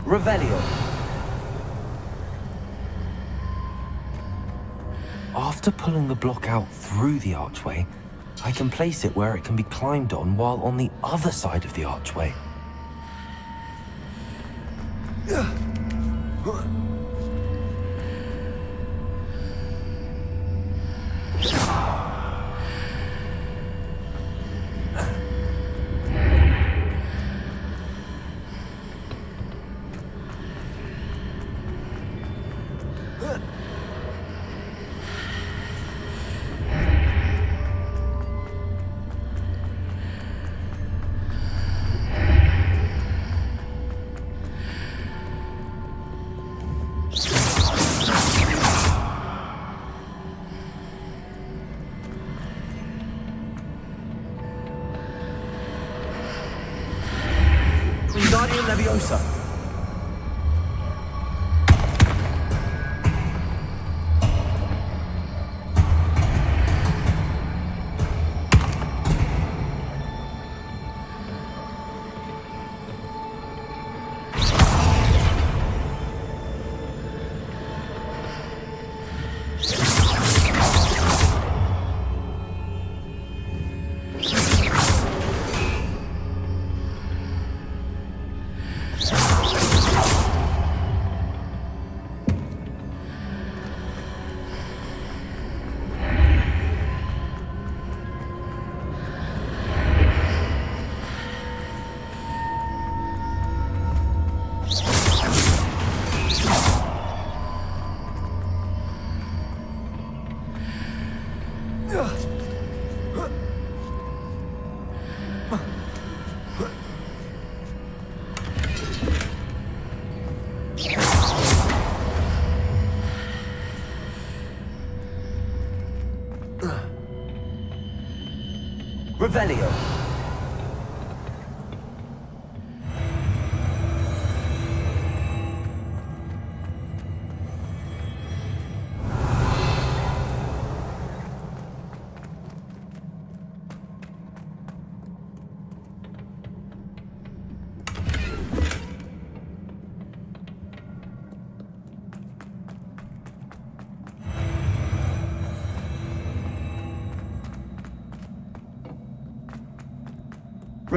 Revelio. After pulling the block out through the archway, I can place it where it can be climbed on while on the other side of the archway. Wingardium Leviosa. Revelio.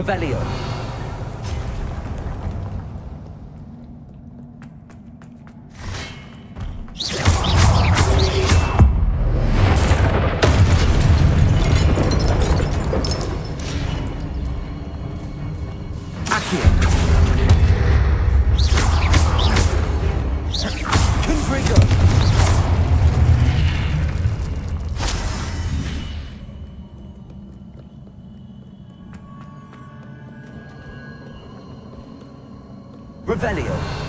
Revelio. Revelio.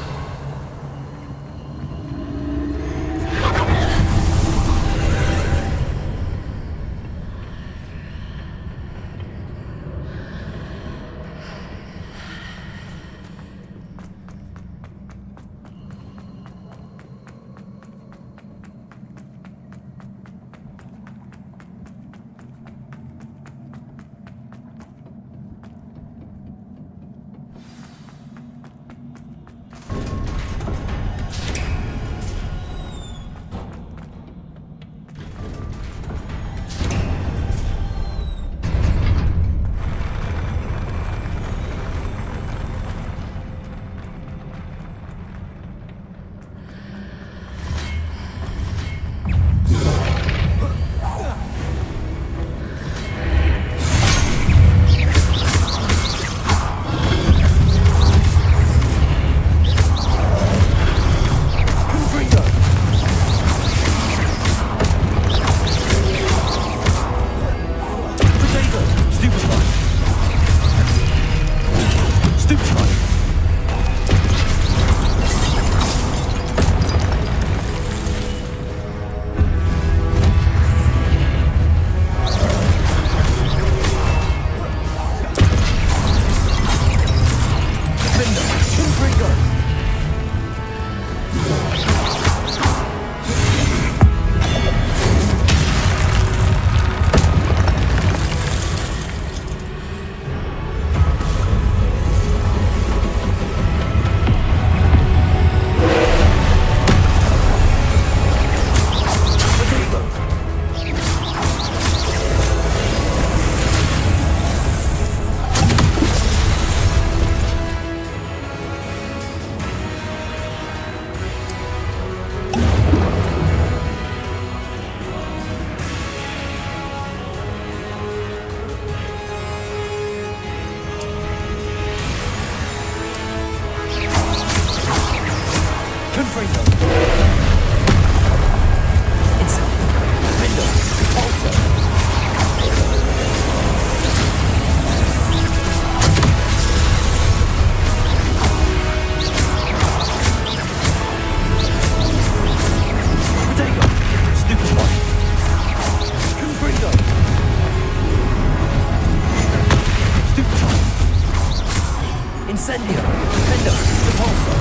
Incendio! Defender! Repulsor!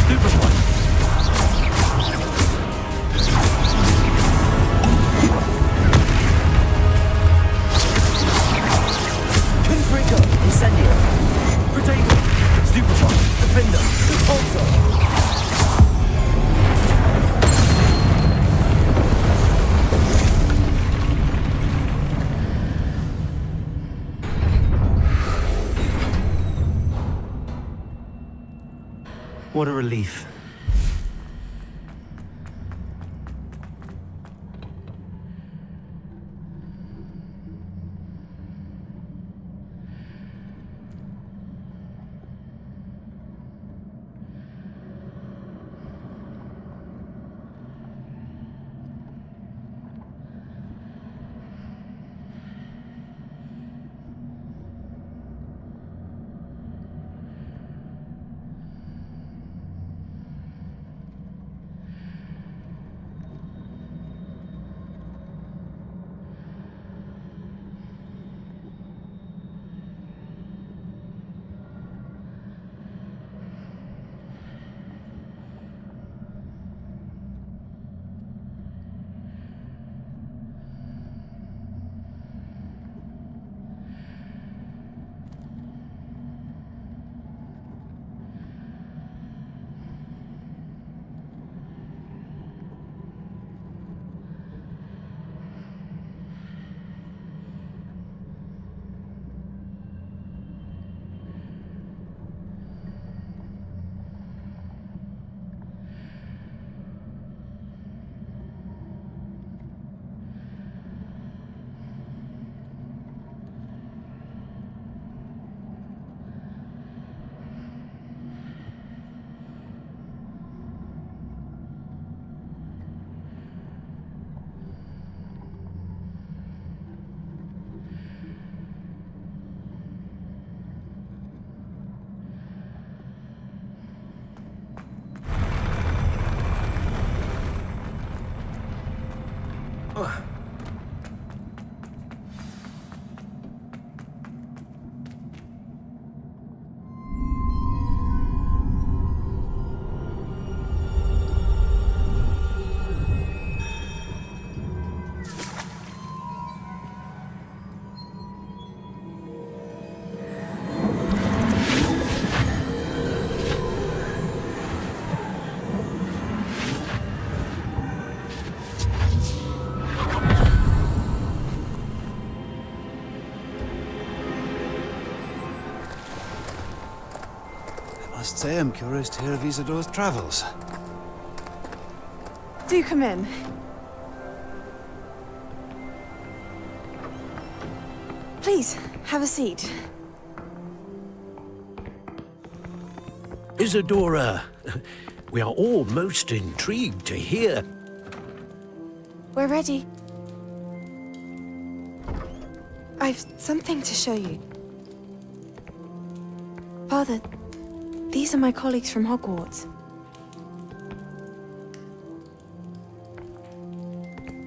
Stupefy! Confringo! Incendio! Potato! Stupefy! Defender! Repulsor! What a relief. I must say I'm curious to hear of Isadore's travels. Do come in. Please, have a seat. Isadora, we are all most intrigued to hear. We're ready. I've something to show you. Father, these are my colleagues from Hogwarts.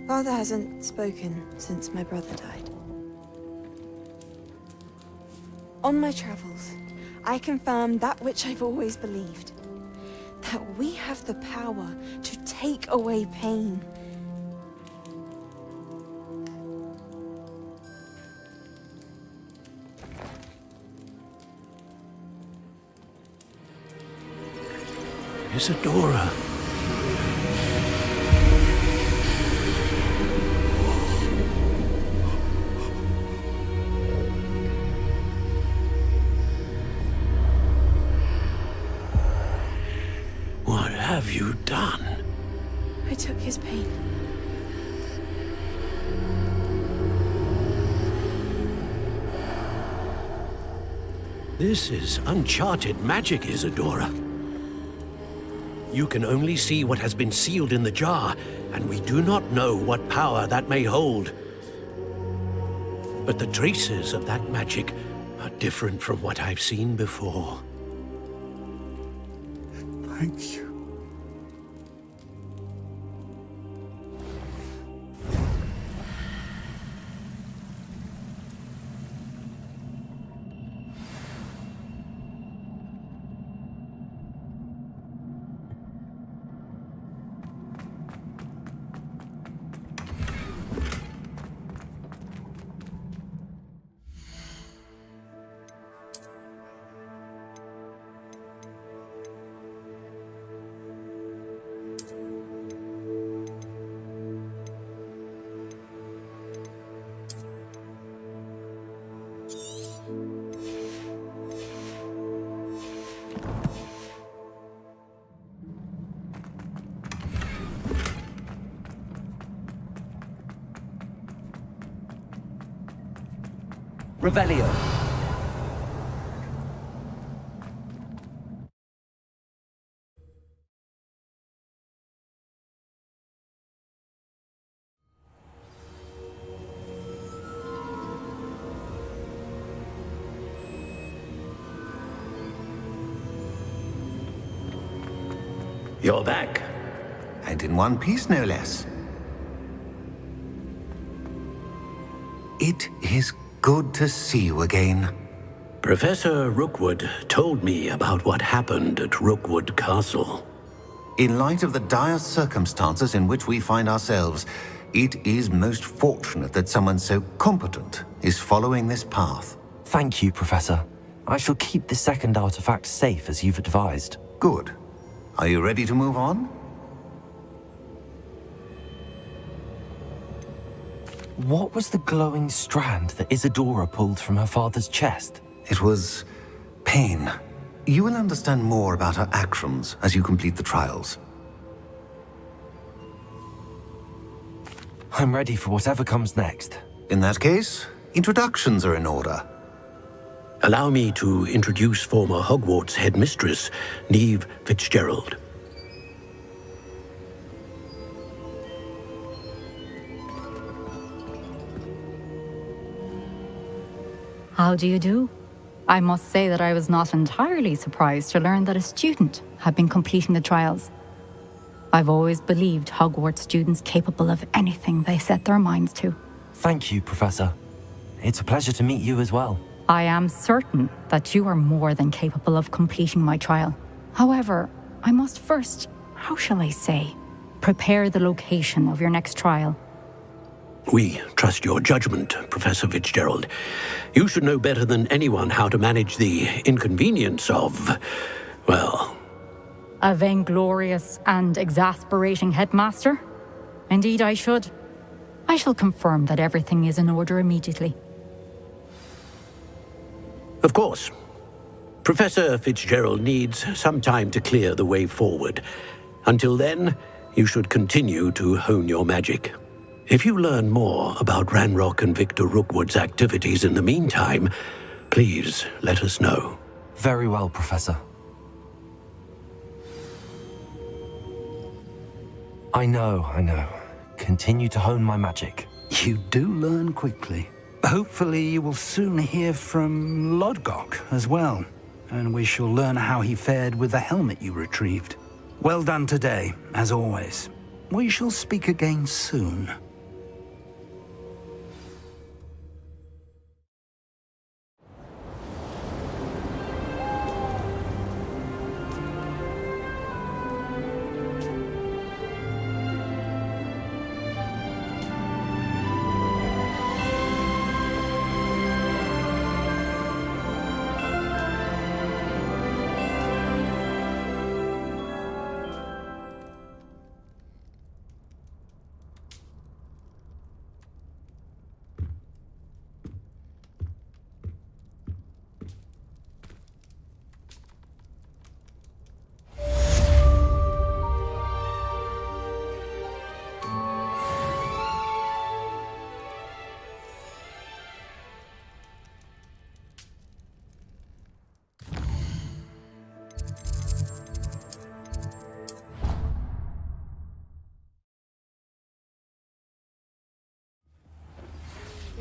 Father hasn't spoken since my brother died. On my travels, I confirmed that which I've always believed. That we have the power to take away pain. Isadora. What have you done? I took his pain. This is uncharted magic, Isadora. You can only see what has been sealed in the jar, and we do not know what power that may hold. But the traces of that magic are different from what I've seen before. Thank you. Revelio. You're back. And in one piece, no less. It is good to see you again. Professor Rookwood told me about what happened at Rookwood Castle. In light of the dire circumstances in which we find ourselves, it is most fortunate that someone so competent is following this path. Thank you, Professor. I shall keep the second artifact safe as you've advised. Good. Are you ready to move on? What was the glowing strand that Isadora pulled from her father's chest? It was pain. You will understand more about her actions as you complete the trials. I'm ready for whatever comes next. In that case, introductions are in order. Allow me to introduce former Hogwarts headmistress, Neve Fitzgerald. How do you do? I must say that I was not entirely surprised to learn that a student had been completing the trials. I've always believed Hogwarts students capable of anything they set their minds to. Thank you, Professor. It's a pleasure to meet you as well. I am certain that you are more than capable of completing my trial. However, I must first, how shall I say, prepare the location of your next trial. We trust your judgment, Professor Fitzgerald. You should know better than anyone how to manage the inconvenience of, well... A vainglorious and exasperating headmaster? Indeed I should. I shall confirm that everything is in order immediately. Of course. Professor Fitzgerald needs some time to clear the way forward. Until then, you should continue to hone your magic. If you learn more about Ranrock and Victor Rookwood's activities in the meantime, please let us know. Very well, Professor. I know. Continue to hone my magic. You do learn quickly. Hopefully you will soon hear from Lodgok as well, and we shall learn how he fared with the helmet you retrieved. Well done today, as always. We shall speak again soon.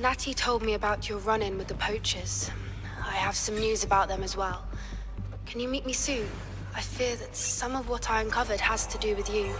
Natty told me about your run-in with the poachers. I have some news about them as well. Can you meet me soon? I fear that some of what I uncovered has to do with you.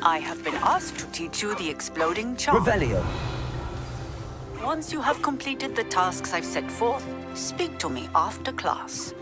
I have been asked to teach you the exploding charm. Revelio. Once you have completed the tasks I've set forth, speak to me after class.